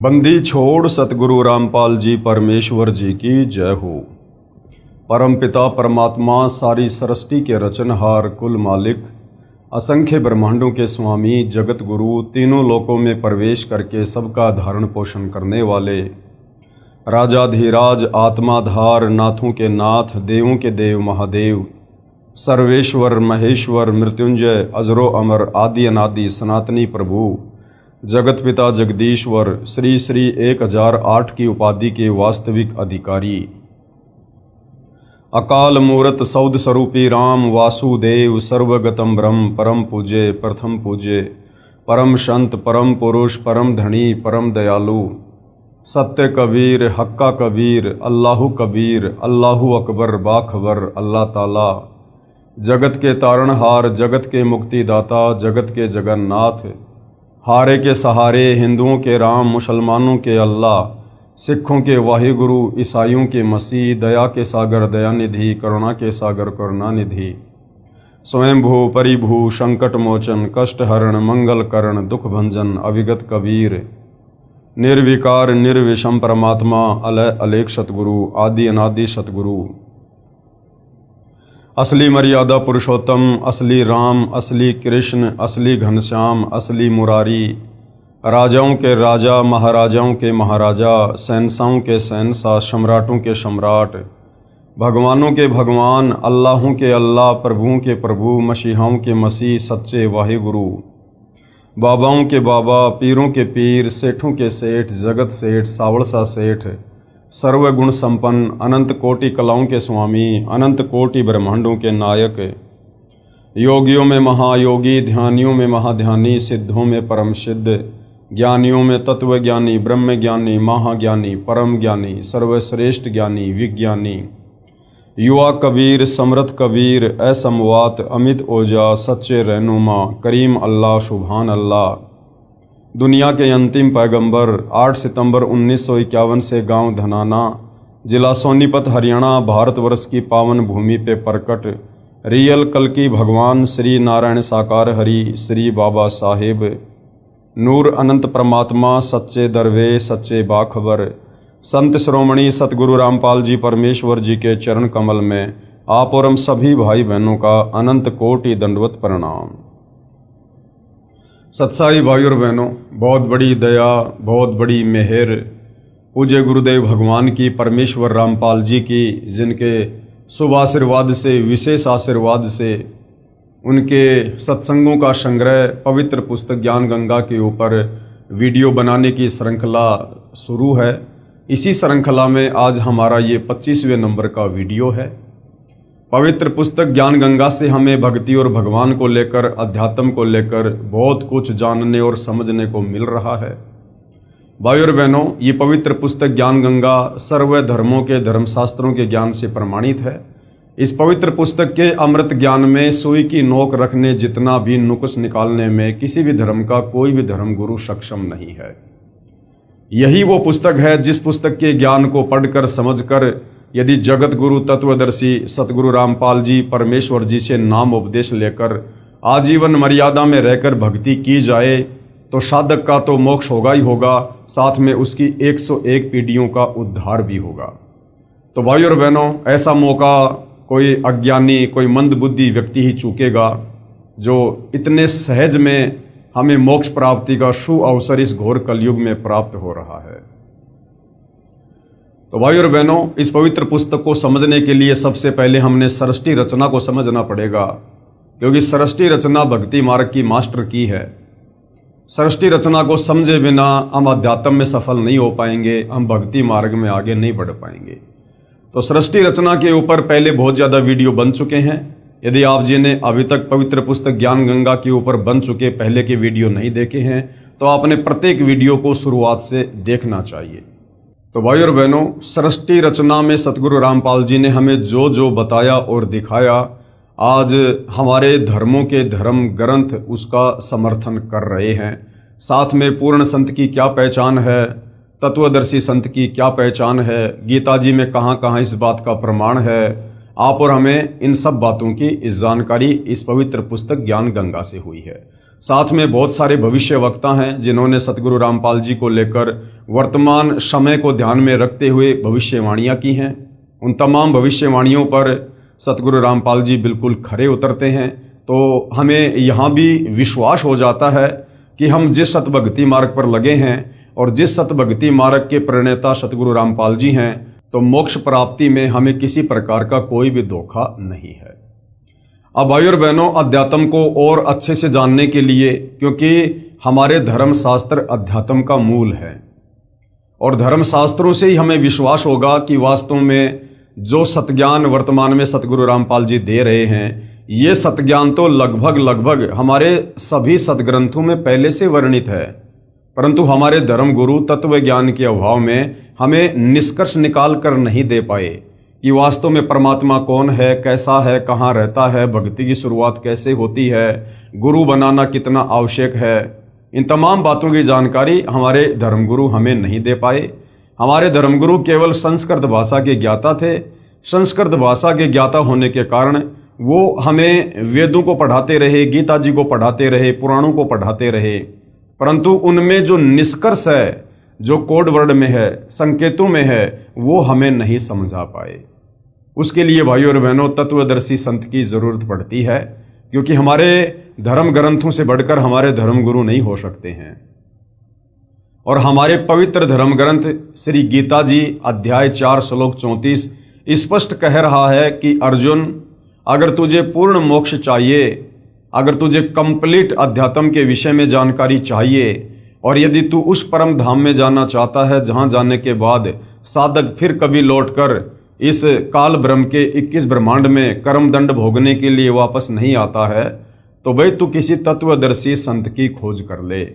बंदी छोड़ सतगुरु रामपाल जी परमेश्वर जी की जय हो। परम पिता परमात्मा सारी सृष्टि के रचनहार कुल मालिक असंख्य ब्रह्मांडों के स्वामी जगत गुरु तीनों लोकों में प्रवेश करके सबका धारण पोषण करने वाले राजाधिराज आत्माधार नाथों के नाथ देवों के देव महादेव सर्वेश्वर महेश्वर मृत्युंजय अजरो अमर आदि अनादि सनातनी प्रभु जगत पिता जगदीश्वर श्री श्री 1008 की उपाधि के वास्तविक अधिकारी अकाल मूरत सौद स्वरूपी राम वासुदेव सर्वगतम ब्रह्म परम पूज्य प्रथम पूज्य परम संत परम पुरुष परम धनी परम दयालु सत्य कबीर हक्का कबीर अल्लाहु कबीर अल्लाहु अकबर बाखबर अल्लाह ताला जगत के तारणहार जगत के मुक्तिदाता जगत के जगन्नाथ हारे के सहारे हिंदुओं के राम मुसलमानों के अल्लाह सिखों के वाहिगुरु ईसाइयों के मसीह दया के सागर दयानिधि करुणा के सागर करुणानिधि स्वयंभू परिभू संकट मोचन कष्ट हरण मंगल करण दुख भंजन अविगत कबीर निर्विकार निर्विषम परमात्मा अलय अलेख सतगुरु आदि अनादि सतगुरु असली मर्यादा पुरुषोत्तम असली राम असली कृष्ण असली घनश्याम असली मुरारी राजाओं के राजा महाराजाओं के महाराजा शहंशाहों के शहंशाह सम्राटों के सम्राट भगवानों के भगवान अल्लाहों के अल्लाह प्रभुओं के प्रभु मसीहाओं के मसीह सच्चे वाहिगुरु बाबाओं के बाबा पीरों के पीर सेठों के सेठ जगत सेठ सावड़सा सेठ सर्वगुण संपन्न अनंत कोटि कलाओं के स्वामी अनंत कोटि ब्रह्मांडों के नायक योगियों में महायोगी ध्यानियों में महाध्यानी सिद्धों में परम सिद्ध ज्ञानियों में तत्वज्ञानी ब्रह्म ज्ञानी महाज्ञानी परम ज्ञानी सर्वश्रेष्ठ ज्ञानी विज्ञानी युवा कबीर समर्थ कबीर असमवात अमित ओजा सच्चे रहनुमा करीम अल्लाह सुभान अल्लाह दुनिया के अंतिम पैगंबर 8 सितंबर 1951 से गांव धनाना जिला सोनीपत हरियाणा भारतवर्ष की पावन भूमि पे प्रकट रियल कल्कि भगवान श्री नारायण साकार हरि श्री बाबा साहेब नूर अनंत परमात्मा सच्चे दरवे सच्चे बाखबर संत श्रोमणी सतगुरु रामपाल जी परमेश्वर जी के चरण कमल में आप और हम सभी भाई बहनों का अनंत कोटि दंडवत प्रणाम। सत्साई भाई और बहनों, बहुत बड़ी दया बहुत बड़ी मेहर पूज्य गुरुदेव भगवान की परमेश्वर रामपाल जी की जिनके शुभ आशीर्वाद से विशेष आशीर्वाद से उनके सत्संगों का संग्रह पवित्र पुस्तक ज्ञान गंगा के ऊपर वीडियो बनाने की श्रृंखला शुरू है। इसी श्रृंखला में आज हमारा ये 25वें नंबर का वीडियो है। पवित्र पुस्तक ज्ञान गंगा से हमें भक्ति और भगवान को लेकर अध्यात्म को लेकर बहुत कुछ जानने और समझने को मिल रहा है। भाई और बहनों, ये पवित्र पुस्तक ज्ञान गंगा सर्व धर्मों के धर्मशास्त्रों के ज्ञान से प्रमाणित है। इस पवित्र पुस्तक के अमृत ज्ञान में सुई की नोक रखने जितना भी नुक्स निकालने में किसी भी धर्म का कोई भी धर्म गुरु सक्षम नहीं है। यही वो पुस्तक है जिस पुस्तक के ज्ञान को पढ़कर समझकर यदि जगत गुरु तत्वदर्शी सतगुरु रामपाल जी परमेश्वर जी से नाम उपदेश लेकर आजीवन मर्यादा में रहकर भक्ति की जाए तो साधक का तो मोक्ष होगा ही होगा, साथ में उसकी 101 पीढ़ियों का उद्धार भी होगा। तो भाई और बहनों, ऐसा मौका कोई अज्ञानी कोई मंदबुद्धि व्यक्ति ही चूकेगा जो इतने सहज में हमें मोक्ष प्राप्ति का सुअवसर इस घोर कलयुग में प्राप्त हो रहा है। तो भाई और बहनों, इस पवित्र पुस्तक को समझने के लिए सबसे पहले हमने सृष्टि रचना को समझना पड़ेगा, क्योंकि सृष्टि रचना भक्ति मार्ग की मास्टर की है। सृष्टि रचना को समझे बिना हम अध्यात्म में सफल नहीं हो पाएंगे, हम भक्ति मार्ग में आगे नहीं बढ़ पाएंगे। तो सृष्टि रचना के ऊपर पहले बहुत ज़्यादा वीडियो बन चुके हैं। यदि आप जिन्हें अभी तक पवित्र पुस्तक ज्ञान गंगा के ऊपर बन चुके पहले के वीडियो नहीं देखे हैं तो आपने प्रत्येक वीडियो को शुरुआत से देखना चाहिए। तो भाई और बहनों, सृष्टि रचना में सतगुरु रामपाल जी ने हमें जो जो बताया और दिखाया, आज हमारे धर्मों के धर्म ग्रंथ उसका समर्थन कर रहे हैं। साथ में पूर्ण संत की क्या पहचान है, तत्वदर्शी संत की क्या पहचान है, गीता जी में कहाँ कहाँ इस बात का प्रमाण है, आप और हमें इन सब बातों की इस जानकारी इस पवित्र पुस्तक ज्ञान गंगा से हुई है। साथ में बहुत सारे भविष्य वक्ता हैं जिन्होंने सतगुरु रामपाल जी को लेकर वर्तमान समय को ध्यान में रखते हुए भविष्यवाणियाँ की हैं। उन तमाम भविष्यवाणियों पर सतगुरु रामपाल जी बिल्कुल खरे उतरते हैं। तो हमें यहाँ भी विश्वास हो जाता है कि हम जिस सतभक्ति मार्ग पर लगे हैं और जिस सतभक्ति मार्ग के प्रणेता सतगुरु रामपाल जी हैं, तो मोक्ष प्राप्ति में हमें किसी प्रकार का कोई भी धोखा नहीं है। अब भाई और बहनों, अध्यात्म को और अच्छे से जानने के लिए, क्योंकि हमारे धर्म शास्त्र अध्यात्म का मूल है और धर्म शास्त्रों से ही हमें विश्वास होगा कि वास्तव में जो सतज्ञान वर्तमान में सतगुरु रामपाल जी दे रहे हैं, ये सतज्ञान तो लगभग हमारे सभी सदग्रंथों में पहले से वर्णित है, परंतु हमारे धर्म गुरु तत्व ज्ञान के अभाव में हमें निष्कर्ष निकाल कर नहीं दे पाए कि वास्तव में परमात्मा कौन है, कैसा है, कहाँ रहता है, भक्ति की शुरुआत कैसे होती है, गुरु बनाना कितना आवश्यक है। इन तमाम बातों की जानकारी हमारे धर्मगुरु हमें नहीं दे पाए। हमारे धर्मगुरु केवल संस्कृत भाषा के ज्ञाता थे। संस्कृत भाषा के ज्ञाता होने के कारण वो हमें वेदों को पढ़ाते रहे, गीता जी को पढ़ाते रहे, पुराणों को पढ़ाते रहे, परंतु उनमें जो निष्कर्ष है, जो कोड वर्ड में है, संकेतों में है, वो हमें नहीं समझा पाए। उसके लिए भाइयों और बहनों, तत्वदर्शी संत की जरूरत पड़ती है, क्योंकि हमारे धर्म ग्रंथों से बढ़कर हमारे धर्म गुरु नहीं हो सकते हैं। और हमारे पवित्र धर्म ग्रंथ श्री गीता जी अध्याय 4 श्लोक 34 स्पष्ट कह रहा है कि अर्जुन, अगर तुझे पूर्ण मोक्ष चाहिए, अगर तुझे कंप्लीट अध्यात्म के विषय में जानकारी चाहिए और यदि तू उस परम धाम में जाना चाहता है जहां जाने के बाद साधक फिर कभी लौटकर इस काल ब्रह्म के 21 ब्रह्मांड में कर्म दंड भोगने के लिए वापस नहीं आता है, तो भाई तू किसी तत्वदर्शी संत की खोज कर ले।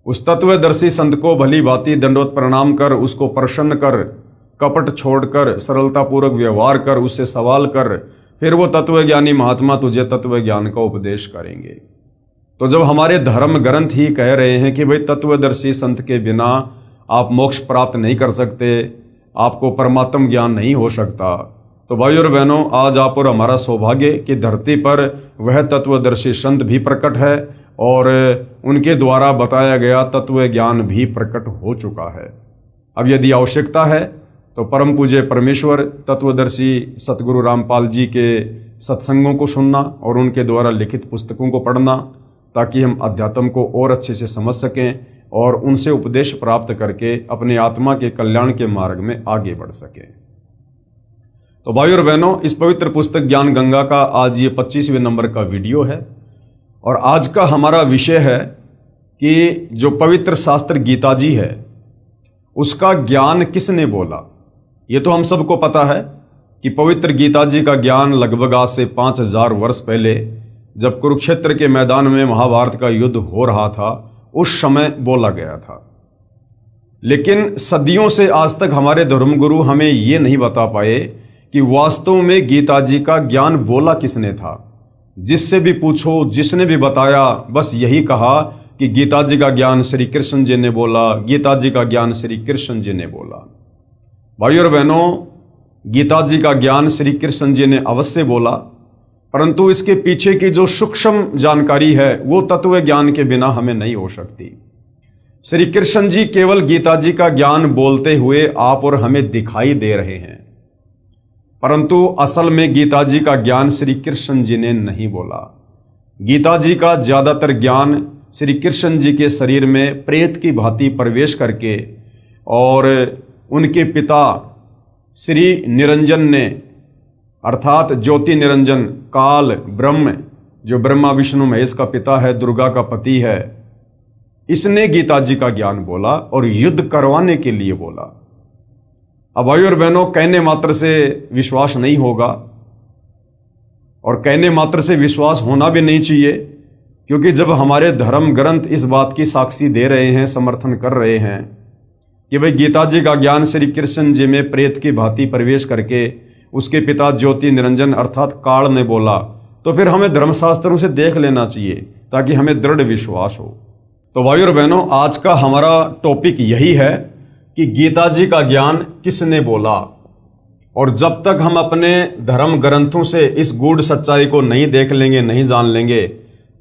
उस तत्वदर्शी संत को भली भांति दंडवत प्रणाम कर, उसको प्रसन्न कर, कपट छोड़कर सरलतापूर्वक व्यवहार कर, उससे सवाल कर, फिर वो तत्वज्ञानी महात्मा तुझे तत्व ज्ञान का उपदेश करेंगे। तो जब हमारे धर्म ग्रंथ ही कह रहे हैं कि भाई तत्वदर्शी संत के बिना आप मोक्ष प्राप्त नहीं कर सकते, आपको परमात्म ज्ञान नहीं हो सकता, तो भाइयों और बहनों, आज आप और हमारा सौभाग्य कि धरती पर वह तत्वदर्शी संत भी प्रकट है और उनके द्वारा बताया गया तत्व ज्ञान भी प्रकट हो चुका है। अब यदि आवश्यकता है तो परम पूज्य परमेश्वर तत्वदर्शी सतगुरु रामपाल जी के सत्संगों को सुनना और उनके द्वारा लिखित पुस्तकों को पढ़ना, ताकि हम अध्यात्म को और अच्छे से समझ सकें और उनसे उपदेश प्राप्त करके अपने आत्मा के कल्याण के मार्ग में आगे बढ़ सकें। तो भाइयों और बहनों, इस पवित्र पुस्तक ज्ञान गंगा का आज ये 25वें नंबर का वीडियो है और आज का हमारा विषय है कि जो पवित्र शास्त्र गीता जी है, उसका ज्ञान किसने बोला। ये तो हम सबको पता है कि पवित्र गीता जी का ज्ञान लगभग आज से 5000 वर्ष पहले, जब कुरुक्षेत्र के मैदान में महाभारत का युद्ध हो रहा था, उस समय बोला गया था। लेकिन सदियों से आज तक हमारे धर्मगुरु हमें ये नहीं बता पाए कि वास्तव में गीता जी का ज्ञान बोला किसने था। जिससे भी पूछो, जिसने भी बताया, बस यही कहा कि गीता जी का ज्ञान श्री कृष्ण जी ने बोला, गीता जी का ज्ञान श्री कृष्ण जी ने बोला। भाइयों और बहनों, गीता जी का ज्ञान श्री कृष्ण जी ने अवश्य बोला, परंतु इसके पीछे की जो सूक्ष्म जानकारी है वो तत्व ज्ञान के बिना हमें नहीं हो सकती। श्री कृष्ण जी केवल गीता जी का ज्ञान बोलते हुए आप और हमें दिखाई दे रहे हैं, परंतु असल में गीता जी का ज्ञान श्री कृष्ण जी ने नहीं बोला। गीता जी का ज्यादातर ज्ञान श्री कृष्ण जी के शरीर में प्रेत की भांति प्रवेश करके और उनके पिता श्री निरंजन ने, अर्थात ज्योति निरंजन काल ब्रह्म, जो ब्रह्मा विष्णु महेश का पिता है, दुर्गा का पति है, इसने गीता जी का ज्ञान बोला और युद्ध करवाने के लिए बोला। अब भाइयों और बहनों, कहने मात्र से विश्वास नहीं होगा और कहने मात्र से विश्वास होना भी नहीं चाहिए, क्योंकि जब हमारे धर्म ग्रंथ इस बात की साक्षी दे रहे हैं, समर्थन कर रहे हैं कि भाई गीता जी का ज्ञान श्री कृष्ण जी में प्रेत की भांति प्रवेश करके उसके पिता ज्योति निरंजन अर्थात काल ने बोला, तो फिर हमें धर्मशास्त्रों से देख लेना चाहिए ताकि हमें दृढ़ विश्वास हो। तो भाइयों और बहनों, आज का हमारा टॉपिक यही है कि गीता जी का ज्ञान किसने बोला। और जब तक हम अपने धर्म ग्रंथों से इस गूढ़ सच्चाई को नहीं देख लेंगे, नहीं जान लेंगे,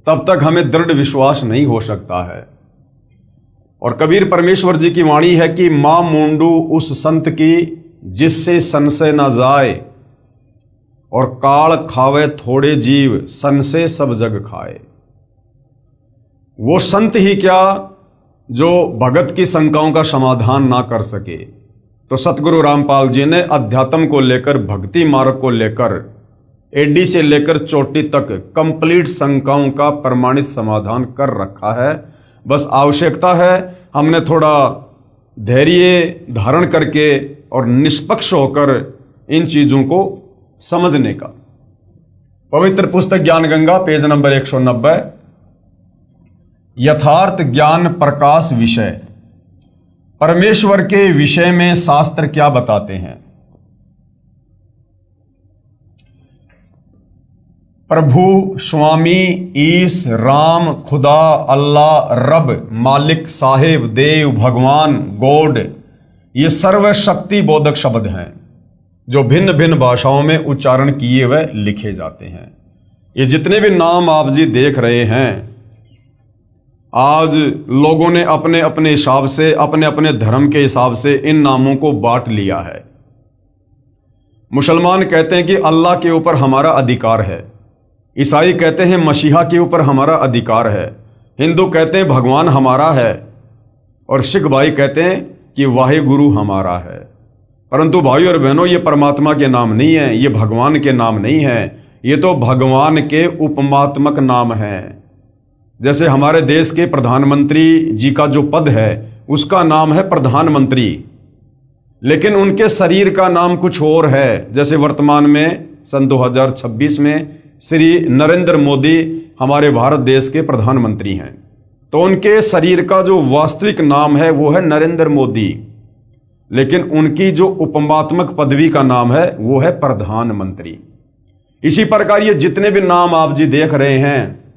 तब तक हमें दृढ़ विश्वास नहीं हो सकता है। और कबीर परमेश्वर जी की वाणी है कि मां मूंडू उस संत की जिससे संशय न जाए, और काल खावे थोड़े जीव संशय सब जग खाए। वो संत ही क्या जो भगत की शंकाओं का समाधान ना कर सके। तो सतगुरु रामपाल जी ने अध्यात्म को लेकर, भक्ति मार्ग को लेकर, एडी से लेकर चोटी तक कंप्लीट शंकाओं का प्रमाणित समाधान कर रखा है। बस आवश्यकता है हमने थोड़ा धैर्य धारण करके और निष्पक्ष होकर इन चीजों को समझने का। पवित्र पुस्तक ज्ञान गंगा पेज नंबर 190, यथार्थ ज्ञान प्रकाश विषय। परमेश्वर के विषय में शास्त्र क्या बताते हैं? प्रभु, स्वामी, ईश, राम, खुदा, अल्लाह, रब, मालिक, साहेब, देव, भगवान, गॉड, ये सर्वशक्ति बोधक शब्द हैं जो भिन्न भिन्न भाषाओं में उच्चारण किए हुए लिखे जाते हैं। ये जितने भी नाम आप जी देख रहे हैं, आज लोगों ने अपने अपने हिसाब से, अपने अपने धर्म के हिसाब से इन नामों को बांट लिया है। मुसलमान कहते हैं कि अल्लाह के ऊपर हमारा अधिकार है, ईसाई कहते हैं मसीहा के ऊपर हमारा अधिकार है, हिंदू कहते हैं भगवान हमारा है, और सिख भाई कहते हैं कि वाहे गुरु हमारा है। परंतु भाई और बहनों, ये परमात्मा के नाम नहीं है, ये भगवान के नाम नहीं है, ये तो भगवान के उपमात्मक नाम हैं। जैसे हमारे देश के प्रधानमंत्री जी का जो पद है उसका नाम है प्रधानमंत्री, लेकिन उनके शरीर का नाम कुछ और है। जैसे वर्तमान में सन 2026 में श्री नरेंद्र मोदी हमारे भारत देश के प्रधानमंत्री हैं, तो उनके शरीर का जो वास्तविक नाम है वो है नरेंद्र मोदी, लेकिन उनकी जो उपमात्मक पदवी का नाम है वो है प्रधानमंत्री। इसी प्रकार ये जितने भी नाम आप जी देख रहे हैं,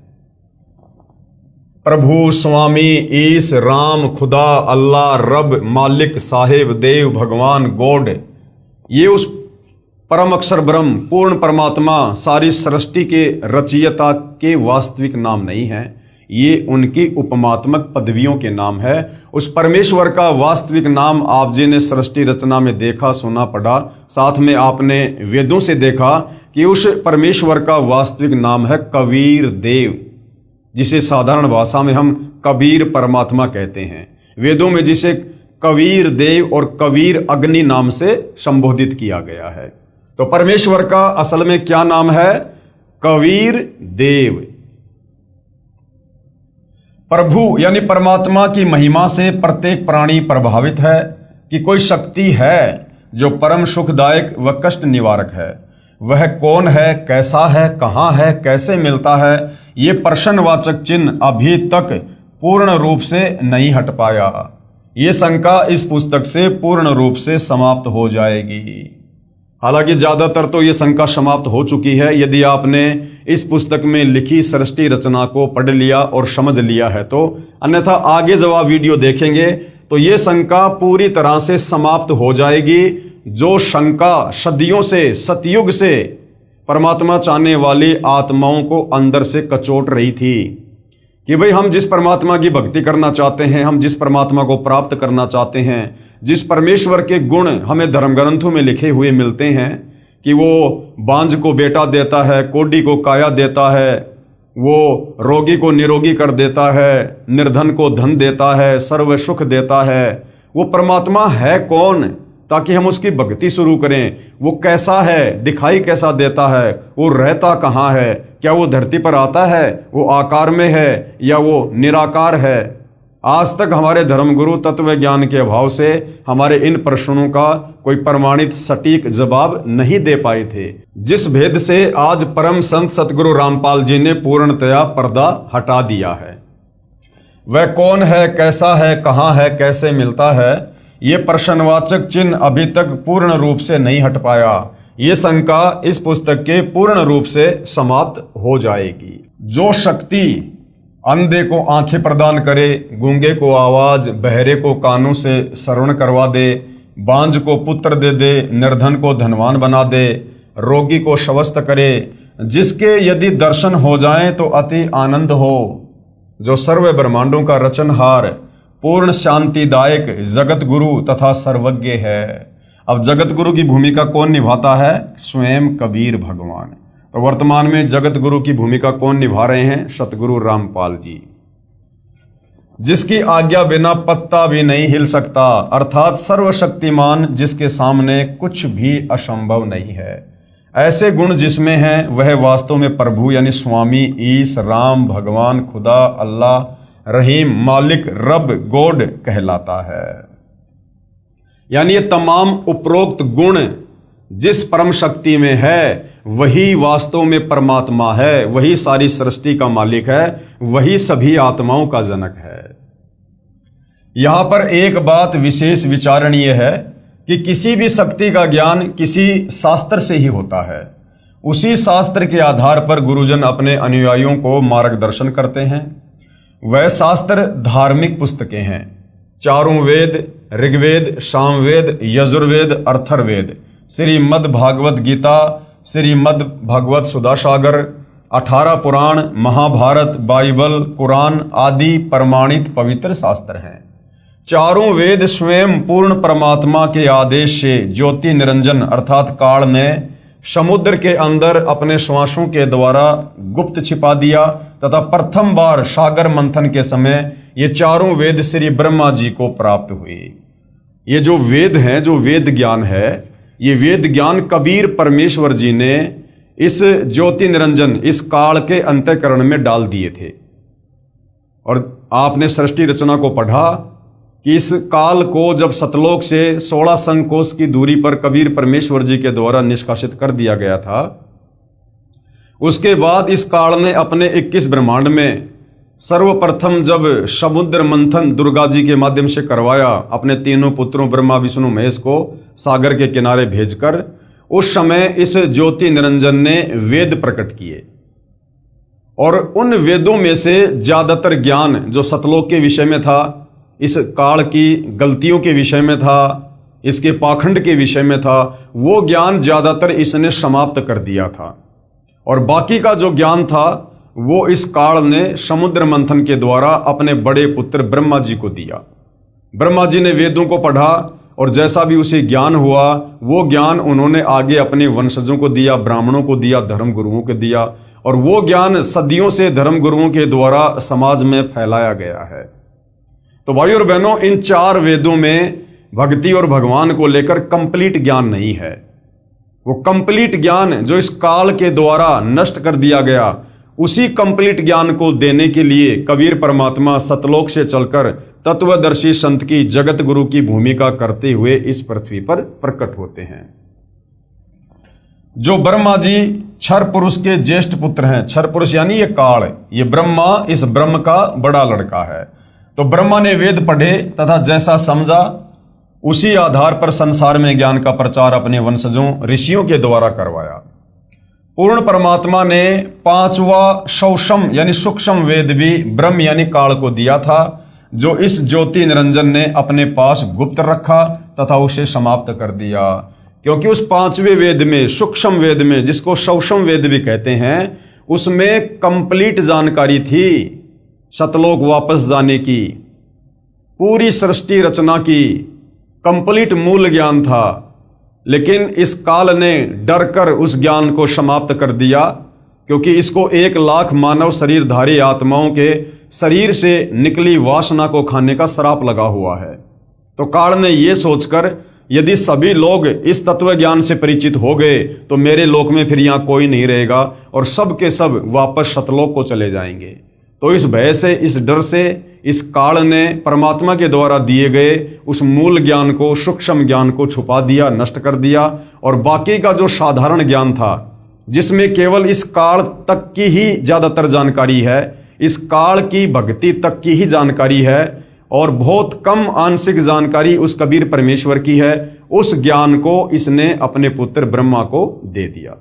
प्रभु, स्वामी, ईश, राम, खुदा, अल्लाह, रब, मालिक, साहेब, देव, भगवान, गॉड, ये उस परम अक्षर ब्रह्म पूर्ण परमात्मा सारी सृष्टि के रचयिता के वास्तविक नाम नहीं है, ये उनकी उपमात्मक पदवियों के नाम है। उस परमेश्वर का वास्तविक नाम आप जी ने सृष्टि रचना में देखा, सुना, पढ़ा, साथ में आपने वेदों से देखा कि उस परमेश्वर का वास्तविक नाम है कबीर देव, जिसे साधारण भाषा में हम कबीर परमात्मा कहते हैं। वेदों में जिसे कबीर देव और कबीर अग्नि नाम से संबोधित किया गया है। तो परमेश्वर का असल में क्या नाम है? कबीर देव। प्रभु यानी परमात्मा की महिमा से प्रत्येक प्राणी प्रभावित है कि कोई शक्ति है जो परम सुखदायक व कष्ट निवारक है। वह कौन है, कैसा है, कहाँ है, कैसे मिलता है, ये प्रश्नवाचक चिन्ह अभी तक पूर्ण रूप से नहीं हट पाया। ये शंका इस पुस्तक से पूर्ण रूप से समाप्त हो जाएगी। हालांकि ज़्यादातर तो ये शंका समाप्त हो चुकी है यदि आपने इस पुस्तक में लिखी सृष्टि रचना को पढ़ लिया और समझ लिया है तो, अन्यथा आगे जब आप वीडियो देखेंगे तो ये शंका पूरी तरह से समाप्त हो जाएगी। जो शंका सदियों से, सतयुग से परमात्मा चाहने वाली आत्माओं को अंदर से कचोट रही थी कि भाई हम जिस परमात्मा की भक्ति करना चाहते हैं, हम जिस परमात्मा को प्राप्त करना चाहते हैं, जिस परमेश्वर के गुण हमें धर्म ग्रंथों में लिखे हुए मिलते हैं कि वो बांझ को बेटा देता है, कोढ़ी को काया देता है, वो रोगी को निरोगी कर देता है, निर्धन को धन देता है, सर्व सुख देता है, वो परमात्मा है कौन ताकि हम उसकी भक्ति शुरू करें। वो कैसा है, दिखाई कैसा देता है, वो रहता कहाँ है, क्या वो धरती पर आता है, वो आकार में है या वो निराकार है। आज तक हमारे धर्मगुरु तत्व ज्ञान के अभाव से हमारे इन प्रश्नों का कोई प्रमाणित सटीक जवाब नहीं दे पाए थे, जिस भेद से आज परम संत सतगुरु रामपाल जी ने पूर्णतया पर्दा हटा दिया है। वह कौन है, कैसा है, कहाँ है, कैसे मिलता है, ये प्रश्नवाचक चिन्ह अभी तक पूर्ण रूप से नहीं हट पाया। ये शंका इस पुस्तक के पूर्ण रूप से समाप्त हो जाएगी। जो शक्ति अंधे को आंखें प्रदान करे, गूंगे को आवाज, बहरे को कानों से श्रवण करवा दे, बांझ को पुत्र दे दे, निर्धन को धनवान बना दे, रोगी को स्वस्थ करे, जिसके यदि दर्शन हो जाएं तो अति आनंद हो, जो सर्व ब्रह्मांडों का रचनहार, पूर्ण शांतिदायक जगत गुरु तथा सर्वज्ञ है। अब जगत गुरु की भूमिका कौन निभाता है? स्वयं कबीर भगवान। तो वर्तमान में जगत गुरु की भूमिका कौन निभा रहे हैं? सतगुरु रामपाल जी, जिसकी आज्ञा बिना पत्ता भी नहीं हिल सकता, अर्थात सर्वशक्तिमान, जिसके सामने कुछ भी असंभव नहीं है। ऐसे गुण जिसमें हैं वह वास्तव में प्रभु यानी स्वामी, ईश, राम, भगवान, खुदा, अल्लाह, रहीम, मालिक, रब, गॉड कहलाता है। यानी ये तमाम उपरोक्त गुण जिस परम शक्ति में है वही वास्तव में परमात्मा है, वही सारी सृष्टि का मालिक है, वही सभी आत्माओं का जनक है। यहां पर एक बात विशेष विचारणीय है कि किसी भी शक्ति का ज्ञान किसी शास्त्र से ही होता है। उसी शास्त्र के आधार पर गुरुजन अपने अनुयायियों को मार्गदर्शन करते हैं। वह शास्त्र धार्मिक पुस्तकें हैं, चारों वेद, ऋग्वेद, सामवेद, यजुर्वेद, अथर्ववेद, श्रीमद् भागवत गीता, श्रीमद् भगवत सुधासागर, 18 पुराण, महाभारत, बाइबल, कुरान आदि प्रमाणित पवित्र शास्त्र हैं। चारों वेद स्वयं पूर्ण परमात्मा के आदेश से ज्योति निरंजन अर्थात काल ने समुद्र के अंदर अपने श्वासों के द्वारा गुप्त छिपा दिया तथा प्रथम बार सागर मंथन के समय ये चारों वेद श्री ब्रह्मा जी को प्राप्त हुए। ये जो वेद हैं, जो वेद ज्ञान है, ये वेद ज्ञान कबीर परमेश्वर जी ने इस ज्योति निरंजन, इस काल के अंतःकरण में डाल दिए थे। और आपने सृष्टि रचना को पढ़ा कि इस काल को जब सतलोक से 16 संकोश की दूरी पर कबीर परमेश्वर जी के द्वारा निष्कासित कर दिया गया था, उसके बाद इस काल ने अपने 21 ब्रह्मांड में सर्वप्रथम जब समुद्र मंथन दुर्गा जी के माध्यम से करवाया, अपने तीनों पुत्रों ब्रह्मा विष्णु महेश को सागर के किनारे भेजकर, उस समय इस ज्योति निरंजन ने वेद प्रकट किए। और उन वेदों में से ज्यादातर ज्ञान जो सतलोक के विषय में था, इस काल की गलतियों के विषय में था, इसके पाखंड के विषय में था, वो ज्ञान ज्यादातर इसने समाप्त कर दिया था। और बाकी का जो ज्ञान था वो इस काल ने समुद्र मंथन के द्वारा अपने बड़े पुत्र ब्रह्मा जी को दिया। ब्रह्मा जी ने वेदों को पढ़ा और जैसा भी उसे ज्ञान हुआ वो ज्ञान उन्होंने आगे अपने वंशजों को दिया, ब्राह्मणों को दिया, धर्म गुरुओं को दिया, और वो ज्ञान सदियों से धर्म गुरुओं के द्वारा समाज में फैलाया गया है। तो भाई और बहनों, इन 4 वेदों में भक्ति और भगवान को लेकर कंप्लीट ज्ञान नहीं है। वो कंप्लीट ज्ञान जो इस काल के द्वारा नष्ट कर दिया गया, उसी कंप्लीट ज्ञान को देने के लिए कबीर परमात्मा सतलोक से चलकर तत्वदर्शी संत की, जगत गुरु की भूमिका करते हुए इस पृथ्वी पर प्रकट होते हैं। जो ब्रह्मा जी क्षर पुरुष के ज्येष्ठ पुत्र हैं, क्षर पुरुष यानी ये काल, ये ब्रह्मा इस ब्रह्म का बड़ा लड़का है। तो ब्रह्मा ने वेद पढ़े तथा जैसा समझा उसी आधार पर संसार में ज्ञान का प्रचार अपने वंशजों ऋषियों के द्वारा करवाया। पूर्ण परमात्मा ने 5वां सौषम यानी सूक्ष्म वेद भी ब्रह्म यानी काल को दिया था, जो इस ज्योति निरंजन ने अपने पास गुप्त रखा तथा उसे समाप्त कर दिया। क्योंकि उस 5वें वेद में, सूक्ष्म वेद में, जिसको सौषम वेद भी कहते हैं, उसमें कंप्लीट जानकारी थी सतलोक वापस जाने की, पूरी सृष्टि रचना की, कंप्लीट मूल ज्ञान था। लेकिन इस काल ने डर कर उस ज्ञान को समाप्त कर दिया, क्योंकि इसको 1 लाख मानव शरीरधारी आत्माओं के शरीर से निकली वासना को खाने का श्राप लगा हुआ है। तो काल ने यह सोचकर यदि सभी लोग इस तत्व ज्ञान से परिचित हो गए तो मेरे लोक में फिर यहाँ कोई नहीं रहेगा और सब के सब वापस सतलोक को चले जाएंगे। तो इस भय से, इस डर से इस काल ने परमात्मा के द्वारा दिए गए उस मूल ज्ञान को, सूक्ष्म ज्ञान को छुपा दिया, नष्ट कर दिया, और बाकी का जो साधारण ज्ञान था, जिसमें केवल इस काल तक की ही ज्यादातर जानकारी है, इस काल की भक्ति तक की ही जानकारी है, और बहुत कम आंशिक जानकारी उस कबीर परमेश्वर की है, उस ज्ञान को इसने अपने पुत्र ब्रह्मा को दे दिया।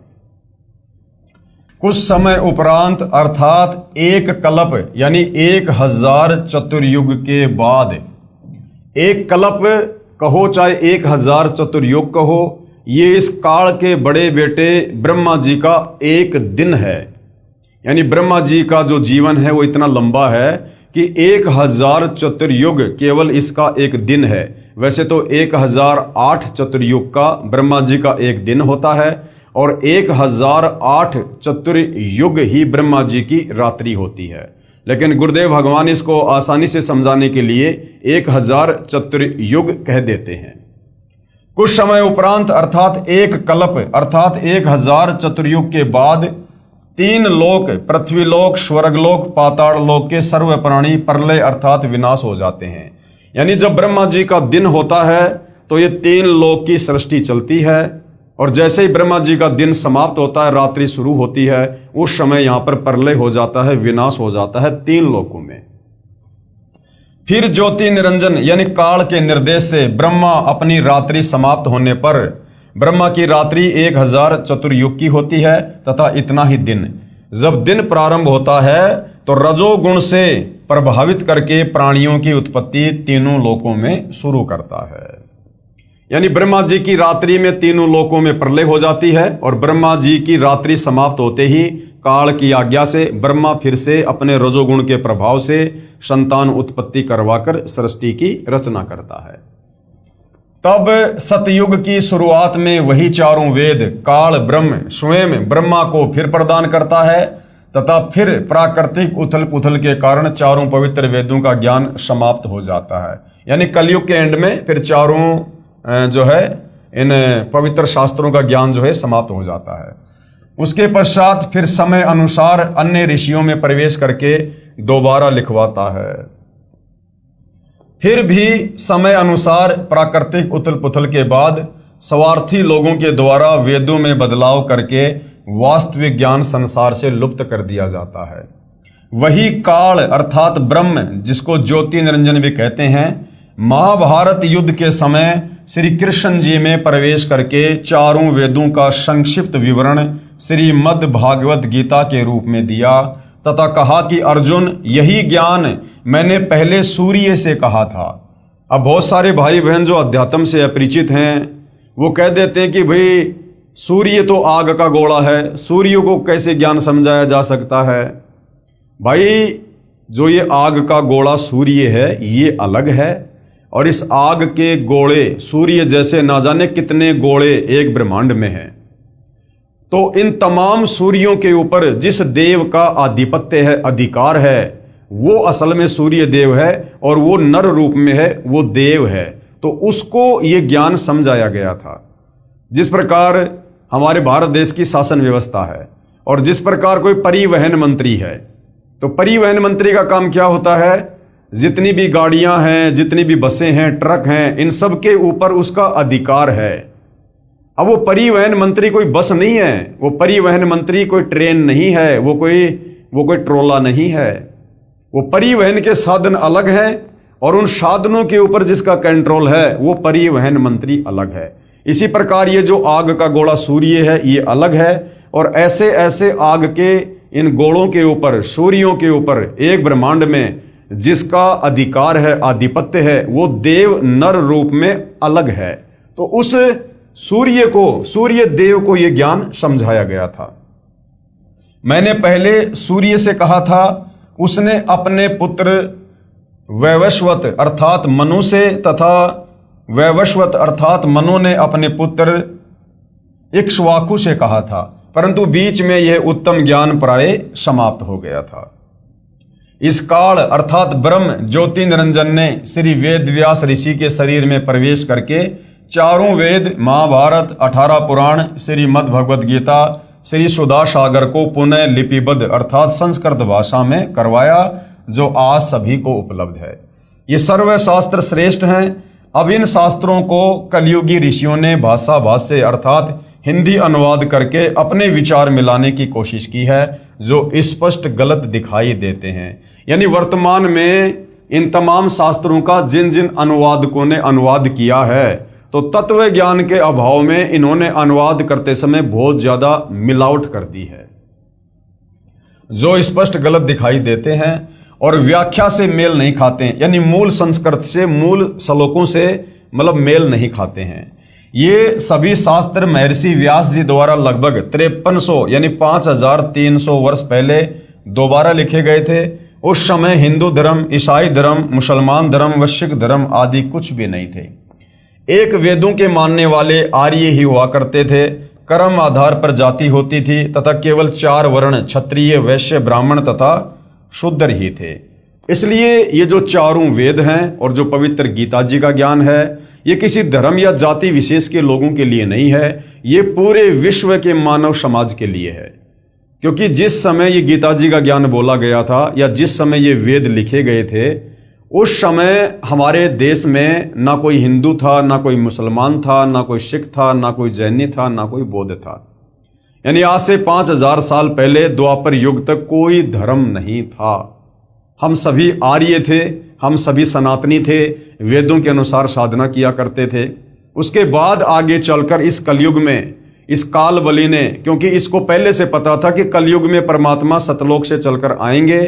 कुछ समय उपरांत अर्थात 1 कल्प यानी 1000 चतुर्युग के बाद, 1 कल्प कहो चाहे 1000 चतुर्युग कहो, ये इस काल के बड़े बेटे ब्रह्मा जी का एक दिन है। यानी ब्रह्मा जी का जो जीवन है वो इतना लंबा है कि 1000 चतुर्युग केवल इसका एक दिन है। वैसे तो 1008 चतुर्युग का ब्रह्मा जी का एक दिन होता है और 1008 चतुर्युग ही ब्रह्मा जी की रात्रि होती है, लेकिन गुरुदेव भगवान इसको आसानी से समझाने के लिए 1000 चतुर्युग कह देते हैं। कुछ समय उपरांत अर्थात एक कल्प अर्थात 1000 चतुर्युग के बाद 3 लोक, पृथ्वीलोक, स्वर्गलोक, पाताल लोक के सर्व प्राणी प्रलय अर्थात विनाश हो जाते हैं। यानी जब ब्रह्मा जी का दिन होता है तो ये 3 लोक की सृष्टि चलती है और जैसे ही ब्रह्मा जी का दिन समाप्त होता है, रात्रि शुरू होती है, उस समय यहां पर प्रलय हो जाता है, विनाश हो जाता है 3 लोकों में। फिर ज्योति निरंजन यानी काल के निर्देश से ब्रह्मा अपनी रात्रि समाप्त होने पर, ब्रह्मा की रात्रि 1000 चतुर्युग की होती है तथा इतना ही दिन। जब दिन प्रारंभ होता है तो रजोगुण से प्रभावित करके प्राणियों की उत्पत्ति तीनों लोकों में शुरू करता है। यानी ब्रह्मा जी की रात्रि में तीनों लोकों में प्रलय हो जाती है और ब्रह्मा जी की रात्रि समाप्त होते ही काल की आज्ञा से ब्रह्मा फिर से अपने रजोगुण के प्रभाव से संतान उत्पत्ति करवाकर सृष्टि की रचना करता है। तब सतयुग की शुरुआत में वही चारों वेद काल ब्रह्म स्वयं ब्रह्मा को फिर प्रदान करता है तथा फिर प्राकृतिक उथल पुथल के कारण चारों पवित्र वेदों का ज्ञान समाप्त हो जाता है। यानी कलयुग के एंड में फिर चारों जो है इन पवित्र शास्त्रों का ज्ञान जो है समाप्त हो जाता है। उसके पश्चात फिर समय अनुसार अन्य ऋषियों में प्रवेश करके दोबारा लिखवाता है। फिर भी समय अनुसार प्राकृतिक उथल पुथल के बाद स्वार्थी लोगों के द्वारा वेदों में बदलाव करके वास्तविक ज्ञान संसार से लुप्त कर दिया जाता है। वही काल अर्थात ब्रह्म, जिसको ज्योति निरंजन भी कहते हैं, महाभारत युद्ध के समय श्री कृष्ण जी में प्रवेश करके चारों वेदों का संक्षिप्त विवरण श्रीमद् भागवत गीता के रूप में दिया तथा कहा कि अर्जुन, यही ज्ञान मैंने पहले सूर्य से कहा था। अब बहुत सारे भाई बहन जो अध्यात्म से अपरिचित हैं वो कह देते हैं कि भाई सूर्य तो आग का गोला है, सूर्य को कैसे ज्ञान समझाया जा सकता है। भाई जो ये आग का गोला सूर्य है ये अलग है और इस आग के गोले सूर्य जैसे ना जाने कितने गोले एक ब्रह्मांड में हैं। तो इन तमाम सूर्यों के ऊपर जिस देव का आधिपत्य है, अधिकार है, वो असल में सूर्य देव है और वो नर रूप में है, वो देव है। तो उसको ये ज्ञान समझाया गया था। जिस प्रकार हमारे भारत देश की शासन व्यवस्था है और जिस प्रकार कोई परिवहन मंत्री है, तो परिवहन मंत्री का काम क्या होता है, जितनी भी गाड़ियां हैं, जितनी भी बसें हैं, ट्रक हैं, इन सब के ऊपर उसका अधिकार है। अब वो परिवहन मंत्री कोई बस नहीं है, वो परिवहन मंत्री कोई ट्रेन नहीं है, वो कोई ट्रोला नहीं है। वो परिवहन के साधन अलग हैं और उन साधनों के ऊपर जिसका कंट्रोल है वो परिवहन मंत्री अलग है। इसी प्रकार ये जो आग का गोला सूर्य है ये अलग है और ऐसे ऐसे आग के इन गोलों के ऊपर, सूर्यों के ऊपर एक ब्रह्मांड में जिसका अधिकार है, आधिपत्य है, वो देव नर रूप में अलग है। तो उस सूर्य को, सूर्य देव को यह ज्ञान समझाया गया था। मैंने पहले सूर्य से कहा था, उसने अपने पुत्र वैवस्वत अर्थात मनु से तथा वैवस्वत अर्थात मनु ने अपने पुत्र इक्ष्वाकु से कहा था, परंतु बीच में यह उत्तम ज्ञान प्राय समाप्त हो गया था। इस काल अर्थात ब्रह्म ज्योति निरंजन ने श्री वेद व्यास ऋषि के शरीर में प्रवेश करके चारों वेद, महाभारत, 18 पुराण, श्रीमद् भगवद गीता, श्री सुधा सागर को पुनः लिपिबद्ध अर्थात संस्कृत भाषा में करवाया, जो आज सभी को उपलब्ध है। ये सर्व शास्त्र श्रेष्ठ हैं। अब इन शास्त्रों को कलयुगी ऋषियों ने भाषा भाष्य अर्थात हिंदी अनुवाद करके अपने विचार मिलाने की कोशिश की है, जो स्पष्ट गलत दिखाई देते हैं। यानी वर्तमान में इन तमाम शास्त्रों का जिन जिन अनुवादकों ने अनुवाद किया है, तो तत्व ज्ञान के अभाव में इन्होंने अनुवाद करते समय बहुत ज्यादा मिलावट कर दी है, जो स्पष्ट गलत दिखाई देते हैं और व्याख्या से मेल नहीं खाते हैं। यानी मूल संस्कृत से, मूल श्लोकों से मतलब मेल नहीं खाते हैं। ये सभी शास्त्र महर्षि व्यास जी द्वारा लगभग 5300 यानी 5300 वर्ष पहले दोबारा लिखे गए थे। उस समय हिंदू धर्म, ईसाई धर्म, मुसलमान धर्म व सिख धर्म आदि कुछ भी नहीं थे। एक वेदों के मानने वाले आर्य ही हुआ करते थे। कर्म आधार पर जाति होती थी तथा केवल 4 वर्ण क्षत्रिय, वैश्य, ब्राह्मण तथा शूद्र ही थे। इसलिए ये जो चारों वेद हैं और जो पवित्र गीता जी का ज्ञान है, ये किसी धर्म या जाति विशेष के लोगों के लिए नहीं है, ये पूरे विश्व के मानव समाज के लिए है। क्योंकि जिस समय ये गीता जी का ज्ञान बोला गया था या जिस समय ये वेद लिखे गए थे, उस समय हमारे देश में ना कोई हिंदू था, ना कोई मुसलमान था, ना कोई सिख था, ना कोई जैनी था, ना कोई बौद्ध था। यानी आज से 5000 साल पहले द्वापर युग तक कोई धर्म नहीं था। हम सभी आर्य थे, हम सभी सनातनी थे, वेदों के अनुसार साधना किया करते थे। उसके बाद आगे चलकर इस कलयुग में इस काल बलि ने, क्योंकि इसको पहले से पता था कि कलयुग में परमात्मा सतलोक से चलकर आएंगे,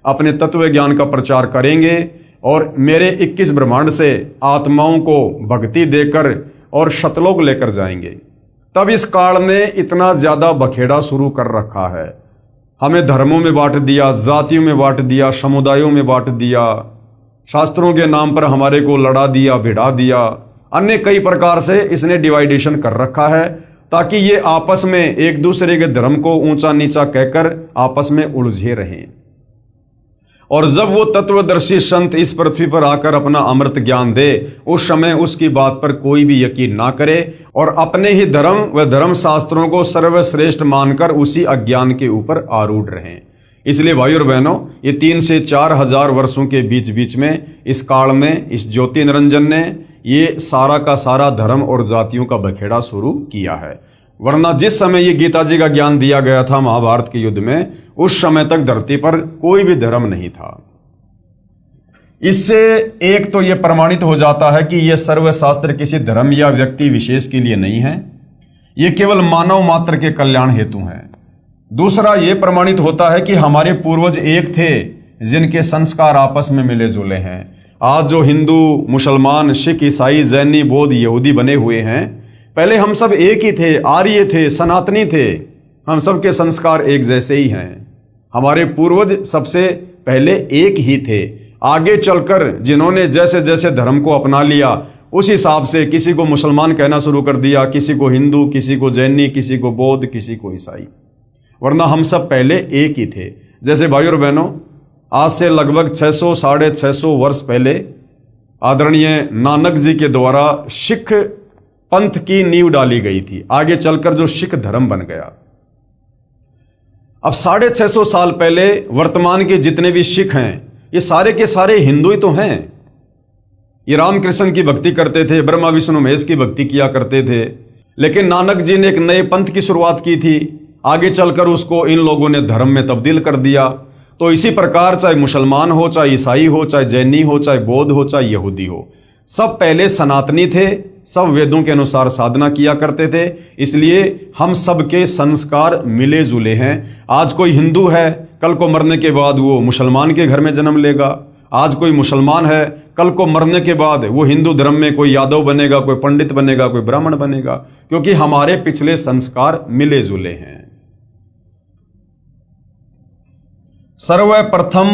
अपने तत्व ज्ञान का प्रचार करेंगे और मेरे 21 ब्रह्मांड से आत्माओं को भक्ति देकर और सतलोक लेकर जाएंगे। तब इस काल ने इतना ज्यादा बखेड़ा शुरू कर रखा है। हमें धर्मों में बांट दिया, जातियों में बांट दिया, समुदायों में बांट दिया, शास्त्रों के नाम पर हमारे को लड़ा दिया, भिड़ा दिया, अन्य कई प्रकार से इसने डिवाइडेशन कर रखा है ताकि ये आपस में एक दूसरे के धर्म को ऊंचा नीचा कहकर आपस में उलझे रहें। और जब वो तत्वदर्शी संत इस पृथ्वी पर आकर अपना अमृत ज्ञान दे, उस समय उसकी बात पर कोई भी यकीन ना करे और अपने ही धर्म व धर्म शास्त्रों को सर्वश्रेष्ठ मानकर उसी अज्ञान के ऊपर आरूढ़ रहें। इसलिए भाई और बहनों, ये 3 से 4 हजार वर्षों के बीच बीच में इस काल में, इस ज्योति निरंजन ने ये सारा का सारा धर्म और जातियों का बखेड़ा शुरू किया है। वरना जिस समय ये गीता जी का ज्ञान दिया गया था महाभारत के युद्ध में, उस समय तक धरती पर कोई भी धर्म नहीं था। इससे एक तो ये प्रमाणित हो जाता है कि ये सर्वशास्त्र किसी धर्म या व्यक्ति विशेष के लिए नहीं है, ये केवल मानव मात्र के कल्याण हेतु हैं। दूसरा ये प्रमाणित होता है कि हमारे पूर्वज एक थे जिनके संस्कार आपस में मिले जुले हैं। आज जो हिंदू, मुसलमान, सिख, ईसाई, जैनी, बौद्ध, यहूदी बने हुए हैं, पहले हम सब एक ही थे, आर्य थे, सनातनी थे। हम सब के संस्कार एक जैसे ही हैं। हमारे पूर्वज सबसे पहले एक ही थे। आगे चलकर जिन्होंने जैसे जैसे धर्म को अपना लिया, उस हिसाब से किसी को मुसलमान कहना शुरू कर दिया, किसी को हिंदू, किसी को जैनी, किसी को बौद्ध, किसी को ईसाई। वरना हम सब पहले एक ही थे। जैसे भाई और बहनों, आज से लगभग 600 साढ़े 600 वर्ष पहले आदरणीय नानक जी के द्वारा सिख पंथ की नींव डाली गई थी। आगे चलकर जो सिख धर्म बन गया। अब 650 साल पहले वर्तमान के जितने भी सिख हैं, ये सारे के सारे हिंदू ही तो हैं। ये रामकृष्ण की भक्ति करते थे, ब्रह्मा विष्णु महेश की भक्ति किया करते थे। लेकिन नानक जी ने एक नए पंथ की शुरुआत की थी। आगे चलकर उसको इन लोगों ने धर्म में तब्दील कर दिया। तो इसी प्रकार चाहे मुसलमान हो, चाहे ईसाई हो, चाहे जैनी हो, चाहे बौद्ध हो, चाहे यहूदी हो, सब पहले सनातनी थे, सब वेदों के अनुसार साधना किया करते थे। इसलिए हम सबके संस्कार मिले जुले हैं। आज कोई हिंदू है, कल को मरने के बाद वो मुसलमान के घर में जन्म लेगा। आज कोई मुसलमान है, कल को मरने के बाद वो हिंदू धर्म में कोई यादव बनेगा, कोई पंडित बनेगा, कोई ब्राह्मण बनेगा, क्योंकि हमारे पिछले संस्कार मिले जुले हैं। सर्वप्रथम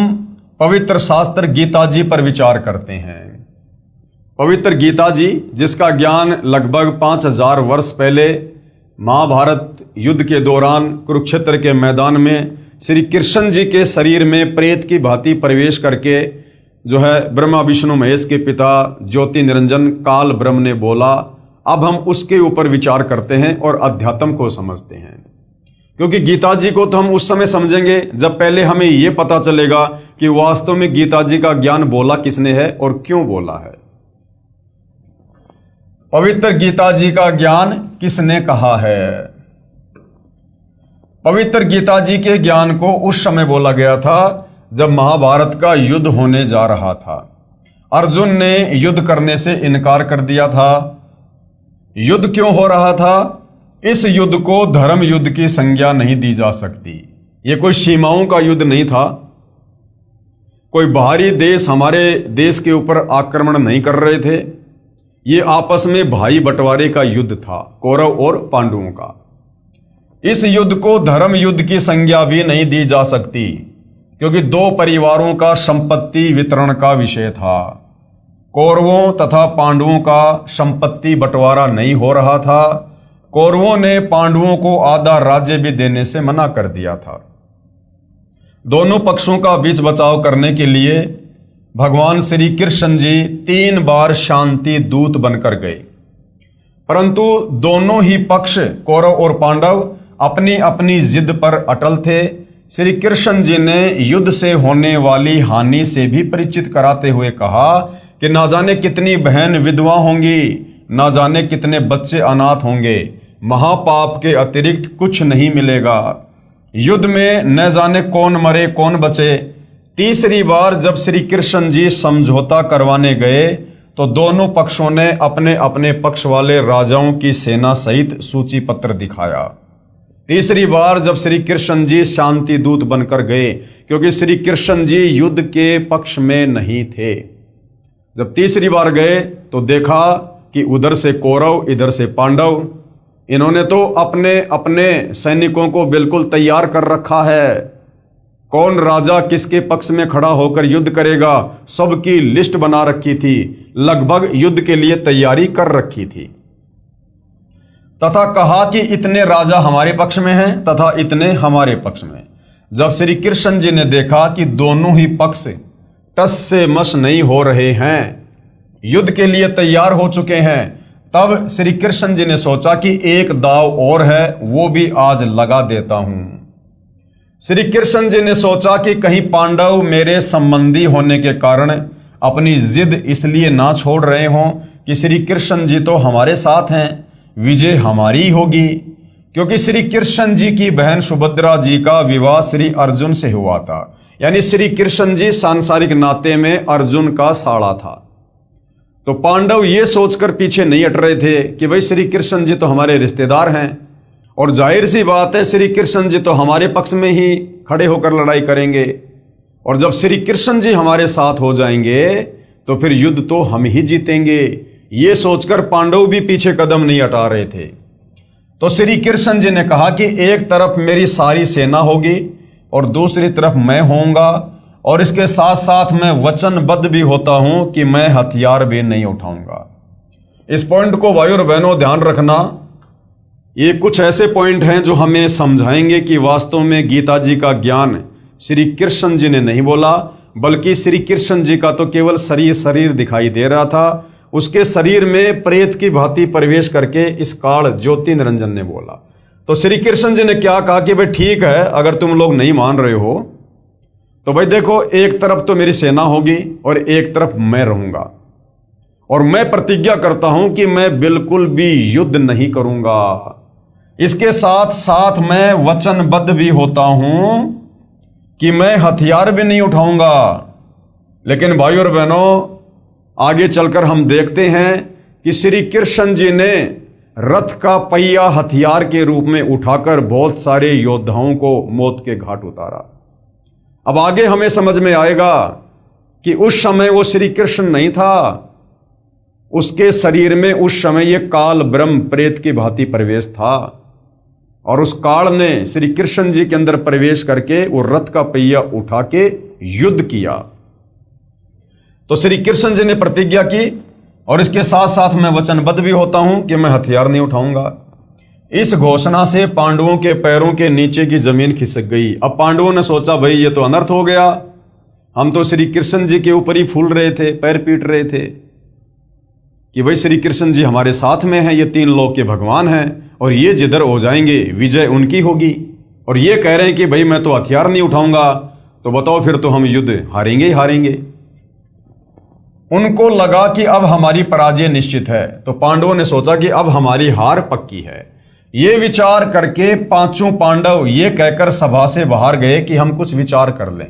पवित्र शास्त्र गीता जी पर विचार करते हैं। पवित्र गीता जी, जिसका ज्ञान लगभग 5000 वर्ष पहले महाभारत युद्ध के दौरान कुरुक्षेत्र के मैदान में श्री कृष्ण जी के शरीर में प्रेत की भांति प्रवेश करके जो है ब्रह्मा विष्णु महेश के पिता ज्योति निरंजन काल ब्रह्म ने बोला, अब हम उसके ऊपर विचार करते हैं और अध्यात्म को समझते हैं। क्योंकि गीता जी को तो हम उस समय समझेंगे जब पहले हमें यह पता चलेगा कि वास्तव में गीता जी का ज्ञान बोला किसने है और क्यों बोला है। पवित्र गीता जी का ज्ञान किसने कहा है? पवित्र गीता जी के ज्ञान को उस समय बोला गया था जब महाभारत का युद्ध होने जा रहा था। अर्जुन ने युद्ध करने से इनकार कर दिया था। युद्ध क्यों हो रहा था? इस युद्ध को धर्म युद्ध की संज्ञा नहीं दी जा सकती। यह कोई सीमाओं का युद्ध नहीं था। कोई बाहरी देश हमारे देश के ऊपर आक्रमण नहीं कर रहे थे। ये आपस में भाई बंटवारे का युद्ध था, कौरव और पांडवों का। इस युद्ध को धर्म युद्ध की संज्ञा भी नहीं दी जा सकती, क्योंकि दो परिवारों का संपत्ति वितरण का विषय था। कौरवों तथा पांडवों का संपत्ति बंटवारा नहीं हो रहा था। कौरवों ने पांडवों को आधा राज्य भी देने से मना कर दिया था। दोनों पक्षों का बीच बचाव करने के लिए भगवान श्री कृष्ण जी 3 बार शांति दूत बनकर गए, परंतु दोनों ही पक्ष कौरव और पांडव अपनी अपनी जिद पर अटल थे। श्री कृष्ण जी ने युद्ध से होने वाली हानि से भी परिचित कराते हुए कहा कि ना जाने कितनी बहन विधवा होंगी, ना जाने कितने बच्चे अनाथ होंगे, महापाप के अतिरिक्त कुछ नहीं मिलेगा। युद्ध में न जाने कौन मरे कौन बचे। तीसरी बार जब श्री कृष्ण जी समझौता करवाने गए तो दोनों पक्षों ने अपने अपने पक्ष वाले राजाओं की सेना सहित सूची पत्र दिखाया। तीसरी बार जब श्री कृष्ण जी शांति दूत बनकर गए, क्योंकि श्री कृष्ण जी युद्ध के पक्ष में नहीं थे। जब तीसरी बार गए तो देखा कि उधर से कौरव इधर से पांडव, इन्होंने तो अपने अपने सैनिकों को बिल्कुल तैयार कर रखा है। कौन राजा किसके पक्ष में खड़ा होकर युद्ध करेगा, सबकी लिस्ट बना रखी थी, लगभग युद्ध के लिए तैयारी कर रखी थी। तथा कहा कि इतने राजा हमारे पक्ष में हैं तथा इतने हमारे पक्ष में। जब श्री कृष्ण जी ने देखा कि दोनों ही पक्ष टस से मस नहीं हो रहे हैं, युद्ध के लिए तैयार हो चुके हैं, तब श्री कृष्ण जी ने सोचा कि एक दाव और है, वो भी आज लगा देता हूं। श्री कृष्ण जी ने सोचा कि कहीं पांडव मेरे संबंधी होने के कारण अपनी जिद इसलिए ना छोड़ रहे हों कि श्री कृष्ण जी तो हमारे साथ हैं, विजय हमारी होगी। क्योंकि श्री कृष्ण जी की बहन सुभद्रा जी का विवाह श्री अर्जुन से हुआ था, यानी श्री कृष्ण जी सांसारिक नाते में अर्जुन का साड़ा था। तो पांडव ये सोचकर पीछे नहीं हट रहे थे कि भाई श्री कृष्ण जी तो हमारे रिश्तेदार हैं और जाहिर सी बात है श्री कृष्ण जी तो हमारे पक्ष में ही खड़े होकर लड़ाई करेंगे, और जब श्री कृष्ण जी हमारे साथ हो जाएंगे तो फिर युद्ध तो हम ही जीतेंगे। ये सोचकर पांडव भी पीछे कदम नहीं हटा रहे थे। तो श्री कृष्ण जी ने कहा कि एक तरफ मेरी सारी सेना होगी और दूसरी तरफ मैं होऊंगा, और इसके साथ साथ मैं वचनबद्ध भी होता हूं कि मैं हथियार भी नहीं उठाऊंगा। इस पॉइंट को भाई और बहनों ध्यान रखना। ये कुछ ऐसे पॉइंट हैं जो हमें समझाएंगे कि वास्तव में गीता जी का ज्ञान श्री कृष्ण जी ने नहीं बोला, बल्कि श्री कृष्ण जी का तो केवल शरीर दिखाई दे रहा था। उसके शरीर में प्रेत की भांति प्रवेश करके इस काल ज्योति निरंजन ने बोला। तो श्री कृष्ण जी ने क्या कहा कि भाई ठीक है, अगर तुम लोग नहीं मान रहे हो तो भाई देखो, एक तरफ तो मेरी सेना होगी और एक तरफ मैं रहूंगा, और मैं प्रतिज्ञा करता हूं कि मैं बिल्कुल भी युद्ध नहीं करूंगा। इसके साथ साथ मैं वचनबद्ध भी होता हूं कि मैं हथियार भी नहीं उठाऊंगा। लेकिन भाई और बहनों, आगे चलकर हम देखते हैं कि श्री कृष्ण जी ने रथ का पहिया हथियार के रूप में उठाकर बहुत सारे योद्धाओं को मौत के घाट उतारा। अब आगे हमें समझ में आएगा कि उस समय वो श्री कृष्ण नहीं था, उसके शरीर में उस समय ये काल ब्रह्म प्रेत की भांति प्रवेश था, और उस काल ने श्री कृष्ण जी के अंदर प्रवेश करके वो रथ का पहिया उठा के युद्ध किया। तो श्री कृष्ण जी ने प्रतिज्ञा की, और इसके साथ साथ मैं वचनबद्ध भी होता हूं कि मैं हथियार नहीं उठाऊंगा। इस घोषणा से पांडवों के पैरों के नीचे की जमीन खिसक गई। अब पांडवों ने सोचा भाई ये तो अनर्थ हो गया, हम तो श्री कृष्ण जी के ऊपर ही फूल रहे थे, पैर पीट रहे थे कि भाई श्री कृष्ण जी हमारे साथ में हैं, ये 3 लोक के भगवान हैं, और ये जिधर हो जाएंगे विजय उनकी होगी, और ये कह रहे हैं कि भाई मैं तो हथियार नहीं उठाऊंगा, तो बताओ फिर तो हम युद्ध हारेंगे ही हारेंगे। उनको लगा कि अब हमारी पराजय निश्चित है। तो पांडवों ने सोचा कि अब हमारी हार पक्की है। ये विचार करके 5 पांडव ये कहकर सभा से बाहर गए कि हम कुछ विचार कर लें।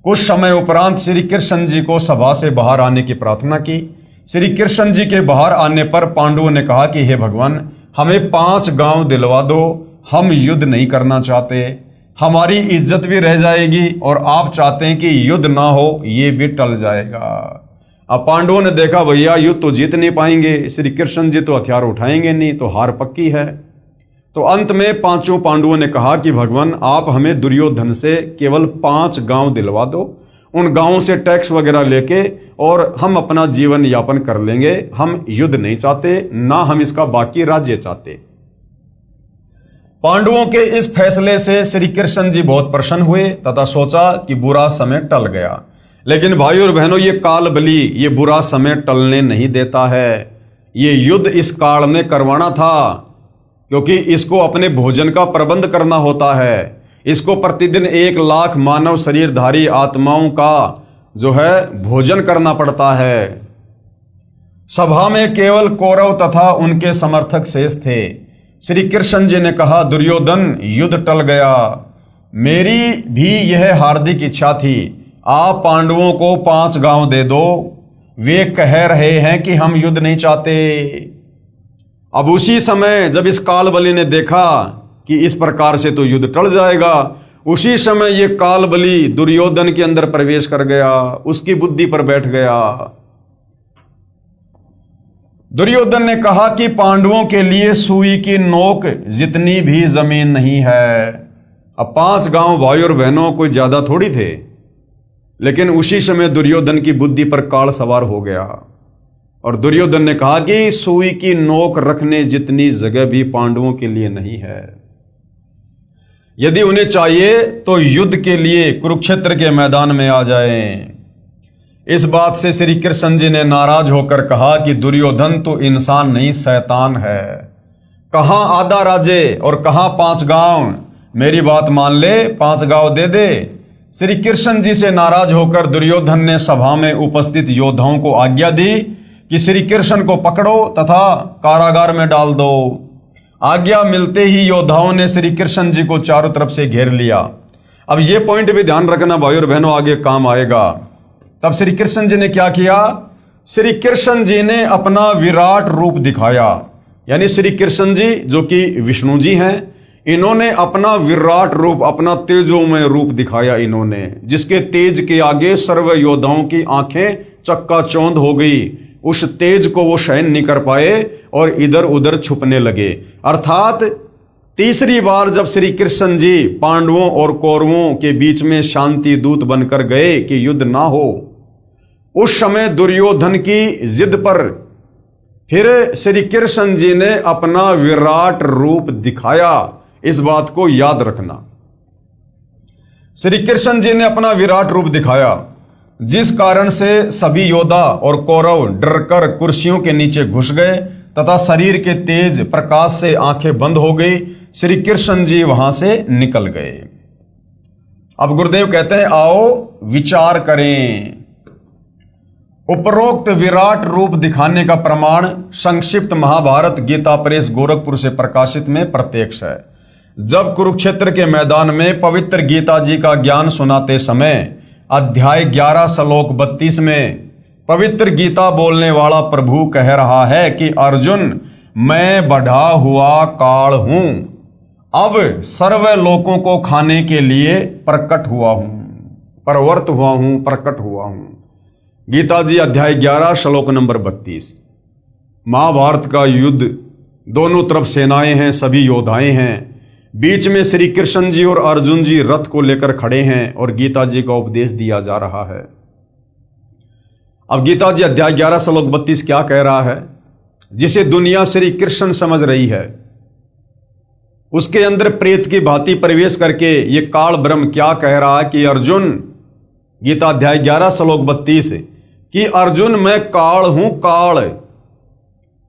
कुछ समय उपरांत श्री कृष्ण जी को सभा से बाहर आने की प्रार्थना की। श्री कृष्ण जी के बाहर आने पर पांडवों ने कहा कि हे भगवान, हमें 5 गांव दिलवा दो, हम युद्ध नहीं करना चाहते, हमारी इज्जत भी रह जाएगी, और आप चाहते हैं कि युद्ध ना हो, ये भी टल जाएगा। अब पांडवों ने देखा भैया युद्ध तो जीत नहीं पाएंगे, श्री कृष्ण जी तो हथियार उठाएंगे नहीं, तो हार पक्की है। तो अंत में पांचों पांडवों ने कहा कि भगवान आप हमें दुर्योधन से केवल 5 गांव दिलवा दो, उन गांवों से टैक्स वगैरह लेके और हम अपना जीवन यापन कर लेंगे। हम युद्ध नहीं चाहते, ना हम इसका बाकी राज्य चाहते। पांडवों के इस फैसले से श्री कृष्ण जी बहुत प्रसन्न हुए तथा सोचा कि बुरा समय टल गया। लेकिन भाई और बहनों, ये काल बलि ये बुरा समय टलने नहीं देता है। ये युद्ध इस काल में करवाना था, क्योंकि इसको अपने भोजन का प्रबंध करना होता है। इसको प्रतिदिन 1 लाख मानव शरीरधारी आत्माओं का जो है भोजन करना पड़ता है। सभा में केवल कौरव तथा उनके समर्थक शेष थे। श्री कृष्ण जी ने कहा, दुर्योधन युद्ध टल गया, मेरी भी यह हार्दिक इच्छा थी, आप पांडवों को 5 गांव दे दो। वे कह रहे हैं कि हम युद्ध नहीं चाहते। अब उसी समय जब इस काल बलि ने देखा कि इस प्रकार से तो युद्ध टल जाएगा, उसी समय ये काल बलि दुर्योधन के अंदर प्रवेश कर गया, उसकी बुद्धि पर बैठ गया। दुर्योधन ने कहा कि पांडवों के लिए सुई की नोक जितनी भी जमीन नहीं है। अब 5 गांव भाई और बहनों कोई ज्यादा थोड़ी थे, लेकिन उसी समय दुर्योधन की बुद्धि पर काल सवार हो गया और दुर्योधन ने कहा कि सुई की नोक रखने जितनी जगह भी पांडवों के लिए नहीं है। यदि उन्हें चाहिए तो युद्ध के लिए कुरुक्षेत्र के मैदान में आ जाएं। इस बात से श्री कृष्ण जी ने नाराज होकर कहा कि दुर्योधन तो इंसान नहीं शैतान है। कहां आधा राज्य और कहां 5 गांव, मेरी बात मान ले, 5 गांव दे दे। श्री कृष्ण जी से नाराज होकर दुर्योधन ने सभा में उपस्थित योद्धाओं को आज्ञा दी कि श्री कृष्ण को पकड़ो तथा कारागार में डाल दो। आज्ञा मिलते ही योद्धाओं ने श्री कृष्ण जी को चारों तरफ से घेर लिया। अब ये पॉइंट भी ध्यान रखना भाई और बहनों, आगे काम आएगा। तब श्री कृष्ण जी ने क्या किया? श्री कृष्ण जी ने अपना विराट रूप दिखाया। यानी श्री कृष्ण जी जो कि विष्णु जी हैं, इन्होंने अपना विराट रूप, अपना तेजोमय रूप दिखाया इन्होंने, जिसके तेज के आगे सर्व योद्धाओं की आंखें चक्काचौंध हो गई। उस तेज को वो सहन नहीं कर पाए और इधर उधर छुपने लगे। अर्थात तीसरी बार जब श्री कृष्ण जी पांडवों और कौरवों के बीच में शांति दूत बनकर गए कि युद्ध ना हो, उस समय दुर्योधन की जिद पर फिर श्री कृष्ण जी ने अपना विराट रूप दिखाया। इस बात को याद रखना। श्री कृष्ण जी ने अपना विराट रूप दिखाया, जिस कारण से सभी योद्धा और कौरव डरकर कुर्सियों के नीचे घुस गए तथा शरीर के तेज प्रकाश से आंखें बंद हो गई। श्री कृष्ण जी वहां से निकल गए। अब गुरुदेव कहते हैं, आओ विचार करें। उपरोक्त विराट रूप दिखाने का प्रमाण संक्षिप्त महाभारत गीता प्रेस गोरखपुर से प्रकाशित में प्रत्यक्ष है। जब कुरुक्षेत्र के मैदान में पवित्र गीता जी का ज्ञान सुनाते समय अध्याय 11 श्लोक 32 में पवित्र गीता बोलने वाला प्रभु कह रहा है कि अर्जुन, मैं बढ़ा हुआ काल हूं, अब सर्व लोकों को खाने के लिए प्रकट हुआ हूं, प्रवर्त हुआ हूं, प्रकट हुआ हूं। गीता जी अध्याय 11 श्लोक नंबर 32। महाभारत का युद्ध, दोनों तरफ सेनाएं हैं, सभी योद्धाएं हैं। बीच में श्री कृष्ण जी और अर्जुन जी रथ को लेकर खड़े हैं और गीता जी का उपदेश दिया जा रहा है। अब गीता जी अध्याय 11 श्लोक 32 क्या कह रहा है? जिसे दुनिया श्री कृष्ण समझ रही है, उसके अंदर प्रेत की भांति प्रवेश करके ये काल ब्रह्म क्या कह रहा है कि अर्जुन, गीता अध्याय 11 श्लोक 32 कि अर्जुन, मैं काल हूं, काल,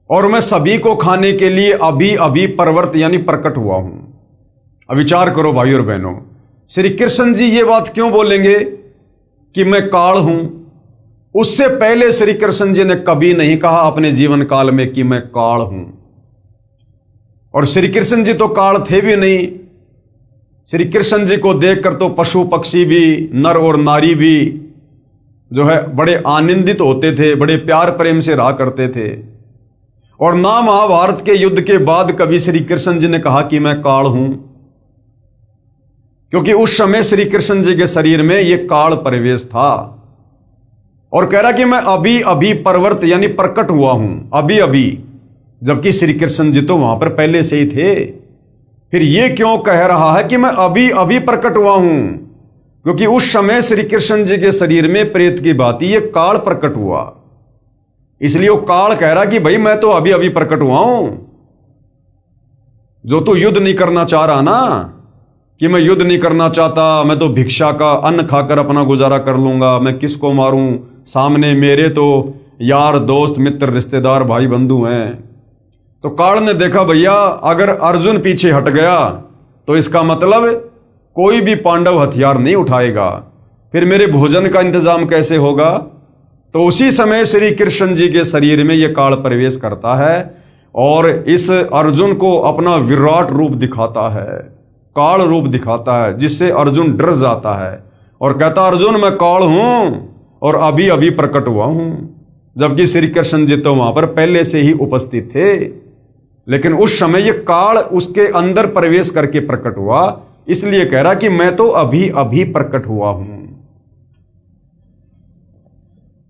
और मैं सभी को खाने के लिए अभी अभी प्रवर्त यानी प्रकट हुआ हूं। अब विचार करो भाई और बहनों, श्री कृष्ण जी ये बात क्यों बोलेंगे कि मैं काल हूं? उससे पहले श्री कृष्ण जी ने कभी नहीं कहा अपने जीवन काल में कि मैं काल हूं। और श्री कृष्ण जी तो काल थे भी नहीं। श्री कृष्ण जी को देखकर तो पशु पक्षी भी, नर और नारी भी जो है बड़े आनंदित होते थे, बड़े प्यार प्रेम से रहा करते थे। और ना महाभारत के युद्ध के बाद कभी श्री कृष्ण जी ने कहा कि मैं काल हूं, क्योंकि उस समय श्री कृष्ण जी के शरीर में यह काल प्रवेश था। और कह रहा कि मैं अभी अभी परवर्त यानी प्रकट हुआ हूं, अभी अभी, जबकि श्री कृष्ण जी तो वहां पर पहले से ही थे। फिर ये क्यों कह रहा है कि मैं अभी अभी प्रकट हुआ हूं? क्योंकि उस समय श्री कृष्ण जी के शरीर में प्रेत की भांति ये काल प्रकट हुआ, इसलिए वो काल कह रहा कि भाई मैं तो अभी अभी प्रकट हुआ हूं। जो तू युद्ध नहीं करना चाह रहा ना, कि मैं युद्ध नहीं करना चाहता, मैं तो भिक्षा का अन्न खाकर अपना गुजारा कर लूंगा, मैं किसको मारूं, सामने मेरे तो यार दोस्त मित्र रिश्तेदार भाई बंधु हैं। तो काल ने देखा भैया अगर अर्जुन पीछे हट गया तो इसका मतलब कोई भी पांडव हथियार नहीं उठाएगा, फिर मेरे भोजन का इंतजाम कैसे होगा? तो उसी समय श्री कृष्ण जी के शरीर में यह काल प्रवेश करता है और इस अर्जुन को अपना विराट रूप दिखाता है, काल रूप दिखाता है, जिससे अर्जुन डर जाता है और कहता अर्जुन मैं काल हूं और अभी अभी प्रकट हुआ हूं। जबकि श्री कृष्ण जी तो वहां पर पहले से ही उपस्थित थे, लेकिन उस समय यह काल उसके अंदर प्रवेश करके प्रकट हुआ, इसलिए कह रहा कि मैं तो अभी अभी प्रकट हुआ हूं।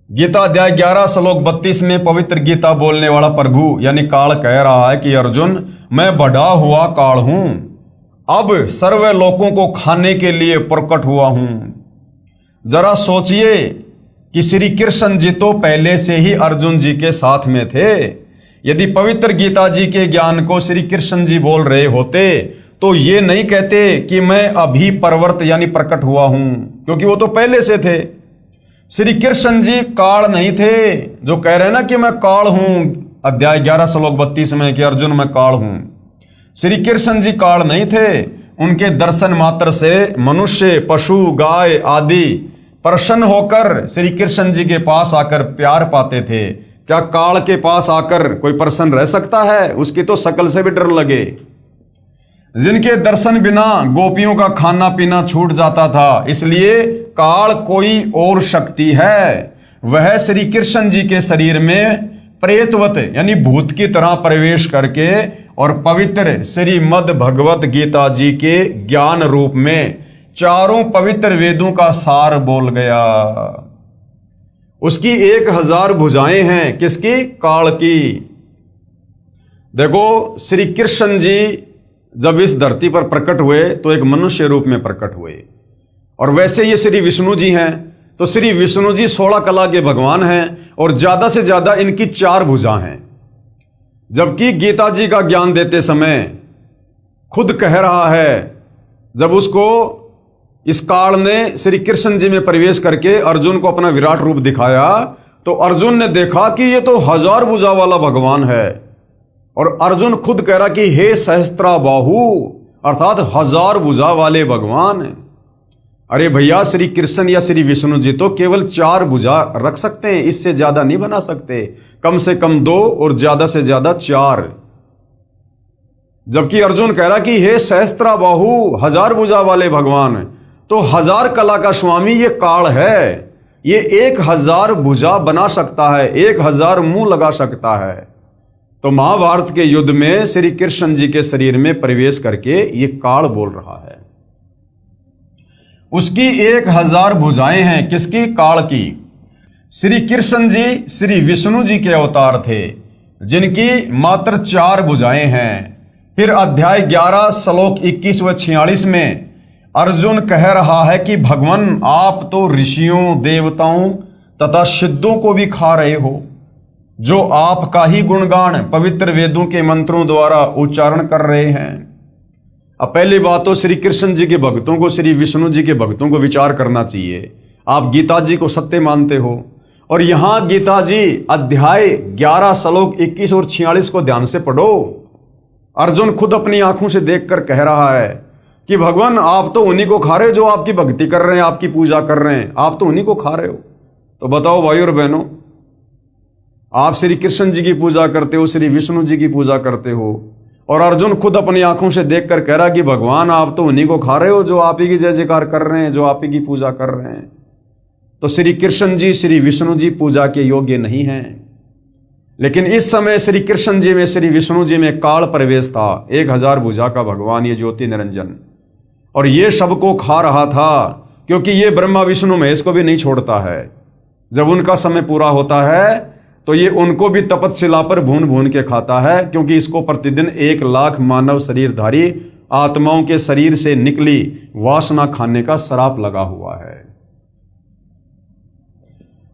गीता अध्याय 11 श्लोक 32 में पवित्र गीता बोलने वाला प्रभु यानी काल कह रहा है कि अर्जुन मैं बढ़ा हुआ काल हूं, अब सर्व लोकों को खाने के लिए प्रकट हुआ हूं। जरा सोचिए कि श्री कृष्ण जी तो पहले से ही अर्जुन जी के साथ में थे। यदि पवित्र गीता जी के ज्ञान को श्री कृष्ण जी बोल रहे होते तो ये नहीं कहते कि मैं अभी परवर्त यानी प्रकट हुआ हूं, क्योंकि वो तो पहले से थे। श्री कृष्ण जी काल नहीं थे जो कह रहे हैं ना कि मैं काल हूं, अध्याय 11 श्लोक 32 में कि अर्जुन मैं काल हूं। श्री कृष्ण जी काल नहीं थे, उनके दर्शन मात्र से मनुष्य पशु गाय आदि प्रसन्न होकर श्री कृष्ण जी के पास आकर प्यार पाते थे। क्या काल के पास आकर कोई प्रसन्न रह सकता है? उसकी तो शकल से भी डर लगे। जिनके दर्शन बिना गोपियों का खाना पीना छूट जाता था, इसलिए काल कोई और शक्ति है, वह श्री कृष्ण जी के शरीर में प्रेतवत यानी भूत की तरह प्रवेश करके और पवित्र श्रीमद् भगवत गीता जी के ज्ञान रूप में चारों पवित्र वेदों का सार बोल गया। उसकी 1000 भुजाएं हैं, किसकी? काल की। देखो श्री कृष्ण जी जब इस धरती पर प्रकट हुए तो एक मनुष्य रूप में प्रकट हुए, और वैसे ये श्री विष्णु जी हैं, तो श्री विष्णु जी 16 कला के भगवान हैं और ज्यादा से ज्यादा इनकी 4 भुजा हैं। जबकि गीता जी का ज्ञान देते समय खुद कह रहा है, जब उसको इस काल ने श्री कृष्ण जी में प्रवेश करके अर्जुन को अपना विराट रूप दिखाया, तो अर्जुन ने देखा कि ये तो 1000 भुजा वाला भगवान है, और अर्जुन खुद कह रहा कि हे सहस्त्रा बाहु, अर्थात 1000 भुजा वाले भगवान। अरे भैया श्री कृष्ण या श्री विष्णु जी तो केवल 4 भुजा रख सकते हैं, इससे ज्यादा नहीं बना सकते, कम से कम 2 और ज्यादा से ज्यादा 4। जबकि अर्जुन कह रहा कि हे सहस्त्रा बाहु, 1000 भुजा वाले भगवान, तो 1000 कला का स्वामी ये काल है, ये 1000 भुजा बना सकता है, 1000 मुंह लगा सकता है। तो महाभारत के युद्ध में श्री कृष्ण जी के शरीर में प्रवेश करके ये काल बोल रहा है। उसकी 1000 भुजाएं हैं, किसकी? काल की। श्री कृष्ण जी श्री विष्णु जी के अवतार थे, जिनकी मात्र 4 भुजाएं हैं। फिर अध्याय 11 श्लोक 21 व 46 में अर्जुन कह रहा है कि भगवान आप तो ऋषियों देवताओं तथा सिद्धों को भी खा रहे हो, जो आपका ही गुणगान पवित्र वेदों के मंत्रों द्वारा उच्चारण कर रहे हैं। अब पहली बात तो श्री कृष्ण जी के भक्तों को, श्री विष्णु जी के भक्तों को विचार करना चाहिए। आप गीता जी को सत्य मानते हो, और यहां गीता जी अध्याय 11 श्लोक 21 और 46 को ध्यान से पढ़ो। अर्जुन खुद अपनी आंखों से देखकर कह रहा है कि भगवान आप तो उन्हीं को खा रहे हो जो आपकी भक्ति कर रहे हैं, आपकी पूजा कर रहे हैं, आप तो उन्हीं को खा रहे हो। तो बताओ भाई और बहनों, आप श्री कृष्ण जी की पूजा करते हो, श्री विष्णु जी की पूजा करते हो, और अर्जुन खुद अपनी आंखों से देखकर कह रहा कि भगवान आप तो उन्हीं को खा रहे हो जो आप ही की जय जयकार कर रहे हैं, जो आप ही की पूजा कर रहे हैं। तो श्री कृष्ण जी श्री विष्णु जी पूजा के योग्य नहीं हैं। लेकिन इस समय श्री कृष्ण जी में, श्री विष्णु जी में काल प्रवेश था, 1000 भुजा का भगवान, ये ज्योति निरंजन, और ये सबको खा रहा था, क्योंकि ये ब्रह्मा विष्णु महेश को भी नहीं छोड़ता है। जब उनका समय पूरा होता है तो ये उनको भी तपतशिला पर भून भून के खाता है, क्योंकि इसको प्रतिदिन 1,00,000 मानव शरीरधारी आत्माओं के शरीर से निकली वासना खाने का श्राप लगा हुआ है।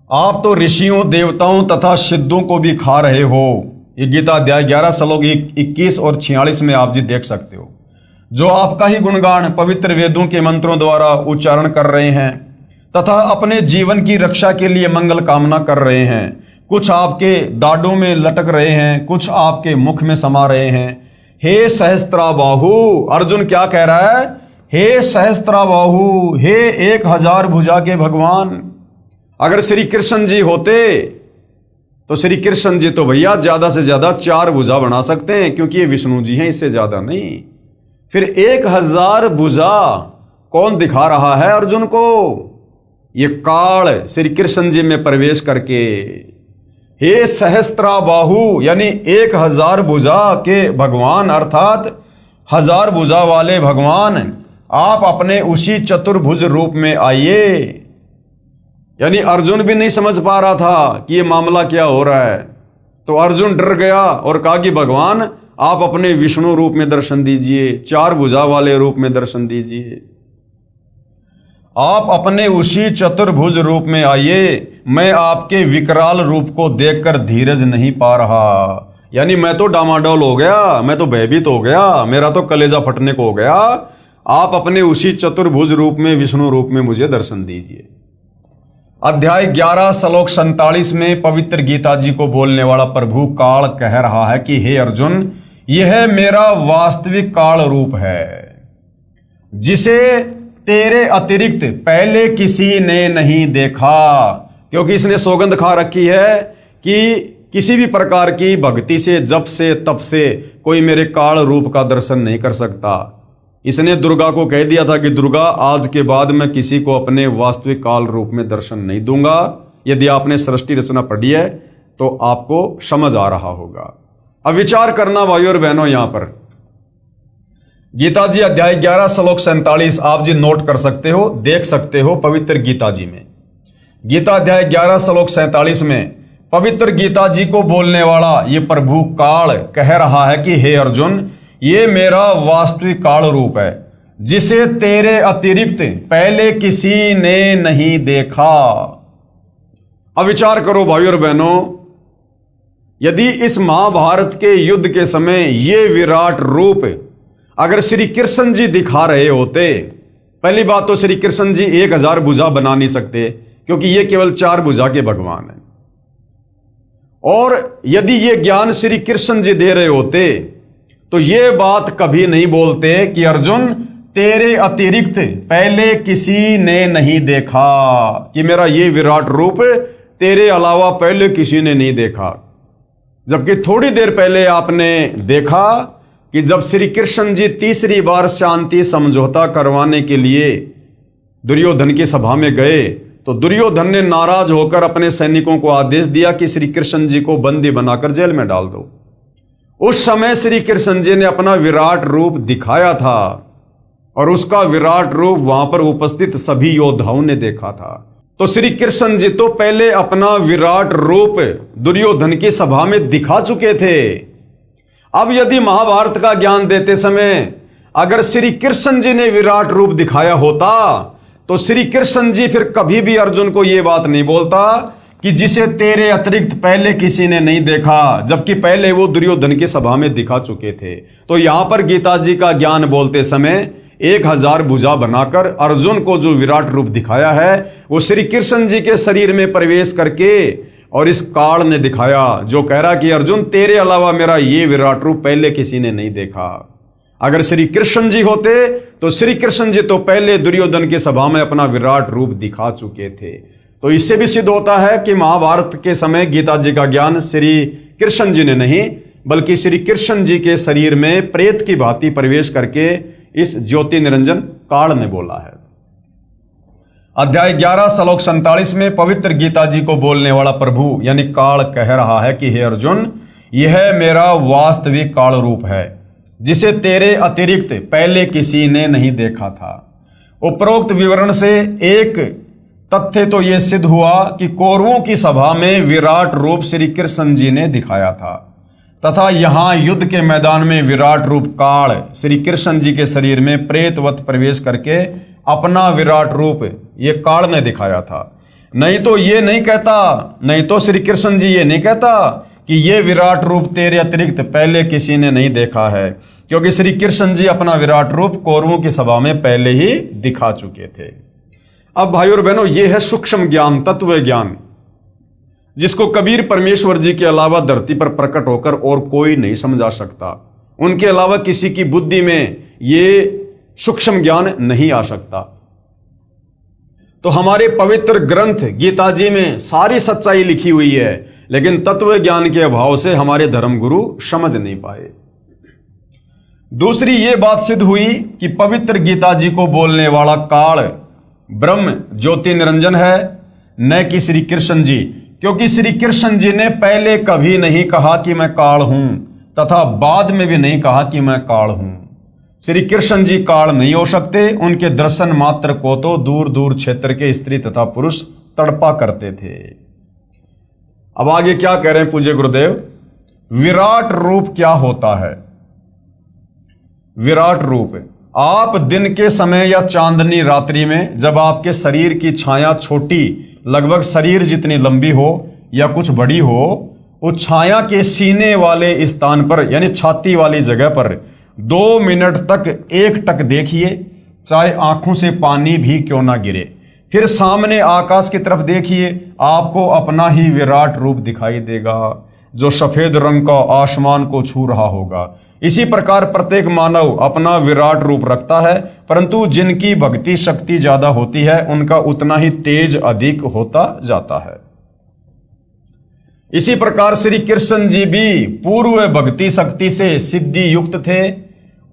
आप तो ऋषियों, देवताओं तथा सिद्धों को भी खा रहे हो। ये गीता अध्याय 11 श्लोक 21 और 46 में आप जी देख सकते हो। जो आपका ही गुणगान पवित्र वेदों के मंत्रों द्वारा उच्चारण कर रहे हैं तथा अपने जीवन की रक्षा के लिए मंगल कामना कर रहे हैं। कुछ आपके दाढ़ों में लटक रहे हैं, कुछ आपके मुख में समा रहे हैं। हे सहस्त्राबाहु, अर्जुन क्या कह रहा है? हे सहस्त्राबाहु, हे 1000 भुजा के भगवान। अगर श्री कृष्ण जी होते तो श्री कृष्ण जी तो भैया ज्यादा से ज्यादा 4 भुजा बना सकते हैं, क्योंकि ये विष्णु जी हैं, इससे ज्यादा नहीं। फिर 1000 भुजा कौन दिखा रहा है अर्जुन को? ये काल श्री कृष्ण जी में प्रवेश करके। हे सहस्त्राबाहु यानी 1000 भुजा के भगवान, अर्थात 1000 भुजा वाले भगवान, आप अपने उसी चतुर्भुज रूप में आइए। यानी अर्जुन भी नहीं समझ पा रहा था कि ये मामला क्या हो रहा है, तो अर्जुन डर गया और कहा कि भगवान आप अपने विष्णु रूप में दर्शन दीजिए, 4 भुजा वाले रूप में दर्शन दीजिए। आप अपने उसी चतुर्भुज रूप में आइए। मैं आपके विकराल रूप को देखकर धीरज नहीं पा रहा। यानी मैं तो डामाडोल हो गया, मैं तो भयभीत हो गया, मेरा तो कलेजा फटने को हो गया। आप अपने उसी चतुर्भुज रूप में, विष्णु रूप में मुझे दर्शन दीजिए। अध्याय 11 श्लोक 47 में पवित्र गीता जी को बोलने वाला प्रभु काल कह रहा है कि हे अर्जुन, यह मेरा वास्तविक काल रूप है, जिसे तेरे अतिरिक्त पहले किसी ने नहीं देखा। क्योंकि इसने सौगंध खा रखी है कि किसी भी प्रकार की भक्ति से, जप से, तप से कोई मेरे काल रूप का दर्शन नहीं कर सकता। इसने दुर्गा को कह दिया था कि दुर्गा, आज के बाद मैं किसी को अपने वास्तविक काल रूप में दर्शन नहीं दूंगा। यदि आपने सृष्टि रचना पढ़ी है तो आपको समझ आ रहा होगा। अब विचार करना भाइयों और बहनों, यहां पर गीता जी अध्याय 11 श्लोक 47 आप जी नोट कर सकते हो, देख सकते हो पवित्र गीता जी में। गीता अध्याय 11 श्लोक 47 में पवित्र गीता जी को बोलने वाला ये प्रभु काल कह रहा है कि हे अर्जुन, ये मेरा वास्तविक काल रूप है, जिसे तेरे अतिरिक्त पहले किसी ने नहीं देखा। अब विचार करो भाइयों और बहनों, यदि इस महाभारत के युद्ध के समय ये विराट रूप अगर श्री कृष्ण जी दिखा रहे होते, पहली बात तो श्री कृष्ण जी 1000 भुजा बना नहीं सकते, क्योंकि ये केवल 4 भुजा के भगवान हैं। और यदि ये ज्ञान श्री कृष्ण जी दे रहे होते तो ये बात कभी नहीं बोलते कि अर्जुन, तेरे अतिरिक्त पहले किसी ने नहीं देखा, कि मेरा ये विराट रूप तेरे अलावा पहले किसी ने नहीं देखा। जबकि थोड़ी देर पहले आपने देखा कि जब श्री कृष्ण जी तीसरी बार शांति समझौता करवाने के लिए दुर्योधन की सभा में गए, तो दुर्योधन ने नाराज होकर अपने सैनिकों को आदेश दिया कि श्री कृष्ण जी को बंदी बनाकर जेल में डाल दो। उस समय श्री कृष्ण जी ने अपना विराट रूप दिखाया था और उसका विराट रूप वहां पर उपस्थित सभी योद्धाओं ने देखा था। तो श्री कृष्ण जी तो पहले अपना विराट रूप दुर्योधन की सभा में दिखा चुके थे। अब यदि महाभारत का ज्ञान देते समय अगर श्री कृष्ण जी ने विराट रूप दिखाया होता तो श्री कृष्ण जी फिर कभी भी अर्जुन को यह बात नहीं बोलता कि जिसे तेरे अतिरिक्त पहले किसी ने नहीं देखा, जबकि पहले वो दुर्योधन की सभा में दिखा चुके थे। तो यहां पर गीता जी का ज्ञान बोलते समय 1000 भुजा बनाकर अर्जुन को जो विराट रूप दिखाया है वो श्री कृष्ण जी के शरीर में प्रवेश करके और इस काल ने दिखाया, जो कह रहा कि अर्जुन, तेरे अलावा मेरा ये विराट रूप पहले किसी ने नहीं देखा। अगर श्री कृष्ण जी होते तो श्री कृष्ण जी तो पहले दुर्योधन की सभा में अपना विराट रूप दिखा चुके थे। तो इससे भी सिद्ध होता है कि महाभारत के समय गीता जी का ज्ञान श्री कृष्ण जी ने नहीं बल्कि श्री कृष्ण जी के शरीर में प्रेत की भांति प्रवेश करके इस ज्योति निरंजन काल ने बोला है। अध्याय 11 श्लोक 47 में पवित्र गीता जी को बोलने वाला प्रभु यानी काल कह रहा है कि हे अर्जुन, यह मेरा वास्तविक काल रूप है, जिसे तेरे अतिरिक्त पहले किसी ने नहीं देखा था। उपरोक्त विवरण से एक तथ्य तो यह सिद्ध हुआ कि कौरवों की सभा में विराट रूप श्री कृष्ण जी ने दिखाया था, तथा यहां युद्ध के मैदान में विराट रूप काल श्री कृष्ण जी के शरीर में प्रेतवत प्रवेश करके अपना विराट रूप ये काल ने दिखाया था। नहीं तो ये नहीं कहता, नहीं तो श्री कृष्ण जी ये नहीं कहता कि ये विराट रूप तेरे अतिरिक्त पहले किसी ने नहीं देखा है, क्योंकि श्री कृष्ण जी अपना विराट रूप कौरवों की सभा में पहले ही दिखा चुके थे। अब भाइयों और बहनों, ये है सूक्ष्म ज्ञान, तत्व ज्ञान, जिसको कबीर परमेश्वर जी के अलावा धरती पर प्रकट होकर और कोई नहीं समझा सकता। उनके अलावा किसी की बुद्धि में ये सूक्ष्म ज्ञान नहीं आ सकता। तो हमारे पवित्र ग्रंथ गीता जी में सारी सच्चाई लिखी हुई है, लेकिन तत्व ज्ञान के अभाव से हमारे धर्मगुरु समझ नहीं पाए। दूसरी ये बात सिद्ध हुई कि पवित्र गीता जी को बोलने वाला काल ब्रह्म ज्योति निरंजन है, न कि श्री कृष्ण जी, क्योंकि श्री कृष्ण जी ने पहले कभी नहीं कहा कि मैं काल हूं, तथा बाद में भी नहीं कहा कि मैं काल हूं। श्री कृष्ण जी काल नहीं हो सकते, उनके दर्शन मात्र को तो दूर दूर क्षेत्र के स्त्री तथा पुरुष तड़पा करते थे। अब आगे क्या कह रहे हैं पूज्य गुरुदेव, विराट रूप क्या होता है? विराट रूप, आप दिन के समय या चांदनी रात्रि में जब आपके शरीर की छाया छोटी, लगभग शरीर जितनी लंबी हो या कुछ बड़ी हो, उस छाया के सीने वाले स्थान पर यानी छाती वाली जगह पर 2 मिनट तक एकटक देखिए, चाहे आंखों से पानी भी क्यों ना गिरे। फिर सामने आकाश की तरफ देखिए, आपको अपना ही विराट रूप दिखाई देगा, जो सफेद रंग का आसमान को छू रहा होगा। इसी प्रकार प्रत्येक मानव अपना विराट रूप रखता है, परंतु जिनकी भक्ति शक्ति ज्यादा होती है उनका उतना ही तेज अधिक होता जाता है। इसी प्रकार श्री कृष्ण जी भी पूर्व भक्ति शक्ति से सिद्धि युक्त थे।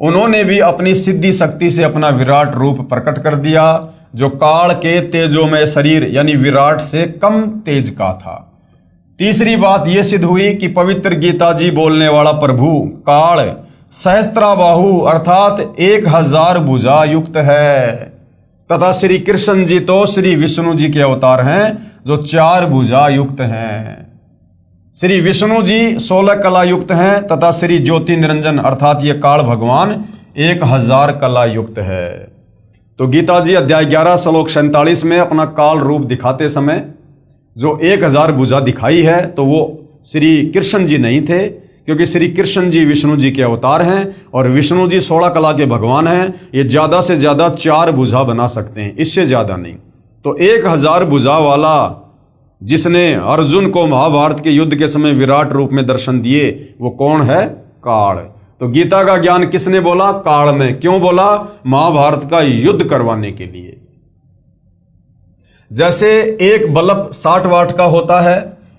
उन्होंने भी अपनी सिद्धि शक्ति से अपना विराट रूप प्रकट कर दिया, जो काल के तेजोमय शरीर यानी विराट से कम तेज का था। तीसरी बात यह सिद्ध हुई कि पवित्र गीता जी बोलने वाला प्रभु काल सहस्त्राबाहु अर्थात 1000 भुजा युक्त है, तथा श्री कृष्ण जी तो श्री विष्णु जी के अवतार हैं, जो 4 भुजा युक्त हैं। श्री विष्णु जी 16 कला युक्त हैं, तथा श्री ज्योति निरंजन अर्थात ये काल भगवान 1000 कला युक्त है। तो गीता जी अध्याय 11 श्लोक 47 में अपना काल रूप दिखाते समय जो 1000 भुजा दिखाई है, तो वो श्री कृष्ण जी नहीं थे, क्योंकि श्री कृष्ण जी विष्णु जी के अवतार हैं और विष्णु जी 16 कला के भगवान हैं। ये ज्यादा से ज्यादा 4 भुजा बना सकते हैं, इससे ज्यादा नहीं। तो 1000 भुजा वाला जिसने अर्जुन को महाभारत के युद्ध के समय विराट रूप में दर्शन दिए, वो कौन है? काल। तो गीता का ज्ञान किसने बोला? काल ने। क्यों बोला? महाभारत का युद्ध करवाने के लिए। जैसे एक बल्ब 60 वाट का होता है,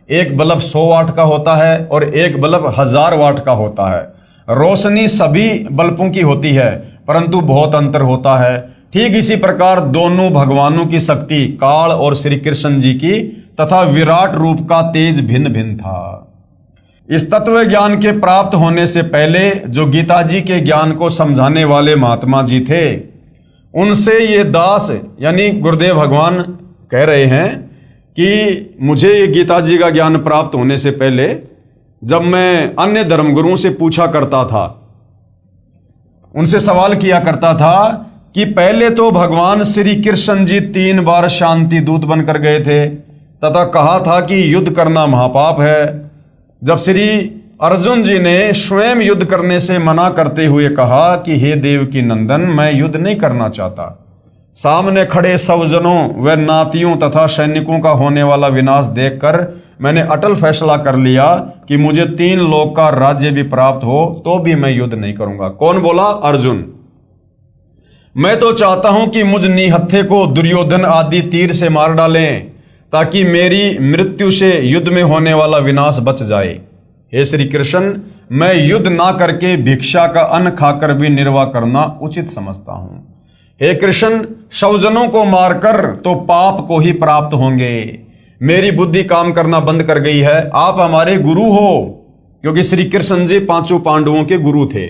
एक बल्ब 100 वाट का होता है और एक बल्ब 1000 वाट का होता है। रोशनी सभी बल्बों की होती है, परंतु बहुत अंतर होता है। ठीक इसी प्रकार दोनों भगवानों की शक्ति, काल और श्री कृष्ण जी की, तथा विराट रूप का तेज भिन्न भिन्न था। इस तत्व ज्ञान के प्राप्त होने से पहले जो गीता जी के ज्ञान को समझाने वाले महात्मा जी थे, उनसे ये दास यानी गुरुदेव भगवान कह रहे हैं कि मुझे ये गीता जी का ज्ञान प्राप्त होने से पहले जब मैं अन्य धर्मगुरुओं से पूछा करता था, उनसे सवाल किया करता था कि पहले तो भगवान श्री कृष्ण जी 3 बार शांति दूत बनकर गए थे, तथा कहा था कि युद्ध करना महापाप है। जब श्री अर्जुन जी ने स्वयं युद्ध करने से मना करते हुए कहा कि हे देव की नंदन, मैं युद्ध नहीं करना चाहता, सामने खड़े सब जनों व नातियों तथा सैनिकों का होने वाला विनाश देखकर मैंने अटल फैसला कर लिया कि मुझे 3 लोक का राज्य भी प्राप्त हो तो भी मैं युद्ध नहीं करूंगा। कौन बोला? अर्जुन। मैं तो चाहता हूं कि मुझ निहत्थे को दुर्योधन आदि तीर से मार डालें, ताकि मेरी मृत्यु से युद्ध में होने वाला विनाश बच जाए। हे श्री कृष्ण, मैं युद्ध ना करके भिक्षा का अन्न खाकर भी निर्वाह करना उचित समझता हूं। हे कृष्ण, सौजनों को मारकर तो पाप को ही प्राप्त होंगे। मेरी बुद्धि काम करना बंद कर गई है। आप हमारे गुरु हो, क्योंकि श्री कृष्ण जी 5 पांडवों के गुरु थे,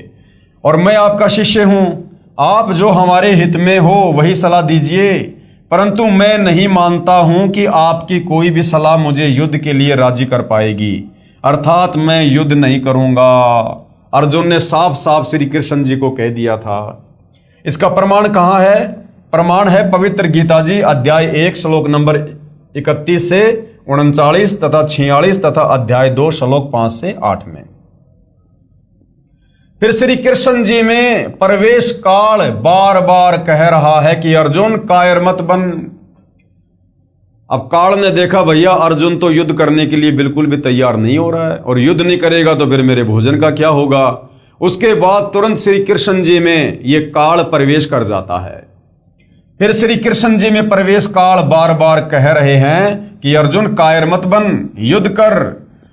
और मैं आपका शिष्य हूं। आप जो हमारे हित में हो वही सलाह दीजिए। परंतु मैं नहीं मानता हूं कि आपकी कोई भी सलाह मुझे युद्ध के लिए राजी कर पाएगी, अर्थात मैं युद्ध नहीं करूंगा। अर्जुन ने साफ साफ श्री कृष्ण जी को कह दिया था। इसका प्रमाण कहाँ है? प्रमाण है पवित्र गीता जी अध्याय 1 श्लोक नंबर 31 से 39 तथा 46 तथा अध्याय 2 श्लोक 5 से 8 में। फिर श्री कृष्ण जी में प्रवेश काल बार बार कह रहा है कि अर्जुन कायर मत बन। अब काल ने देखा भैया अर्जुन तो युद्ध करने के लिए बिल्कुल भी तैयार नहीं हो रहा है, और युद्ध नहीं करेगा तो फिर मेरे भोजन का क्या होगा। उसके बाद तुरंत श्री कृष्ण जी में ये काल प्रवेश कर जाता है। फिर श्री कृष्ण जी में प्रवेश काल बार बार कह रहे हैं कि अर्जुन कायर मत बन, युद्ध कर,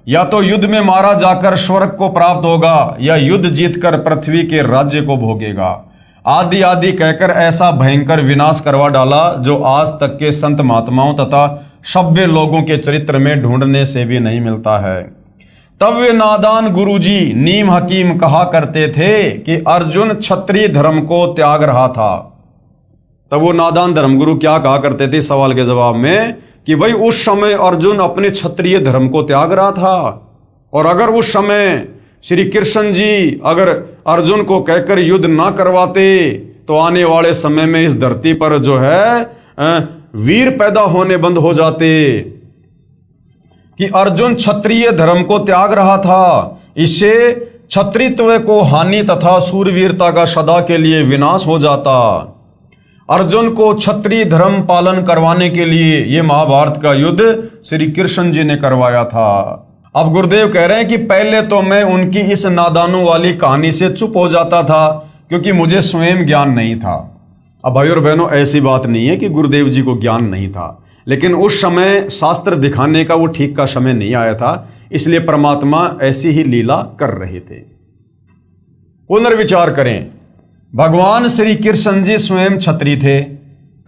या तो युद्ध में मारा जाकर स्वर्ग को प्राप्त होगा या युद्ध जीतकर पृथ्वी के राज्य को भोगेगा, आदि आदि कहकर ऐसा भयंकर विनाश करवा डाला जो आज तक के संत महात्माओं तथा सभ्य लोगों के चरित्र में ढूंढने से भी नहीं मिलता है। तब वे नादान गुरुजी नीम हकीम कहा करते थे कि अर्जुन क्षत्रिय धर्म को त्याग रहा था। तब वो नादान धर्मगुरु क्या कहा करते थे सवाल के जवाब में कि भाई उस समय अर्जुन अपने क्षत्रिय धर्म को त्याग रहा था, और अगर उस समय श्री कृष्ण जी अगर अर्जुन को कहकर युद्ध ना करवाते तो आने वाले समय में इस धरती पर जो है वीर पैदा होने बंद हो जाते। कि अर्जुन क्षत्रिय धर्म को त्याग रहा था, इससे क्षत्रित्व को हानि तथा सूरवीरता का सदा के लिए विनाश हो जाता। अर्जुन को क्षत्रिय धर्म पालन करवाने के लिए ये महाभारत का युद्ध श्री कृष्ण जी ने करवाया था। अब गुरुदेव कह रहे हैं कि पहले तो मैं उनकी इस नादानों वाली कहानी से चुप हो जाता था क्योंकि मुझे स्वयं ज्ञान नहीं था। अब भाई और बहनों ऐसी बात नहीं है कि गुरुदेव जी को ज्ञान नहीं था, लेकिन उस समय शास्त्र दिखाने का वो ठीक का समय नहीं आया था, इसलिए परमात्मा ऐसी ही लीला कर रहे थे। पुनर्विचार करें, भगवान श्री कृष्ण जी स्वयं क्षत्रिय थे।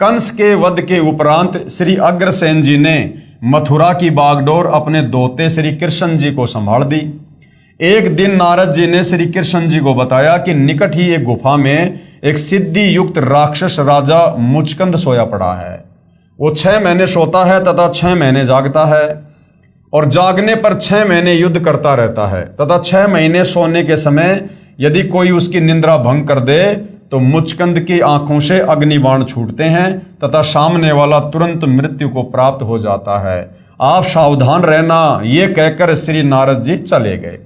कंस के वध के उपरांत श्री अग्रसेन जी ने मथुरा की बागडोर अपने दोते श्री कृष्ण जी को संभाल दी। एक दिन नारद जी ने श्री कृष्ण जी को बताया कि निकट ही एक गुफा में एक सिद्धि युक्त राक्षस राजा मुचकंद सोया पड़ा है। वो 6 महीने सोता है तथा 6 महीने जागता है, और जागने पर 6 महीने युद्ध करता रहता है तथा 6 महीने सोने के समय यदि कोई उसकी निंद्रा भंग कर दे तो मुचकंद की आंखों से अग्निबाण छूटते हैं तथा सामने वाला तुरंत मृत्यु को प्राप्त हो जाता है। आप सावधान रहना, ये कहकर श्री नारद जी चले गए।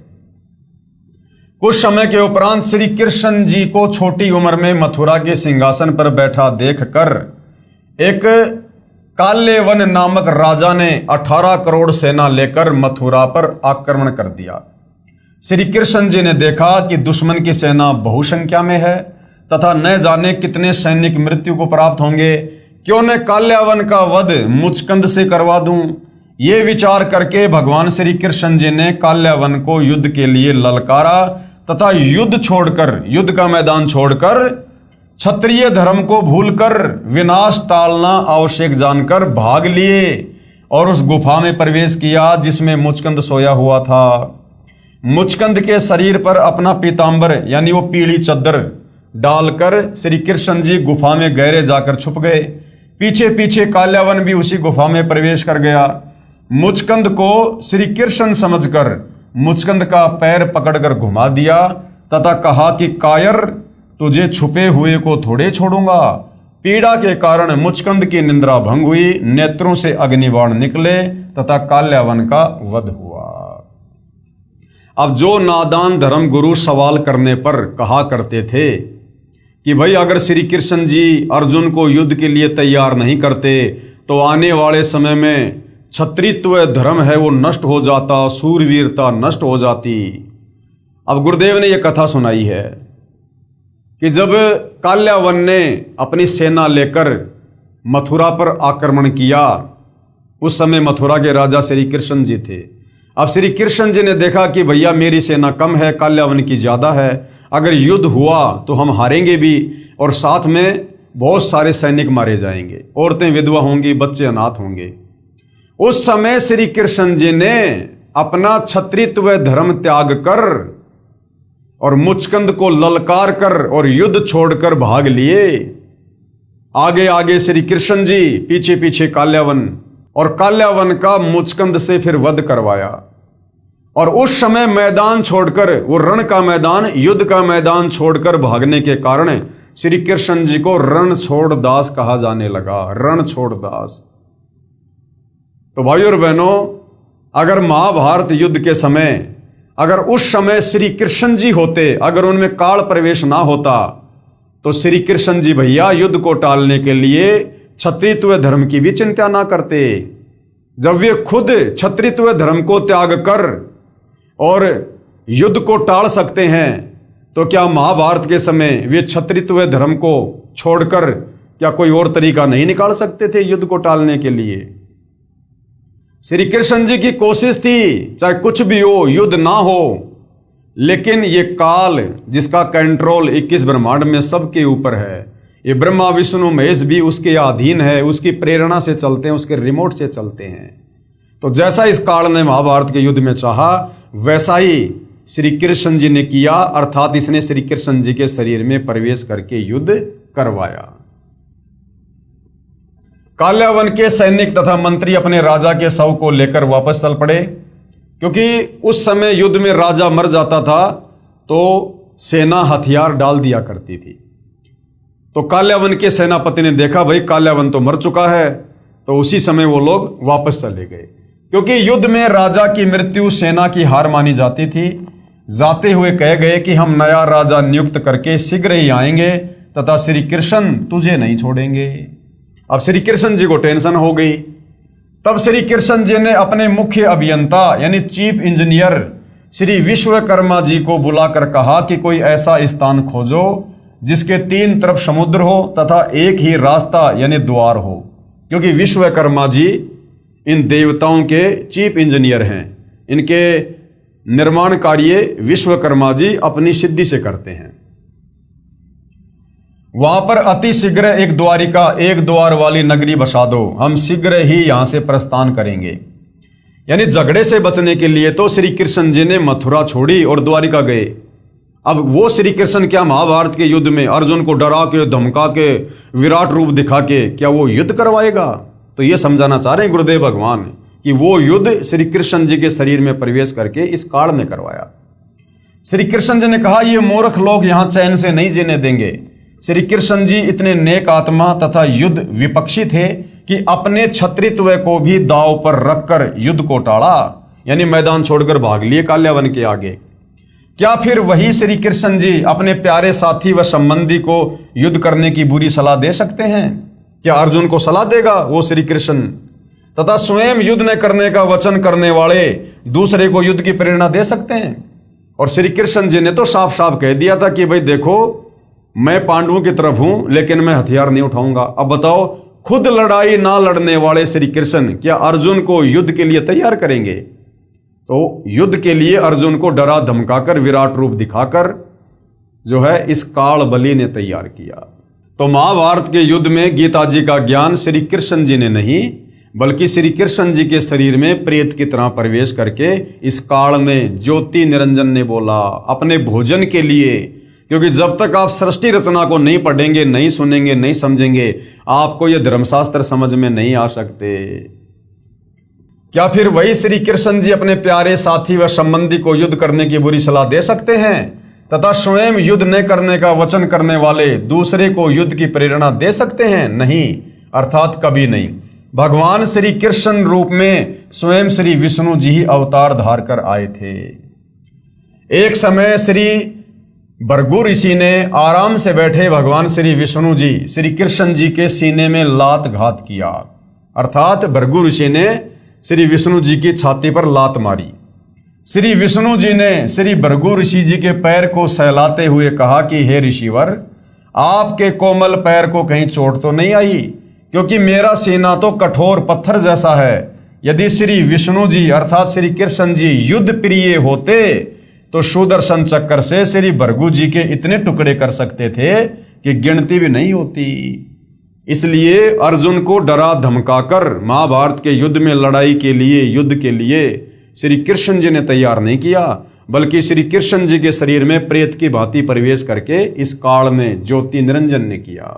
कुछ समय के उपरांत श्री कृष्ण जी को छोटी उम्र में मथुरा के सिंहासन पर बैठा देखकर एक काल्यवन नामक राजा ने 18 करोड़ सेना लेकर मथुरा पर आक्रमण कर दिया। श्री कृष्ण जी ने देखा कि दुश्मन की सेना बहुसंख्या में है तथा न जाने कितने सैनिक मृत्यु को प्राप्त होंगे, क्यों न काल्यावन का वध मुचकंद से करवा दूं। ये विचार करके भगवान श्री कृष्ण जी ने काल्यावन को युद्ध के लिए ललकारा तथा युद्ध का मैदान छोड़कर क्षत्रिय धर्म को भूलकर विनाश टालना आवश्यक जानकर भाग लिए और उस गुफा में प्रवेश किया जिसमें मुचकंद सोया हुआ था। मुचकंद के शरीर पर अपना पीतांबर यानी वो पीली चद्दर डालकर श्री कृष्ण जी गुफा में गहरे जाकर छुप गए। पीछे पीछे काल्यावन भी उसी गुफा में प्रवेश कर गया। मुचकंद को श्री कृष्ण समझकर मुचकंद का पैर पकड़कर घुमा दिया तथा कहा कि कायर, तुझे छुपे हुए को थोड़े छोड़ूंगा। पीड़ा के कारण मुचकंद की निंद्रा भंग हुई, नेत्रों से अग्निबाण निकले तथा काल्यावन का वध हुआ। अब जो नादान धर्म गुरु सवाल करने पर कहा करते थे कि भाई अगर श्री कृष्ण जी अर्जुन को युद्ध के लिए तैयार नहीं करते तो आने वाले समय में क्षत्रित्व धर्म है वो नष्ट हो जाता, सूरवीरता नष्ट हो जाती। अब गुरुदेव ने यह कथा सुनाई है कि जब काल्यावन ने अपनी सेना लेकर मथुरा पर आक्रमण किया, उस समय मथुरा के राजा श्री कृष्ण जी थे। अब श्री कृष्ण जी ने देखा कि भैया मेरी सेना कम है, काल्यावन की ज़्यादा है, अगर युद्ध हुआ तो हम हारेंगे भी और साथ में बहुत सारे सैनिक मारे जाएंगे, औरतें विधवा होंगी, बच्चे अनाथ होंगे। उस समय श्री कृष्ण जी ने अपना क्षत्रित्व धर्म त्याग कर और मुचकंद को ललकार कर और युद्ध छोड़कर भाग लिए। आगे आगे श्री कृष्ण जी, पीछे पीछे काल्यावन, और काल्यावन का मुचकंद से फिर वध करवाया। और उस समय मैदान छोड़कर, वो रण का मैदान, युद्ध का मैदान छोड़कर भागने के कारण श्री कृष्ण जी को रणछोड़ दास कहा जाने लगा। रणछोड़ दास। तो भाइयों और बहनों, अगर महाभारत युद्ध के समय, अगर उस समय श्री कृष्ण जी होते, अगर उनमें काल प्रवेश ना होता, तो श्री कृष्ण जी भैया युद्ध को टालने के लिए क्षत्रित्व धर्म की भी चिंता ना करते। जब वे खुद क्षत्रित्व धर्म को त्याग कर और युद्ध को टाल सकते हैं, तो क्या महाभारत के समय वे क्षत्रित्व धर्म को छोड़कर क्या कोई और तरीका नहीं निकाल सकते थे युद्ध को टालने के लिए? श्री कृष्ण जी की कोशिश थी, चाहे कुछ भी हो, युद्ध ना हो, लेकिन ये काल जिसका कंट्रोल 21 ब्रह्मांड में सबके ऊपर है, ये ब्रह्मा विष्णु महेश भी उसके अधीन है, उसकी प्रेरणा से चलते हैं, उसके रिमोट से चलते हैं। तो जैसा इस काल ने महाभारत के युद्ध में चाहा, वैसा ही श्री कृष्ण जी ने किया, अर्थात इसने श्री कृष्ण जी के शरीर में प्रवेश करके युद्ध करवाया। काल्यावन के सैनिक तथा मंत्री अपने राजा के शव को लेकर वापस चल पड़े, क्योंकि उस समय युद्ध में राजा मर जाता था तो सेना हथियार डाल दिया करती थी। तो काल्यावन के सेनापति ने देखा भाई काल्यावन तो मर चुका है, तो उसी समय वो लोग वापस चले गए, क्योंकि युद्ध में राजा की मृत्यु सेना की हार मानी जाती थी। जाते हुए कह गए कि हम नया राजा नियुक्त करके शीघ्र ही आएंगे तथा श्री कृष्ण तुझे नहीं छोड़ेंगे। अब श्री कृष्ण जी को टेंशन हो गई। तब श्री कृष्ण जी ने अपने मुख्य अभियंता यानी चीफ इंजीनियर श्री विश्वकर्मा जी को बुलाकर कहा कि कोई ऐसा स्थान खोजो जिसके 3 तरफ समुद्र हो तथा एक ही रास्ता यानी द्वार हो, क्योंकि विश्वकर्मा जी इन देवताओं के चीफ इंजीनियर हैं। इनके निर्माण कार्य विश्वकर्मा जी अपनी सिद्धि से करते हैं। वहां पर अति शीघ्र एक द्वारिका, एक द्वार वाली नगरी बसा दो, हम शीघ्र ही यहां से प्रस्थान करेंगे। यानी झगड़े से बचने के लिए तो श्री कृष्ण जी ने मथुरा छोड़ी और द्वारिका गए। अब वो श्री कृष्ण क्या महाभारत के युद्ध में अर्जुन को डरा के, धमका के, विराट रूप दिखा के क्या वो युद्ध करवाएगा? तो ये समझाना चाह रहे हैं गुरुदेव भगवान कि वो युद्ध श्री कृष्ण जी के शरीर में प्रवेश करके इस काल ने करवाया। श्री कृष्ण जी ने कहा ये मूर्ख लोग यहां चैन से नहीं जीने देंगे। श्री कृष्ण जी इतने नेक आत्मा तथा युद्ध विपक्षी थे कि अपने क्षत्रित्व को भी दांव पर रखकर युद्ध को टाला, यानी मैदान छोड़कर भाग लिए काल्यावन के आगे। क्या फिर वही श्री कृष्ण जी अपने प्यारे साथी व संबंधी को युद्ध करने की बुरी सलाह दे सकते हैं? क्या अर्जुन को सलाह देगा वो श्री कृष्ण? तथा स्वयं युद्ध न करने का वचन करने वाले दूसरे को युद्ध की प्रेरणा दे सकते हैं? और श्री कृष्ण जी ने तो साफ साफ कह दिया था कि भाई देखो, मैं पांडवों की तरफ हूं लेकिन मैं हथियार नहीं उठाऊंगा। अब बताओ, खुद लड़ाई ना लड़ने वाले श्री कृष्ण क्या अर्जुन को युद्ध के लिए तैयार करेंगे? तो युद्ध के लिए अर्जुन को डरा धमकाकर, विराट रूप दिखाकर जो है इस काल बलि ने तैयार किया। तो महाभारत के युद्ध में गीता जी का ज्ञान श्री कृष्ण जी ने नहीं, बल्कि श्री कृष्ण जी के शरीर में प्रेत की तरह प्रवेश करके इस काल ने, ज्योति निरंजन ने बोला अपने भोजन के लिए। क्योंकि जब तक आप सृष्टि रचना को नहीं पढ़ेंगे, नहीं सुनेंगे, नहीं समझेंगे, आपको ये धर्मशास्त्र समझ में नहीं आ सकते। क्या फिर वही श्री कृष्ण जी अपने प्यारे साथी व संबंधी को युद्ध करने की बुरी सलाह दे सकते हैं तथा स्वयं युद्ध न करने का वचन करने वाले दूसरे को युद्ध की प्रेरणा दे सकते हैं? नहीं, अर्थात कभी नहीं। भगवान श्री कृष्ण रूप में स्वयं श्री विष्णु जी ही अवतार धार कर आए थे। एक समय श्री भृगु ऋषि ने आराम से बैठे भगवान श्री विष्णु जी श्री कृष्ण जी के सीने में लात घात किया, अर्थात भृगु ऋषि ने श्री विष्णु जी की छाती पर लात मारी। श्री विष्णु जी ने श्री भृगु ऋषि जी के पैर को सहलाते हुए कहा कि हे ऋषिवर, आपके कोमल पैर को कहीं चोट तो नहीं आई? क्योंकि मेरा सीना तो कठोर पत्थर जैसा है। यदि श्री विष्णु जी अर्थात श्री कृष्ण जी युद्ध प्रिय होते तो सुदर्शन चक्र से श्री भृगु जी के इतने टुकड़े कर सकते थे कि गिनती भी नहीं होती। इसलिए अर्जुन को डरा धमकाकर महाभारत के युद्ध में लड़ाई के लिए, युद्ध के लिए श्री कृष्ण जी ने तैयार नहीं किया, बल्कि श्री कृष्ण जी के शरीर में प्रेत की भांति प्रवेश करके इस काल ने, ज्योति निरंजन ने किया।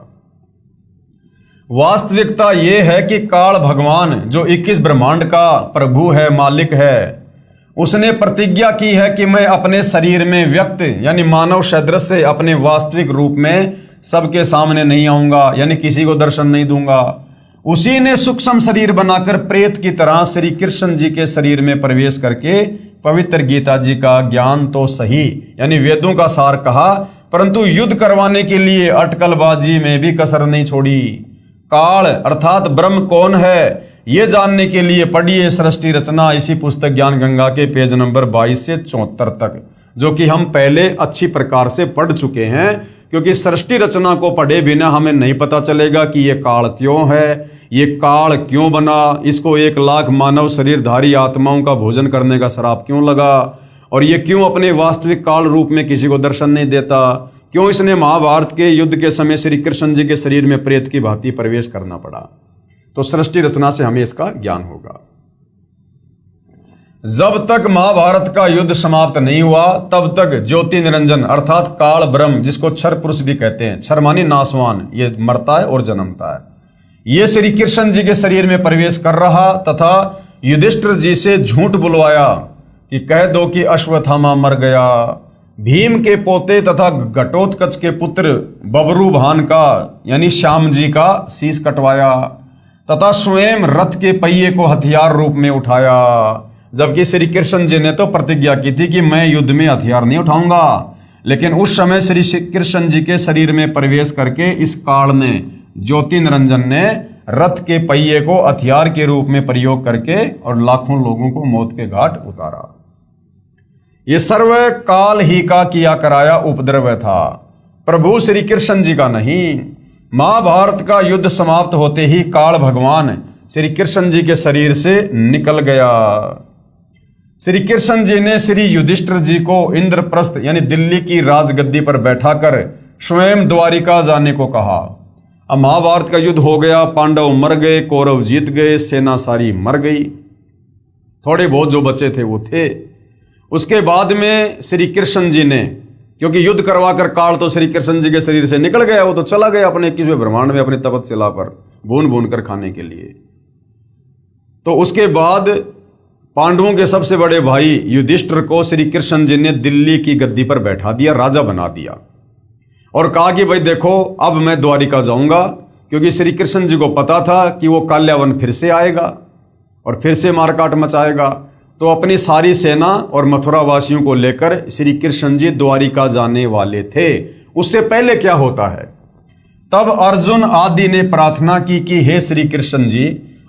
वास्तविकता ये है कि काल भगवान जो 21 ब्रह्मांड का प्रभु है, मालिक है, उसने प्रतिज्ञा की है कि मैं अपने शरीर में व्यक्त यानी मानव सदृश से अपने वास्तविक रूप में सबके सामने नहीं आऊंगा, यानी किसी को दर्शन नहीं दूंगा। उसी ने सूक्ष्म शरीर बनाकर प्रेत की तरह श्री कृष्ण जी के शरीर में प्रवेश करके पवित्र गीता जी का ज्ञान तो सही यानी वेदों का सार कहा, परंतु युद्ध करवाने के लिए अटकलबाजी में भी कसर नहीं छोड़ी। काल अर्थात ब्रह्म कौन है ये जानने के लिए पढ़िए सृष्टि रचना, इसी पुस्तक ज्ञान गंगा के पेज नंबर 22 से 74 तक, जो कि हम पहले अच्छी प्रकार से पढ़ चुके हैं। क्योंकि सृष्टि रचना को पढ़े बिना हमें नहीं पता चलेगा कि ये काल क्यों है, ये काल क्यों बना, इसको 1 लाख मानव शरीरधारी आत्माओं का भोजन करने का श्राप क्यों लगा, और ये क्यों अपने वास्तविक काल रूप में किसी को दर्शन नहीं देता, क्यों इसने महाभारत के युद्ध के समय श्री कृष्ण जी के शरीर में प्रेत की भांति प्रवेश करना पड़ा। तो सृष्टि रचना से हमें इसका ज्ञान होगा। जब तक महाभारत का युद्ध समाप्त नहीं हुआ तब तक ज्योति निरंजन अर्थात काल ब्रह्म, जिसको क्षर पुरुष भी कहते हैं, क्षर मानी नासवान, ये मरता है और जन्मता है, ये श्री कृष्ण जी के शरीर में प्रवेश कर रहा तथा युधिष्ठिर जी से झूठ बुलवाया कि कह दो कि अश्वत्थामा मर गया। भीम के पोते तथा घटोत्कच के पुत्र बबरूभान का यानी श्याम जी का शीश कटवाया तथा स्वयं रथ के पहिए को हथियार रूप में उठाया, जबकि श्री कृष्ण जी ने तो प्रतिज्ञा की थी कि मैं युद्ध में हथियार नहीं उठाऊंगा। लेकिन उस समय श्री कृष्ण जी के शरीर में प्रवेश करके इस काल ने, ज्योति निरंजन ने रथ के पहिए को हथियार के रूप में प्रयोग करके और लाखों लोगों को मौत के घाट उतारा। ये सर्व काल ही का किया कराया उपद्रव था, प्रभु श्री कृष्ण जी का नहीं। महाभारत का युद्ध समाप्त होते ही काल भगवान श्री कृष्ण जी के शरीर से निकल गया। श्री कृष्ण जी ने श्री युधिष्ठिर जी को इंद्रप्रस्थ यानी दिल्ली की राजगद्दी पर बैठाकर स्वयं द्वारिका जाने को कहा। अब महाभारत का युद्ध हो गया, पांडव मर गए, कौरव जीत गए, सेना सारी मर गई, थोड़े बहुत जो बचे थे वो थे। उसके बाद में श्री कृष्ण जी ने, क्योंकि युद्ध करवाकर काल तो श्री कृष्ण जी के शरीर से निकल गया, वो तो चला गया अपने 21वें ब्रह्मांड में अपनी तपस्या पर भून भून कर खाने के लिए। तो उसके बाद पांडवों के सबसे बड़े भाई युधिष्ठिर को श्री कृष्ण जी ने दिल्ली की गद्दी पर बैठा दिया, राजा बना दिया और कहा कि भाई देखो अब मैं द्वारिका जाऊंगा, क्योंकि श्री कृष्ण जी को पता था कि वो काल्यावन फिर से आएगा और फिर से मारकाट मचाएगा। तो अपनी सारी सेना और मथुरा वासियों को लेकर श्री कृष्ण जी द्वारिका जाने वाले थे। उससे पहले क्या होता है, तब अर्जुन आदि ने प्रार्थना की कि हे श्री कृष्ण जी,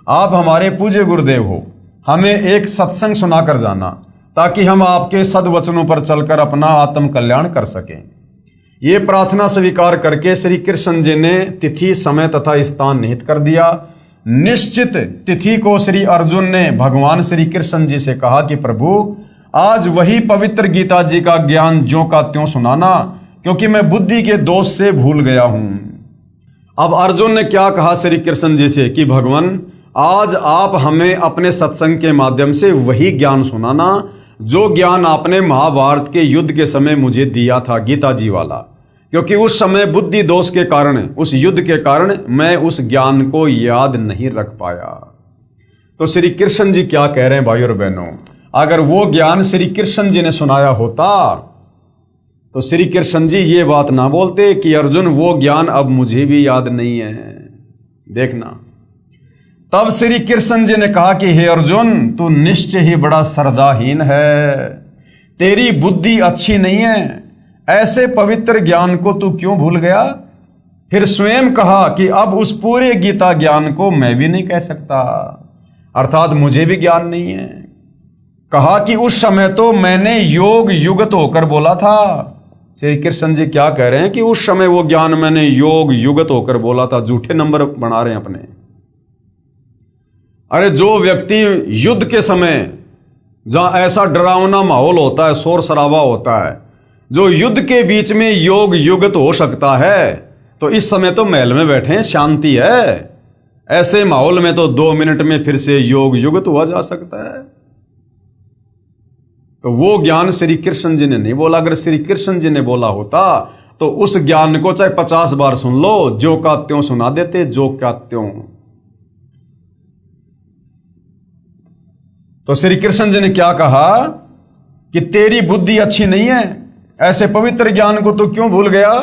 आप हमारे पूज्य गुरुदेव हो, हमें एक सत्संग सुनाकर जाना ताकि हम आपके सद्वचनों पर चलकर अपना आत्म कल्याण कर सकें। ये प्रार्थना स्वीकार करके श्री कृष्ण जी ने तिथि समय तथा स्थान निहित कर दिया। निश्चित तिथि को श्री अर्जुन ने भगवान श्री कृष्ण जी से कहा कि प्रभु आज वही पवित्र गीता जी का ज्ञान ज्यों का त्यों सुनाना, क्योंकि मैं बुद्धि के दोष से भूल गया हूं। अब अर्जुन ने क्या कहा श्री कृष्ण जी से कि भगवान आज आप हमें अपने सत्संग के माध्यम से वही ज्ञान सुनाना जो ज्ञान आपने महाभारत के युद्ध के समय मुझे दिया था, गीता जी वाला, क्योंकि उस समय बुद्धि दोष के कारण, उस युद्ध के कारण मैं उस ज्ञान को याद नहीं रख पाया। तो श्री कृष्ण जी क्या कह रहे हैं भाई और बहनों, अगर वो ज्ञान श्री कृष्ण जी ने सुनाया होता तो श्री कृष्ण जी ये बात ना बोलते कि अर्जुन वो ज्ञान अब मुझे भी याद नहीं है। देखना, तब श्री कृष्ण जी ने कहा कि हे अर्जुन, तू निश्चय ही बड़ा श्रद्धाहीन है, तेरी बुद्धि अच्छी नहीं है, ऐसे पवित्र ज्ञान को तू क्यों भूल गया। फिर स्वयं कहा कि अब उस पूरे गीता ज्ञान को मैं भी नहीं कह सकता, अर्थात मुझे भी ज्ञान नहीं है। कहा कि उस समय तो मैंने योग युगत होकर बोला था। श्री कृष्ण जी क्या कह रहे हैं कि उस समय वो ज्ञान मैंने योग युगत होकर बोला था। झूठे नंबर बना रहे हैं अपने। अरे जो व्यक्ति युद्ध के समय जहां ऐसा डरावना माहौल होता है, शोर शराबा होता है, जो युद्ध के बीच में योग युगत हो सकता है, तो इस समय तो महल में बैठे हैं, शांति है। ऐसे माहौल में तो 2 मिनट में फिर से योग युगत हुआ जा सकता है। तो वो ज्ञान श्री कृष्ण जी ने नहीं बोला। अगर श्री कृष्ण जी ने बोला होता तो उस ज्ञान को चाहे 50 बार सुन लो, जो का त्यों सुना देते, जो क्या त्यों। तो श्री कृष्ण जी ने क्या कहा कि तेरी बुद्धि अच्छी नहीं है, ऐसे पवित्र ज्ञान को तो क्यों भूल गया।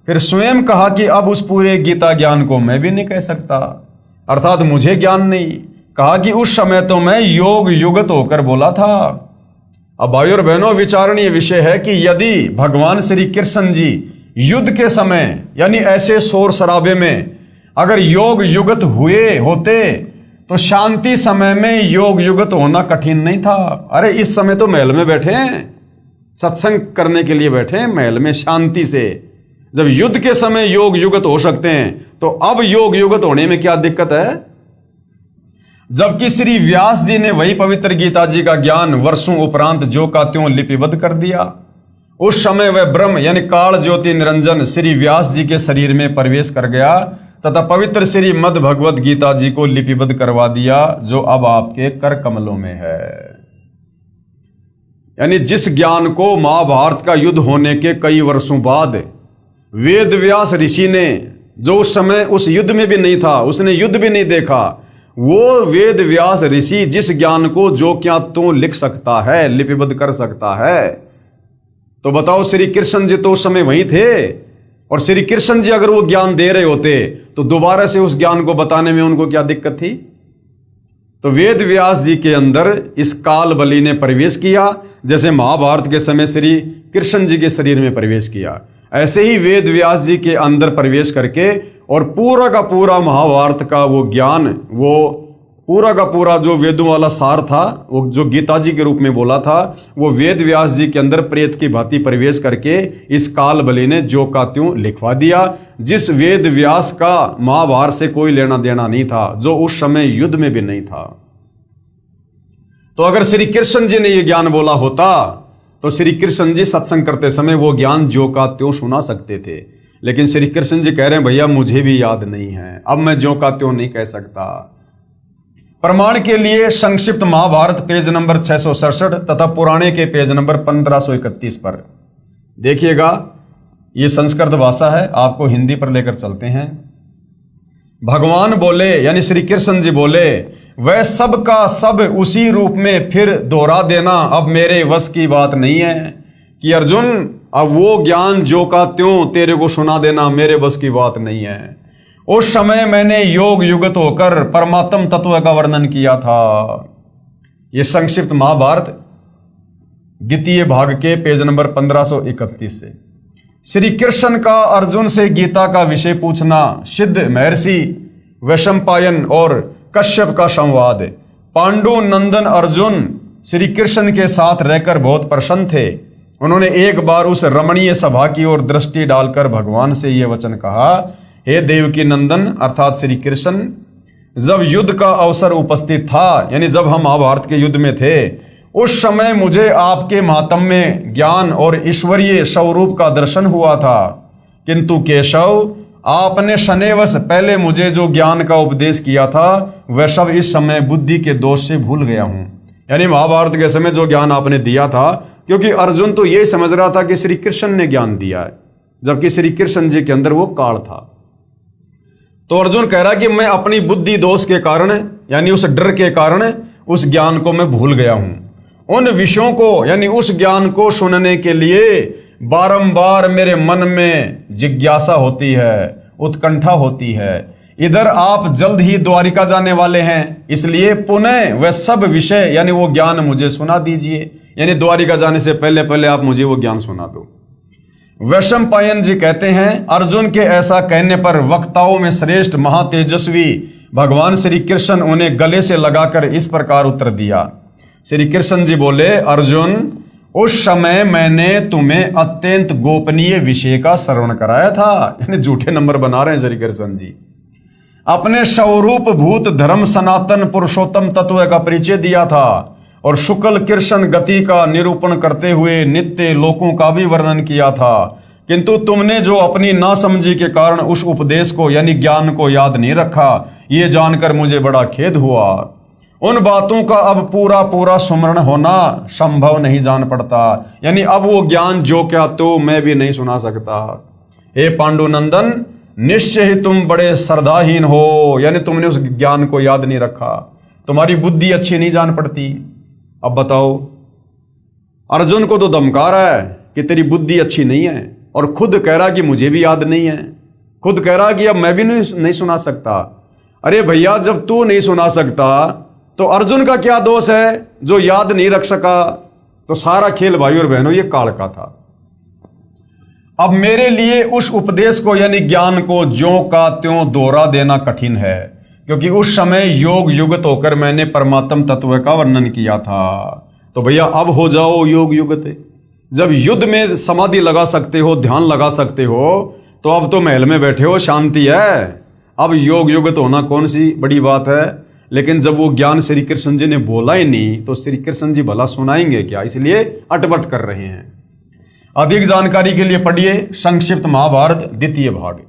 फिर स्वयं कहा कि अब उस पूरे गीता ज्ञान को मैं भी नहीं कह सकता, अर्थात मुझे ज्ञान नहीं। कहा कि उस समय तो मैं योग युगत होकर बोला था। अब भाइयों और बहनों, विचारणीय विषय है कि यदि भगवान श्री कृष्ण जी युद्ध के समय यानी ऐसे शोर शराबे में अगर योग युगत हुए होते तो शांति समय में योग युगत होना कठिन नहीं था। अरे इस समय तो महल में बैठे हैं, सत्संग करने के लिए बैठे हैं महल में शांति से। जब युद्ध के समय योग युगत हो सकते हैं तो अब योग युगत होने में क्या दिक्कत है। जबकि श्री व्यास जी ने वही पवित्र गीता जी का ज्ञान वर्षों उपरांत जो का त्यों लिपिबद्ध कर दिया। उस समय वह ब्रह्म यानी काल ज्योति निरंजन श्री व्यास जी के शरीर में प्रवेश कर गया तथा पवित्र श्री मद भगवत गीता जी को लिपिबद्ध करवा दिया, जो अब आपके कर कमलों में है। यानी जिस ज्ञान को महाभारत का युद्ध होने के कई वर्षों बाद वेद व्यास ऋषि ने, जो उस समय उस युद्ध में भी नहीं था, उसने युद्ध भी नहीं देखा, वो वेद व्यास ऋषि जिस ज्ञान को जो क्या तो लिख सकता है, लिपिबद्ध कर सकता है, तो बताओ श्री कृष्ण जी तो उस समय वहीं थे। और श्री कृष्ण जी अगर वो ज्ञान दे रहे होते तो दोबारा से उस ज्ञान को बताने में उनको क्या दिक्कत थी। तो वेद व्यास जी के अंदर इस काल बलि ने प्रवेश किया, जैसे महाभारत के समय श्री कृष्ण जी के शरीर में प्रवेश किया, ऐसे ही वेद व्यास जी के अंदर प्रवेश करके और पूरा का पूरा महाभारत का वो ज्ञान, वो पूरा का पूरा जो वेदों वाला सार था, वो जो गीता जी के रूप में बोला था, वो वेद व्यास जी के अंदर प्रेत की भांति प्रवेश करके इस काल बलि ने जो का त्यों लिखवा दिया। जिस वेद व्यास का महाभारत से कोई लेना देना नहीं था, जो उस समय युद्ध में भी नहीं था। तो अगर श्री कृष्ण जी ने ये ज्ञान बोला होता तो श्री कृष्ण जी सत्संग करते समय वो ज्ञान जो का त्यों सुना सकते थे। लेकिन श्री कृष्ण जी कह रहे हैं भैया मुझे भी याद नहीं है, अब मैं जो का त्यों नहीं कह सकता। प्रमाण के लिए संक्षिप्त महाभारत पेज नंबर 667 तथा पुराणे के पेज नंबर 1531 पर देखिएगा। ये संस्कृत भाषा है, आपको हिंदी पर लेकर चलते हैं। भगवान बोले यानी श्री कृष्ण जी बोले, वह सब का सब उसी रूप में फिर दोहरा देना अब मेरे वश की बात नहीं है कि अर्जुन अब वो ज्ञान जो का त्यों तेरे को सुना देना मेरे बस की बात नहीं है। उस समय मैंने योग युगत होकर परमात्म तत्व का वर्णन किया था। यह संक्षिप्त महाभारत द्वितीय भाग के पेज नंबर 1531 से। श्री कृष्ण का अर्जुन से गीता का विषय पूछना, सिद्ध महर्षि वैशंपायन और कश्यप का संवाद। पांडु नंदन अर्जुन श्री कृष्ण के साथ रहकर बहुत प्रसन्न थे। उन्होंने एक बार उस रमणीय सभा की ओर दृष्टि डालकर भगवान से यह वचन कहा, हे देवकी नंदन अर्थात श्री कृष्ण, जब युद्ध का अवसर उपस्थित था यानी जब हम महाभारत के युद्ध में थे, उस समय मुझे आपके महात्म्य ज्ञान और ईश्वरीय स्वरूप का दर्शन हुआ था। किंतु केशव, आपने शनिवश पहले मुझे जो ज्ञान का उपदेश किया था वह सब इस समय बुद्धि के दोष से भूल गया हूं। यानी महाभारत के समय जो ज्ञान आपने दिया था, क्योंकि अर्जुन तो यही समझ रहा था कि श्री कृष्ण ने ज्ञान दिया है, जबकि श्री कृष्ण जी के अंदर वो काल था। तो अर्जुन कह रहा कि मैं अपनी बुद्धि दोष के कारण यानी उस डर के कारण उस ज्ञान को मैं भूल गया हूं। उन विषयों को यानी उस ज्ञान को सुनने के लिए बारंबार मेरे मन में जिज्ञासा होती है, उत्कंठा होती है। इधर आप जल्द ही द्वारिका जाने वाले हैं, इसलिए पुनः वह सब विषय यानी वो ज्ञान मुझे सुना दीजिए। यानी द्वारिका जाने से पहले पहले आप मुझे वो ज्ञान सुना दो। वैशंपायन जी कहते हैं, अर्जुन के ऐसा कहने पर वक्ताओं में श्रेष्ठ महातेजस्वी भगवान श्री कृष्ण उन्हें गले से लगाकर इस प्रकार उत्तर दिया। श्री कृष्ण जी बोले, अर्जुन, उस समय मैंने तुम्हें अत्यंत गोपनीय विषय का श्रवण कराया था। यानी झूठे नंबर बना रहे हैं श्री कृष्ण जी। अपने स्वरूप भूत धर्म सनातन पुरुषोत्तम तत्व का परिचय दिया था और शुक्ल कृष्ण गति का निरूपण करते हुए नित्य लोकों का भी वर्णन किया था। किंतु तुमने जो अपनी नासमझी के कारण उस उपदेश को यानी ज्ञान को याद नहीं रखा, ये जानकर मुझे बड़ा खेद हुआ। उन बातों का अब पूरा पूरा स्मरण होना संभव नहीं जान पड़ता। यानी अब वो ज्ञान जो क्या तो मैं भी नहीं सुना सकता। हे पांडुनंदन, निश्चय ही तुम बड़े श्रद्धाहीन हो, यानी तुमने उस ज्ञान को याद नहीं रखा, तुम्हारी बुद्धि अच्छी नहीं जान पड़ती। अब बताओ, अर्जुन को तो धमका रहा है कि तेरी बुद्धि अच्छी नहीं है, और खुद कह रहा कि मुझे भी याद नहीं है, खुद कह रहा कि अब मैं भी नहीं सुना सकता। अरे भैया, जब तू नहीं सुना सकता तो अर्जुन का क्या दोष है जो याद नहीं रख सका? तो सारा खेल भाई और बहनों ये काल का था। अब मेरे लिए उस उपदेश को यानी ज्ञान को ज्यों का त्यों दोहरा देना कठिन है, क्योंकि उस समय योग युगत होकर मैंने परमात्म तत्व का वर्णन किया था। तो भैया अब हो जाओ योग युगत। जब युद्ध में समाधि लगा सकते हो, ध्यान लगा सकते हो, तो अब तो महल में बैठे हो, शांति है। अब योग युगत होना कौन सी बड़ी बात है? लेकिन जब वो ज्ञान श्री कृष्ण जी ने बोला ही नहीं तो श्री कृष्ण जी भला सुनाएंगे क्या? इसलिए अटपट कर रहे हैं। अधिक जानकारी के लिए पढ़िए संक्षिप्त महाभारत द्वितीय भाग।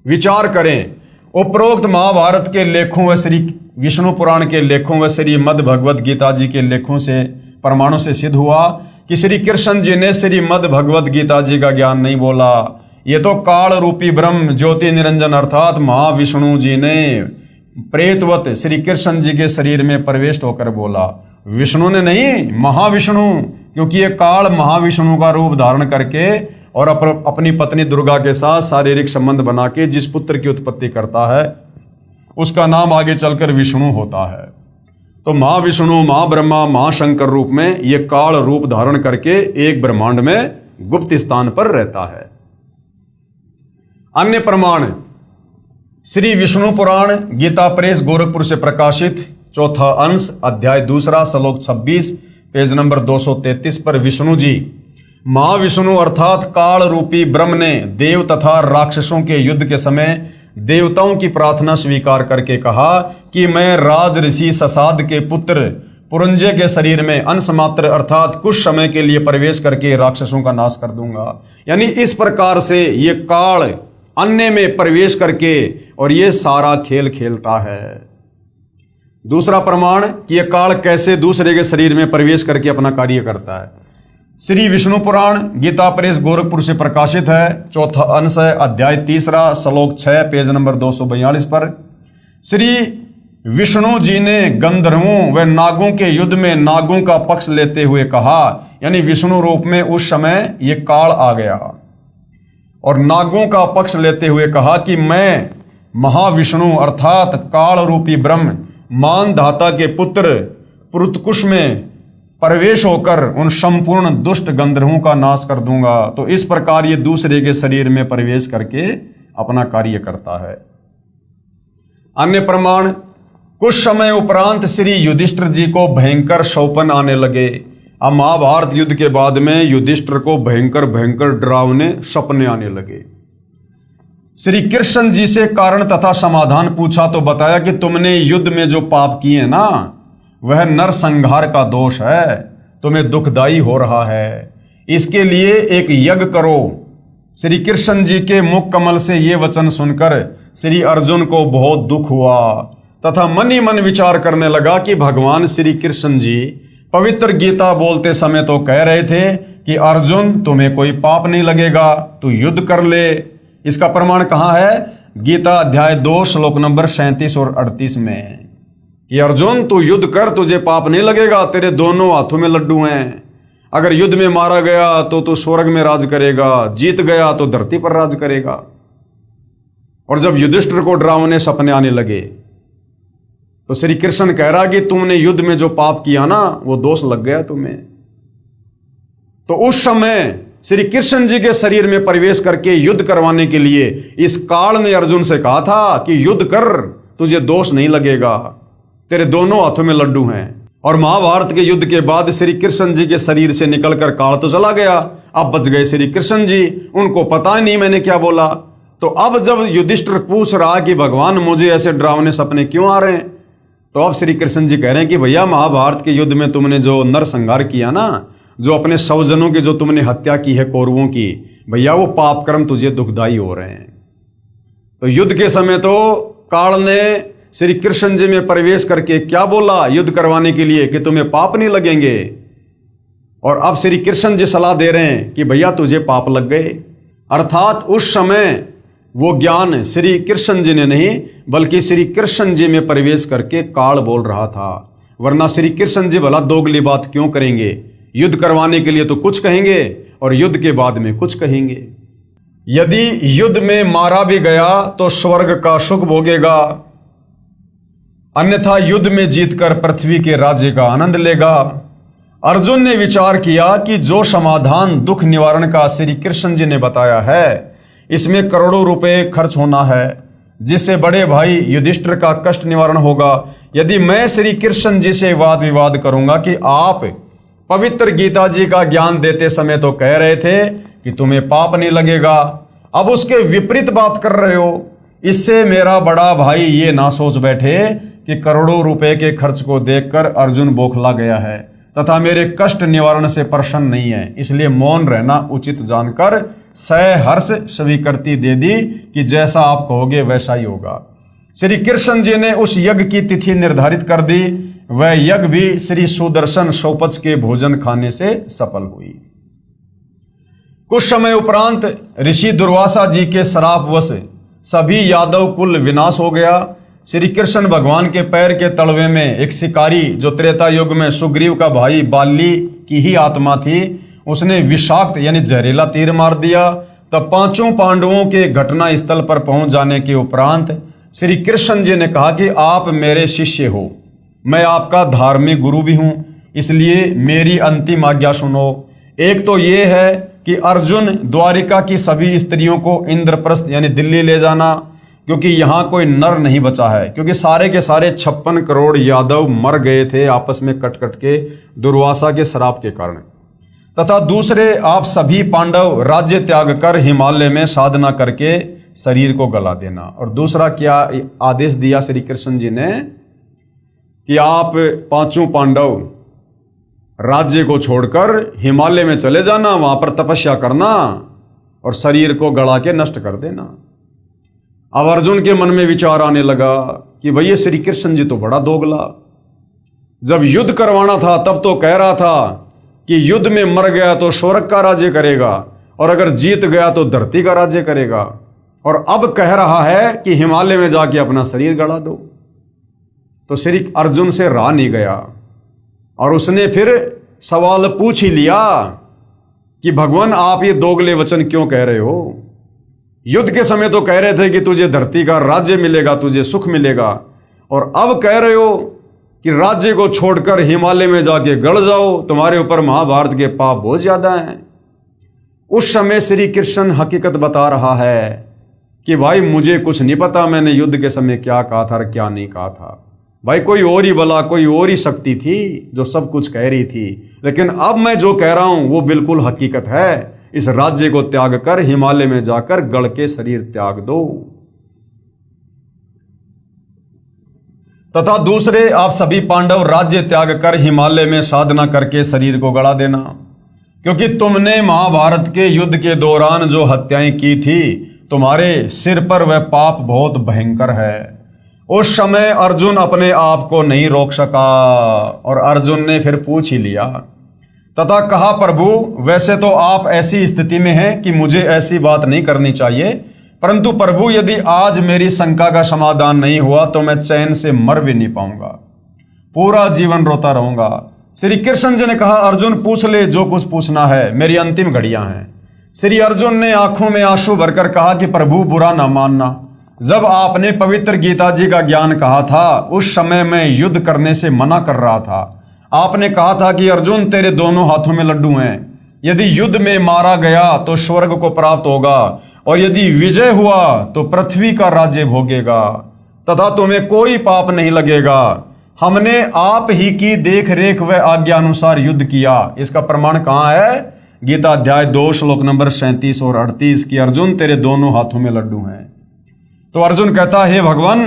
विचार करें, उपरोक्त महाभारत के लेखों व श्री विष्णु पुराण के लेखों व श्रीमद् भगवद गीता जी के लेखों से प्रमाणों से सिद्ध हुआ कि श्री कृष्ण जी ने श्रीमद् भगवद गीता जी का ज्ञान नहीं बोला। ये तो काल रूपी ब्रह्म ज्योति निरंजन अर्थात महाविष्णु जी ने प्रेतवत श्री कृष्ण जी के शरीर में प्रवेश होकर बोला। विष्णु ने नहीं, महाविष्णु, क्योंकि ये काल महाविष्णु का रूप धारण करके और अपनी पत्नी दुर्गा के साथ शारीरिक संबंध बना के जिस पुत्र की उत्पत्ति करता है उसका नाम आगे चलकर विष्णु होता है। तो महाविष्णु, महाब्रह्मा, महाशंकर रूप में ये काल रूप धारण करके एक ब्रह्मांड में गुप्त स्थान पर रहता है। अन्य प्रमाण श्री विष्णु पुराण गीता प्रेस गोरखपुर से प्रकाशित चौथा अंश अध्याय 2 श्लोक 26 पेज नंबर 233 पर विष्णु जी महाविष्णु अर्थात काल रूपी ब्रह्म ने देव तथा राक्षसों के युद्ध के समय देवताओं की प्रार्थना स्वीकार करके कहा कि मैं राज ऋषि ससाद के पुत्र पुरंजय के शरीर में अंश मात्र अर्थात कुछ समय के लिए प्रवेश करके राक्षसों का नाश कर दूंगा। यानी इस प्रकार से ये काल अन्य में प्रवेश करके और ये सारा खेल खेलता है। दूसरा प्रमाण कि यह काल कैसे दूसरे के शरीर में प्रवेश करके अपना कार्य करता है। श्री विष्णु पुराण गीता प्रेस गोरखपुर से प्रकाशित है, चौथा अंश है, अध्याय 3 श्लोक 6 पेज नंबर 242 पर श्री विष्णु जी ने गंधर्वों व नागों के युद्ध में नागों का पक्ष लेते हुए कहा, यानी विष्णु रूप में उस समय ये काल आ गया और नागों का पक्ष लेते हुए कहा कि मैं महाविष्णु अर्थात काल रूपी ब्रह्म मानधाता के पुत्र पुरुतकुश में प्रवेश होकर उन संपूर्ण दुष्ट गंधर्वों का नाश कर दूंगा। तो इस प्रकार ये दूसरे के शरीर में प्रवेश करके अपना कार्य करता है। अन्य प्रमाण कुछ समय उपरांत श्री युधिष्ठिर जी को भयंकर शौपन आने लगे। अब महाभारत युद्ध के बाद में युधिष्ठिर को भयंकर भयंकर डरावने सपने आने लगे। श्री कृष्ण जी से कारण तथा समाधान पूछा तो बताया कि तुमने युद्ध में जो पाप किए ना वह नरसंहार का दोष है, तुम्हें दुखदाई हो रहा है, इसके लिए एक यज्ञ करो। श्री कृष्ण जी के मुख कमल से ये वचन सुनकर श्री अर्जुन को बहुत दुख हुआ तथा मन ही मन विचार करने लगा कि भगवान श्री कृष्ण जी पवित्र गीता बोलते समय तो कह रहे थे कि अर्जुन तुम्हें कोई पाप नहीं लगेगा, तू युद्ध कर ले। इसका प्रमाण कहाँ है? गीता अध्याय 2 श्लोक नंबर 37 और 38 में कि अर्जुन तू युद्ध कर, तुझे पाप नहीं लगेगा, तेरे दोनों हाथों में लड्डू हैं। अगर युद्ध में मारा गया तो तू स्वर्ग में राज करेगा, जीत गया तो धरती पर राज करेगा। और जब युधिष्ठिर को डरावने सपने आने लगे तो श्री कृष्ण कह रहा कि तुमने युद्ध में जो पाप किया ना वो दोष लग गया तुम्हें। तो उस समय श्री कृष्ण जी के शरीर में प्रवेश करके युद्ध करवाने के लिए इस काल ने अर्जुन से कहा था कि युद्ध कर, तुझे दोष नहीं लगेगा, तेरे दोनों हाथों में लड्डू हैं। और महाभारत के युद्ध के बाद श्री कृष्ण जी के शरीर से निकलकर काल तो चला गया, अब बच गए श्री कृष्ण जी, उनको पता नहीं मैंने क्या बोला। तो अब जब युधिष्ठिर पूछ रहा कि भगवान मुझे ऐसे डरावने सपने क्यों आ रहे हैं, तो अब श्री कृष्ण जी कह रहे हैं कि भैया महाभारत के युद्ध में तुमने जो नरसंहार किया ना, जो अपने स्वजनों की जो तुमने हत्या की है कौरवों की, भैया वो पाप कर्म तुझे दुखदाई हो रहे हैं। तो युद्ध के समय तो काल ने श्री कृष्ण जी में प्रवेश करके क्या बोला युद्ध करवाने के लिए कि तुम्हें पाप नहीं लगेंगे, और अब श्री कृष्ण जी सलाह दे रहे हैं कि भैया तुझे पाप लग गए। अर्थात उस समय वो ज्ञान श्री कृष्ण जी ने नहीं बल्कि श्री कृष्ण जी में प्रवेश करके काल बोल रहा था। वरना श्री कृष्ण जी भला दोगली बात क्यों करेंगे? युद्ध करवाने के लिए तो कुछ कहेंगे और युद्ध के बाद में कुछ कहेंगे। यदि युद्ध में मारा भी गया तो स्वर्ग का सुख भोगेगा, अन्यथा युद्ध में जीतकर पृथ्वी के राज्य का आनंद लेगा। अर्जुन ने विचार किया कि जो समाधान दुख निवारण का श्री कृष्ण जी ने बताया है, इसमें करोड़ों रुपए खर्च होना है, जिससे बड़े भाई युधिष्ठिर का कष्ट निवारण होगा। यदि मैं श्री कृष्ण जी से वाद विवाद करूंगा कि आप पवित्र गीता जी का ज्ञान देते समय तो कह रहे थे कि तुम्हें पाप नहीं लगेगा, अब उसके विपरीत बात कर रहे हो, इससे मेरा बड़ा भाई ये ना सोच बैठे कि करोड़ों रुपए के खर्च को देखकर अर्जुन बौखला गया है तथा मेरे कष्ट निवारण से प्रसन्न नहीं है, इसलिए मौन रहना उचित जानकर सहर्ष स्वीकृति दे दी कि जैसा आप कहोगे वैसा ही होगा। श्री कृष्ण जी ने उस यज्ञ की तिथि निर्धारित कर दी। वह यज्ञ भी श्री सुदर्शन सोपच के भोजन खाने से सफल हुई। कुछ समय उपरांत ऋषि दुर्वासा जी के श्रापवश सभी यादव कुल विनाश हो गया। श्री कृष्ण भगवान के पैर के तलवे में एक शिकारी, जो त्रेता युग में सुग्रीव का भाई बाली की ही आत्मा थी, उसने विषाक्त यानी जहरीला तीर मार दिया। तब पांचों पांडवों के घटना स्थल पर पहुंच जाने के उपरांत श्री कृष्ण जी ने कहा कि आप मेरे शिष्य हो, मैं आपका धार्मिक गुरु भी हूं, इसलिए मेरी अंतिम आज्ञा सुनो। एक तो ये है कि अर्जुन द्वारिका की सभी स्त्रियों को इंद्रप्रस्थ यानी दिल्ली ले जाना, क्योंकि यहां कोई नर नहीं बचा है, क्योंकि सारे के सारे 56 करोड़ यादव मर गए थे आपस में कट कट के दुर्वासा के श्राप के कारण। तथा दूसरे, आप सभी पांडव राज्य त्याग कर हिमालय में साधना करके शरीर को गला देना। और दूसरा क्या आदेश दिया श्री कृष्ण जी ने कि आप पांचों पांडव राज्य को छोड़कर हिमालय में चले जाना, वहां पर तपस्या करना और शरीर को गला के नष्ट कर देना। अब अर्जुन के मन में विचार आने लगा कि भैया श्री कृष्ण जी तो बड़ा दोगला, जब युद्ध करवाना था तब तो कह रहा था कि युद्ध में मर गया तो स्वर्ग का राज्य करेगा और अगर जीत गया तो धरती का राज्य करेगा, और अब कह रहा है कि हिमालय में जाके अपना शरीर गड़ा दो। तो श्री अर्जुन से रहा नहीं गया और उसने फिर सवाल पूछ ही लिया कि भगवान आप ये दोगले वचन क्यों कह रहे हो? युद्ध के समय तो कह रहे थे कि तुझे धरती का राज्य मिलेगा, तुझे सुख मिलेगा, और अब कह रहे हो कि राज्य को छोड़कर हिमालय में जाके गड़ जाओ, तुम्हारे ऊपर महाभारत के पाप बहुत ज्यादा हैं। उस समय श्री कृष्ण हकीकत बता रहा है कि भाई मुझे कुछ नहीं पता मैंने युद्ध के समय क्या कहा था और क्या नहीं कहा था। भाई कोई और ही बला, कोई और ही शक्ति थी जो सब कुछ कह रही थी, लेकिन अब मैं जो कह रहा हूं वो बिल्कुल हकीकत है। इस राज्य को त्याग कर हिमालय में जाकर गड़ के शरीर त्याग दो। तथा दूसरे, आप सभी पांडव राज्य त्याग कर हिमालय में साधना करके शरीर को गड़ा देना, क्योंकि तुमने महाभारत के युद्ध के दौरान जो हत्याएं की थी, तुम्हारे सिर पर वह पाप बहुत भयंकर है। उस समय अर्जुन अपने आप को नहीं रोक सका और अर्जुन ने फिर पूछ ही लिया तथा कहा, प्रभु वैसे तो आप ऐसी स्थिति में हैं कि मुझे ऐसी बात नहीं करनी चाहिए, परंतु प्रभु यदि आज मेरी शंका का समाधान नहीं हुआ तो मैं चैन से मर भी नहीं पाऊंगा, पूरा जीवन रोता रहूंगा। श्री कृष्ण जी ने कहा, अर्जुन पूछ ले जो कुछ पूछना है, मेरी अंतिम घड़ियां हैं। श्री अर्जुन ने आंखों में आंसू भरकर कहा कि प्रभु बुरा ना मानना, जब आपने पवित्र गीता जी का ज्ञान कहा था उस समय मैं युद्ध करने से मना कर रहा था। आपने कहा था कि अर्जुन तेरे दोनों हाथों में लड्डू हैं, यदि युद्ध में मारा गया तो स्वर्ग को प्राप्त होगा और यदि विजय हुआ तो पृथ्वी का राज्य भोगेगा तथा तुम्हें कोई पाप नहीं लगेगा। हमने आप ही की देख रेख व आज्ञा अनुसार युद्ध किया। इसका प्रमाण कहाँ है? गीता अध्याय 2 श्लोक नंबर 37 और 38 की अर्जुन तेरे दोनों हाथों में लड्डू हैं। तो अर्जुन कहता, हे भगवान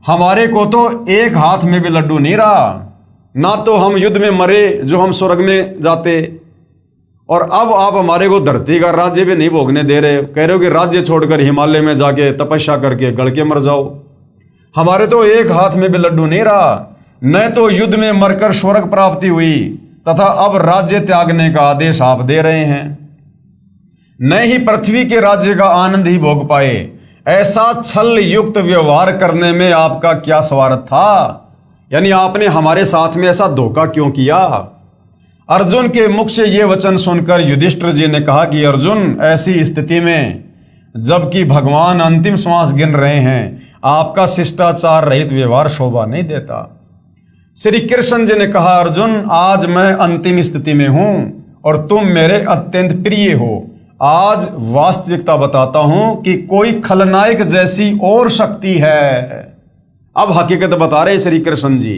हमारे को तो एक हाथ में भी लड्डू नहीं रहा, ना तो हम युद्ध में मरे जो हम स्वर्ग में जाते, और अब आप हमारे को धरती का राज्य भी नहीं भोगने दे रहे, कह रहे हो कि राज्य छोड़कर हिमालय में जाके तपस्या करके गड़ के मर जाओ। हमारे तो एक हाथ में भी लड्डू नहीं रहा, न तो युद्ध में मरकर स्वर्ग प्राप्ति हुई तथा अब राज्य त्यागने का आदेश आप दे रहे हैं। न ही पृथ्वी के राज्य का आनंद ही भोग पाए। ऐसा छल युक्त व्यवहार करने में आपका क्या स्वार्थ था? यानी आपने हमारे साथ में ऐसा धोखा क्यों किया? अर्जुन के मुख से ये वचन सुनकर युधिष्ठिर जी ने कहा कि अर्जुन, ऐसी स्थिति में जबकि भगवान अंतिम श्वास गिन रहे हैं, आपका शिष्टाचार रहित व्यवहार शोभा नहीं देता। श्री कृष्ण जी ने कहा, अर्जुन, आज मैं अंतिम स्थिति में हूं और तुम मेरे अत्यंत प्रिय हो। आज वास्तविकता बताता हूं कि कोई खलनायक जैसी और शक्ति है। अब हकीकत बता रहे श्री कृष्ण जी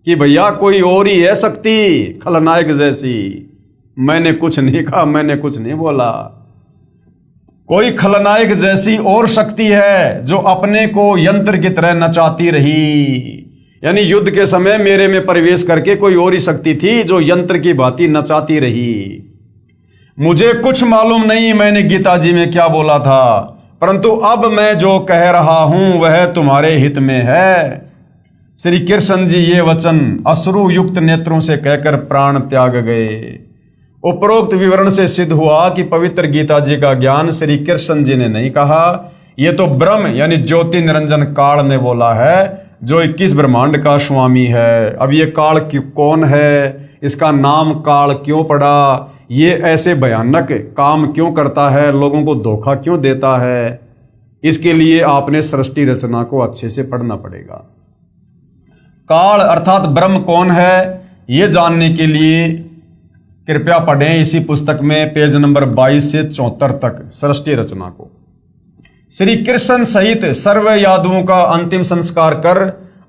कि भैया कोई और ही है शक्ति खलनायक जैसी। मैंने कुछ नहीं कहा, मैंने कुछ नहीं बोला। कोई खलनायक जैसी और शक्ति है जो अपने को यंत्र की तरह नचाती रही। यानी युद्ध के समय मेरे में प्रवेश करके कोई और ही शक्ति थी जो यंत्र की भांति नचाती रही। मुझे कुछ मालूम नहीं मैंने गीता जी में क्या बोला था, परंतु अब मैं जो कह रहा हूं वह तुम्हारे हित में है। श्री कृष्ण जी ये वचन अश्रु युक्त नेत्रों से कहकर प्राण त्याग गए। उपरोक्त विवरण से सिद्ध हुआ कि पवित्र गीता जी का ज्ञान श्री कृष्ण जी ने नहीं कहा, ये तो ब्रह्म यानी ज्योति निरंजन काल ने बोला है, जो 21 ब्रह्मांड का स्वामी है। अब ये काल कौन है, इसका नाम काल क्यों पड़ा, ये ऐसे भयानक काम क्यों करता है, लोगों को धोखा क्यों देता है, इसके लिए आपने सृष्टि रचना को अच्छे से पढ़ना पड़ेगा। काल अर्थात ब्रह्म कौन है, ये जानने के लिए कृपया पढ़ें इसी पुस्तक में पेज नंबर 22 से 74 तक सृष्टि रचना को। श्री कृष्ण सहित सर्व यादवों का अंतिम संस्कार कर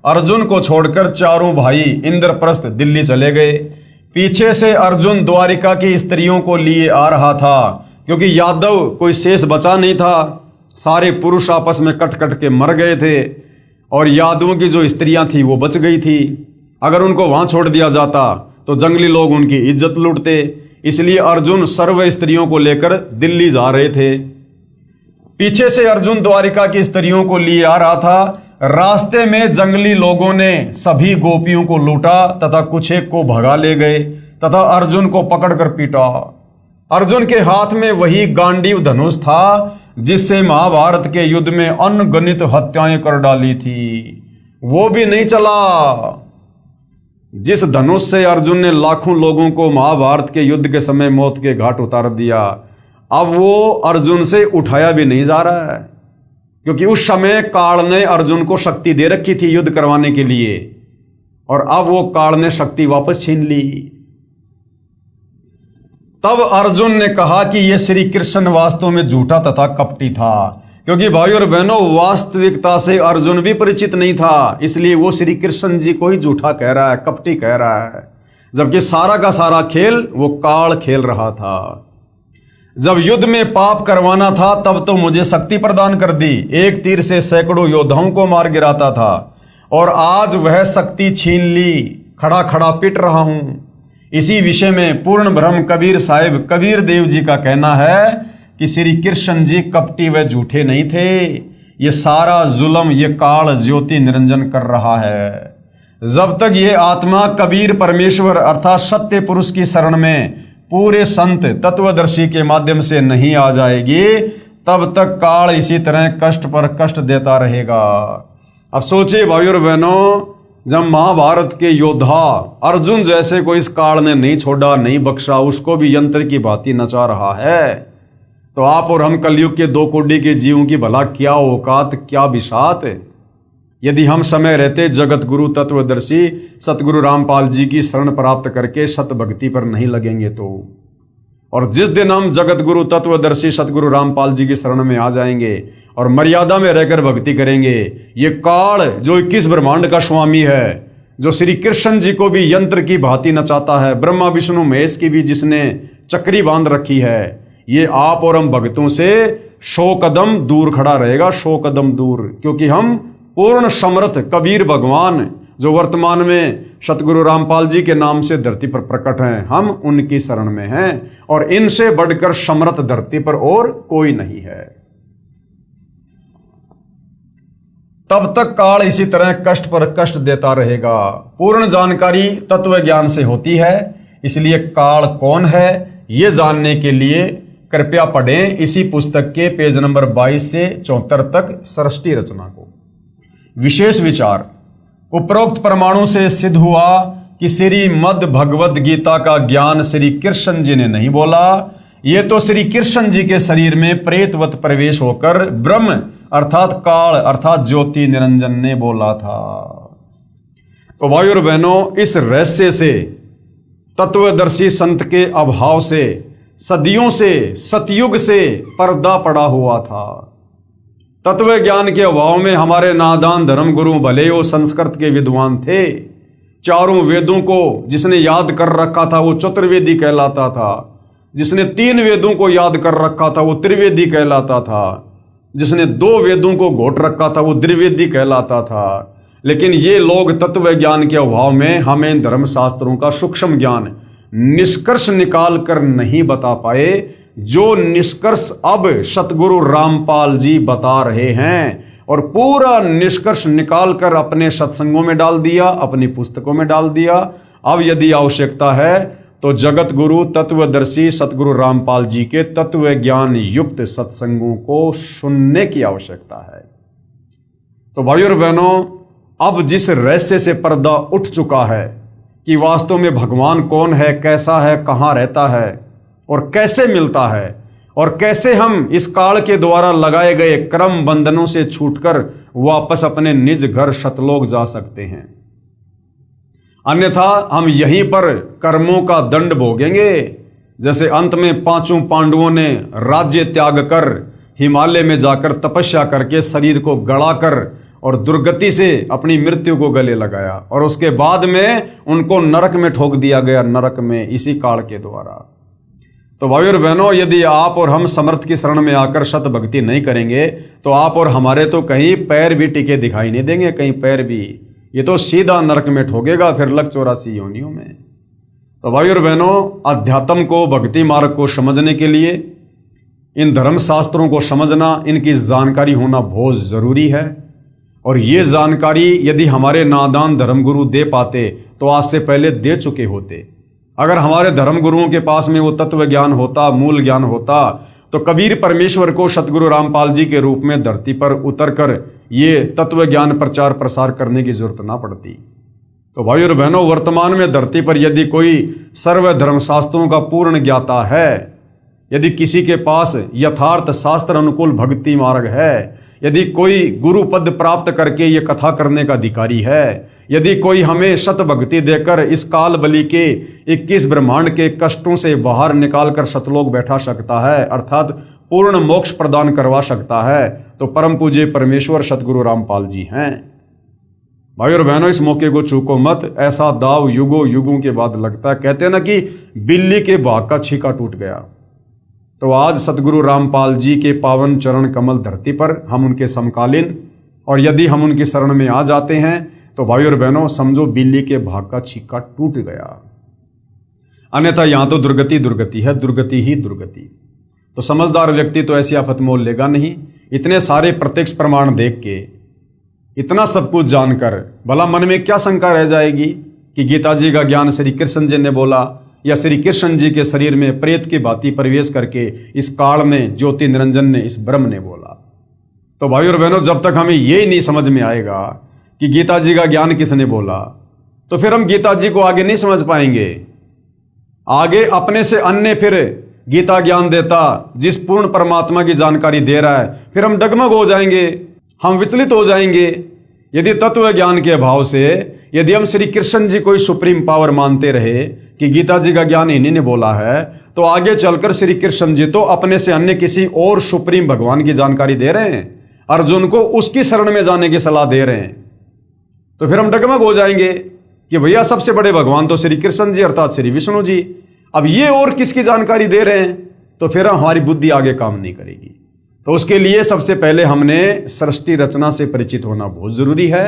अर्जुन को छोड़कर चारों भाई इंद्रप्रस्थ दिल्ली चले गए। पीछे से अर्जुन द्वारिका की स्त्रियों को लिए आ रहा था, क्योंकि यादव कोई शेष बचा नहीं था, सारे पुरुष आपस में कट कट के मर गए थे और यादवों की जो स्त्रियां थी वो बच गई थी। अगर उनको वहां छोड़ दिया जाता तो जंगली लोग उनकी इज्जत लूटते, इसलिए अर्जुन सर्व स्त्रियों को लेकर दिल्ली जा रहे थे। पीछे से अर्जुन द्वारिका की स्त्रियों को लिए आ रहा था। रास्ते में जंगली लोगों ने सभी गोपियों को लूटा तथा कुछ एक को भगा ले गए तथा अर्जुन को पकड़कर पीटा। अर्जुन के हाथ में वही गांडीव धनुष था जिससे महाभारत के युद्ध में अनगणित हत्याएं कर डाली थी, वो भी नहीं चला। जिस धनुष से अर्जुन ने लाखों लोगों को महाभारत के युद्ध के समय मौत के घाट उतार दिया, अब वो अर्जुन से उठाया भी नहीं जा रहा है, क्योंकि उस समय काल ने अर्जुन को शक्ति दे रखी थी युद्ध करवाने के लिए, और अब वो काल ने शक्ति वापस छीन ली। तब अर्जुन ने कहा कि यह श्री कृष्ण वास्तव में झूठा तथा कपटी था, क्योंकि भाई और बहनों वास्तविकता से अर्जुन भी परिचित नहीं था, इसलिए वो श्री कृष्ण जी को ही झूठा कह रहा है, कपटी कह रहा है, जबकि सारा का सारा खेल वो काल खेल रहा था। जब युद्ध में पाप करवाना था तब तो मुझे शक्ति प्रदान कर दी, एक तीर से सैकड़ों योद्धाओं को मार गिराता था, और आज वह शक्ति छीन ली, खड़ा खड़ा पिट रहा हूं। इसी विषय में पूर्ण ब्रह्म कबीर साहिब कबीर देव जी का कहना है कि श्री कृष्ण जी कपटी व झूठे नहीं थे, ये सारा जुल्म ये काल ज्योति निरंजन कर रहा है। जब तक ये आत्मा कबीर परमेश्वर अर्थात सत्य पुरुष की शरण में पूरे संत तत्वदर्शी के माध्यम से नहीं आ जाएगी, तब तक काल इसी तरह कष्ट पर कष्ट देता रहेगा। अब सोचिए भाई और बहनों, जब महाभारत के योद्धा अर्जुन जैसे को इस काल ने नहीं छोड़ा, नहीं बख्शा, उसको भी यंत्र की भांति नचा रहा है, तो आप और हम कलयुग के दो कोटि के जीवों की भला क्या औकात, क्या बिसात। यदि हम समय रहते जगत गुरु तत्वदर्शी सतगुरु रामपाल जी की शरण प्राप्त करके सत भक्ति पर नहीं लगेंगे तो, और जिस दिन हम जगत गुरु तत्वदर्शी सतगुरु रामपाल जी की शरण में आ जाएंगे और मर्यादा में रहकर भक्ति करेंगे, ये काल जो 21 ब्रह्मांड का स्वामी है, जो श्री कृष्ण जी को भी यंत्र की भांति नचाता है, ब्रह्मा विष्णु महेश की भी जिसने चक्री बांध रखी है, ये आप और हम भक्तों से 100 कदम दूर खड़ा रहेगा, 100 कदम दूर, क्योंकि हम पूर्ण समर्थ कबीर भगवान जो वर्तमान में सतगुरु रामपाल जी के नाम से धरती पर प्रकट हैं, हम उनकी शरण में हैं, और इनसे बढ़कर समर्थ धरती पर और कोई नहीं है। तब तक काल इसी तरह कष्ट पर कष्ट देता रहेगा। पूर्ण जानकारी तत्व ज्ञान से होती है, इसलिए काल कौन है ये जानने के लिए कृपया पढ़ें इसी पुस्तक के पेज नंबर 22 से 74 तक सृष्टि रचना को। विशेष विचार। उपरोक्त प्रमाणों से सिद्ध हुआ कि श्रीमद् भगवद गीता का ज्ञान श्री कृष्ण जी ने नहीं बोला, ये तो श्री कृष्ण जी के शरीर में प्रेतवत प्रवेश होकर ब्रह्म अर्थात काल अर्थात ज्योति निरंजन ने बोला था। तो भाई और बहनों, इस रहस्य से, तत्वदर्शी संत के अभाव से, सदियों से, सतयुग से पर्दा पड़ा हुआ था। तत्व ज्ञान के अभाव में हमारे नादान धर्म गुरु भले वो संस्कृत के विद्वान थे, चारों वेदों को जिसने याद कर रखा था वो चतुर्वेदी कहलाता था, जिसने 3 वेदों को याद कर रखा था वो त्रिवेदी कहलाता था, जिसने 2 वेदों को घोट रखा था वो द्विवेदी कहलाता था। लेकिन ये लोग तत्व ज्ञान के अभाव में हमें धर्मशास्त्रों का सूक्ष्म ज्ञान निष्कर्ष निकाल कर नहीं बता पाए, जो निष्कर्ष अब सतगुरु रामपाल जी बता रहे हैं, और पूरा निष्कर्ष निकाल कर अपने सत्संगों में डाल दिया, अपनी पुस्तकों में डाल दिया। अब यदि आवश्यकता है तो जगत गुरु तत्वदर्शी सतगुरु रामपाल जी के तत्व ज्ञान युक्त सत्संगों को सुनने की आवश्यकता है। तो भाइयों और बहनों, अब जिस रहस्य से पर्दा उठ चुका है कि वास्तव में भगवान कौन है, कैसा है, कहाँ रहता है और कैसे मिलता है, और कैसे हम इस काल के द्वारा लगाए गए क्रम बंधनों से छूटकर वापस अपने निज घर सतलोक जा सकते हैं, अन्यथा हम यहीं पर कर्मों का दंड भोगेंगे। जैसे अंत में 5 पांडवों ने राज्य त्याग कर हिमालय में जाकर तपस्या करके शरीर को गड़ाकर और दुर्गति से अपनी मृत्यु को गले लगाया, और उसके बाद में उनको नरक में ठोक दिया गया, नरक में इसी काल के द्वारा। तो भाई और बहनों, यदि आप और हम समर्थ की शरण में आकर शत भक्ति नहीं करेंगे तो आप और हमारे तो कहीं पैर भी टिके दिखाई नहीं देंगे, कहीं पैर भी, ये तो सीधा नरक में ठोकेगा, फिर लग 84 योनियों में। तो भाई और बहनों, अध्यात्म को, भक्ति मार्ग को समझने के लिए इन धर्मशास्त्रों को समझना, इनकी जानकारी होना बहुत जरूरी है। और ये जानकारी यदि हमारे नादान धर्मगुरु दे पाते तो आज से पहले दे चुके होते। अगर हमारे धर्मगुरुओं के पास में वो तत्व ज्ञान होता, मूल ज्ञान होता, तो कबीर परमेश्वर को सतगुरु रामपाल जी के रूप में धरती पर उतरकर ये तत्व ज्ञान प्रचार प्रसार करने की जरूरत ना पड़ती। तो भाई और बहनों, वर्तमान में धरती पर यदि कोई सर्व धर्मशास्त्रों का पूर्ण ज्ञाता है, यदि किसी के पास यथार्थ शास्त्र अनुकूल भक्ति मार्ग है, यदि कोई गुरु पद प्राप्त करके ये कथा करने का अधिकारी है, यदि कोई हमें शत भक्ति देकर इस काल बलि के 21 ब्रह्मांड के कष्टों से बाहर निकालकर सतलोक बैठा सकता है, अर्थात पूर्ण मोक्ष प्रदान करवा सकता है, तो परम पूज्य परमेश्वर सतगुरु रामपाल जी हैं। भाई और बहनों, इस मौके को चूको मत, ऐसा दाव युगों युगों के बाद लगता है। कहते हैं ना कि बिल्ली के भाग का छीका टूट गया। तो आज सतगुरु रामपाल जी के पावन चरण कमल धरती पर हम उनके समकालीन, और यदि हम उनकी शरण में आ जाते हैं तो भाई और बहनों समझो बिल्ली के भाग का छीका टूट गया, अन्यथा यहां तो दुर्गति दुर्गति है, दुर्गति ही दुर्गति। तो समझदार व्यक्ति तो ऐसी आफत मोल लेगा नहीं। इतने सारे प्रत्यक्ष प्रमाण देख के, इतना सब कुछ जानकर भला मन में क्या शंका रह जाएगी कि गीता जी का ज्ञान श्री कृष्ण जी ने बोला, या श्री कृष्ण जी के शरीर में प्रेत की भांति प्रवेश करके इस काल ने, ज्योति निरंजन ने, इस ब्रह्म ने बोला। तो भाई और बहनों, जब तक हमें ये नहीं समझ में आएगा कि गीता जी का ज्ञान किसने बोला, तो फिर हम गीता जी को आगे नहीं समझ पाएंगे। आगे अपने से अन्य फिर गीता ज्ञान देता जिस पूर्ण परमात्मा की जानकारी दे रहा है, फिर हम डगमग हो जाएंगे, हम विचलित हो जाएंगे। यदि तत्व ज्ञान के अभाव से यदि हम श्री कृष्ण जी को ही सुप्रीम पावर मानते रहे कि गीता जी का ज्ञान इन्हीं ने बोला है, तो आगे चलकर श्री कृष्ण जी तो अपने से अन्य किसी और सुप्रीम भगवान की जानकारी दे रहे हैं, अर्जुन को उसकी शरण में जाने की सलाह दे रहे हैं। तो फिर हम डगमग हो जाएंगे कि भैया सबसे बड़े भगवान तो श्री कृष्ण जी अर्थात श्री विष्णु जी, अब ये और किसकी जानकारी दे रहे हैं, तो फिर हमारी बुद्धि आगे काम नहीं करेगी। तो उसके लिए सबसे पहले हमने सृष्टि रचना से परिचित होना बहुत जरूरी है।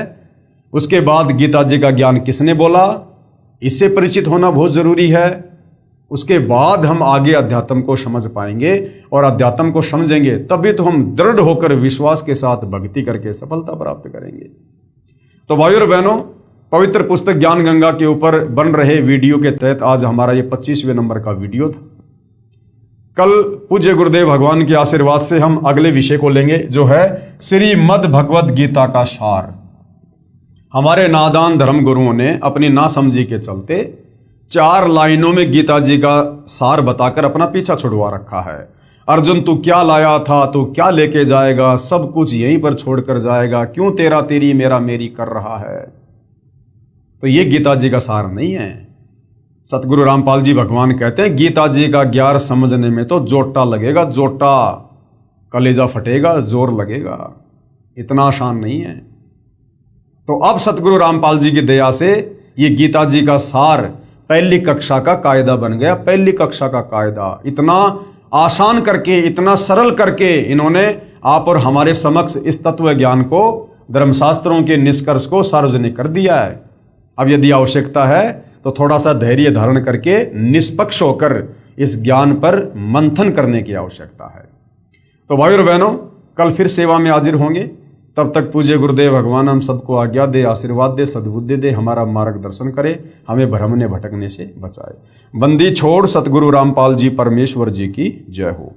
उसके बाद गीता जी का ज्ञान किसने बोला, इससे परिचित होना बहुत जरूरी है। उसके बाद हम आगे अध्यात्म को समझ पाएंगे, और अध्यात्म को समझेंगे तभी तो हम दृढ़ होकर विश्वास के साथ भक्ति करके सफलता प्राप्त करेंगे। तो भाइयों और बहनों, पवित्र पुस्तक ज्ञान गंगा के ऊपर बन रहे वीडियो के तहत आज हमारा ये 25वें नंबर का वीडियो था। कल पूज्य गुरुदेव भगवान के आशीर्वाद से हम अगले विषय को लेंगे, जो है श्रीमद् भगवद गीता का सार। हमारे नादान धर्म गुरुओं ने अपनी नासमझी के चलते 4 लाइनों में गीता जी का सार बताकर अपना पीछा छुड़वा रखा है। अर्जुन, तू क्या लाया था, तू क्या लेके जाएगा, सब कुछ यहीं पर छोड़कर जाएगा, क्यों तेरा तेरी मेरा मेरी कर रहा है। तो ये गीता जी का सार नहीं है। सतगुरु रामपाल जी भगवान कहते हैं, गीता जी का ज्ञान समझने में तो जोटा लगेगा, जोटा, कलेजा फटेगा, जोर लगेगा, इतना आसान नहीं है। तो अब सतगुरु रामपाल जी की दया से ये गीता जी का सार पहली कक्षा का कायदा बन गया। पहली कक्षा का कायदा इतना आसान करके, इतना सरल करके इन्होंने आप और हमारे समक्ष इस तत्व ज्ञान को, धर्मशास्त्रों के निष्कर्ष को सार्वजनिक कर दिया है। अब यदि आवश्यकता है तो थोड़ा सा धैर्य धारण करके निष्पक्ष होकर इस ज्ञान पर मंथन करने की आवश्यकता है। तो भाई और बहनों, कल फिर सेवा में हाजिर होंगे। तब तक पूज्य गुरुदेव भगवान हम सबको आज्ञा दे, आशीर्वाद दे, सद्बुद्धि दे, हमारा मार्गदर्शन करे, हमें भ्रमने भटकने से बचाए। बंदी छोड़ सतगुरु रामपाल जी परमेश्वर जी की जय हो।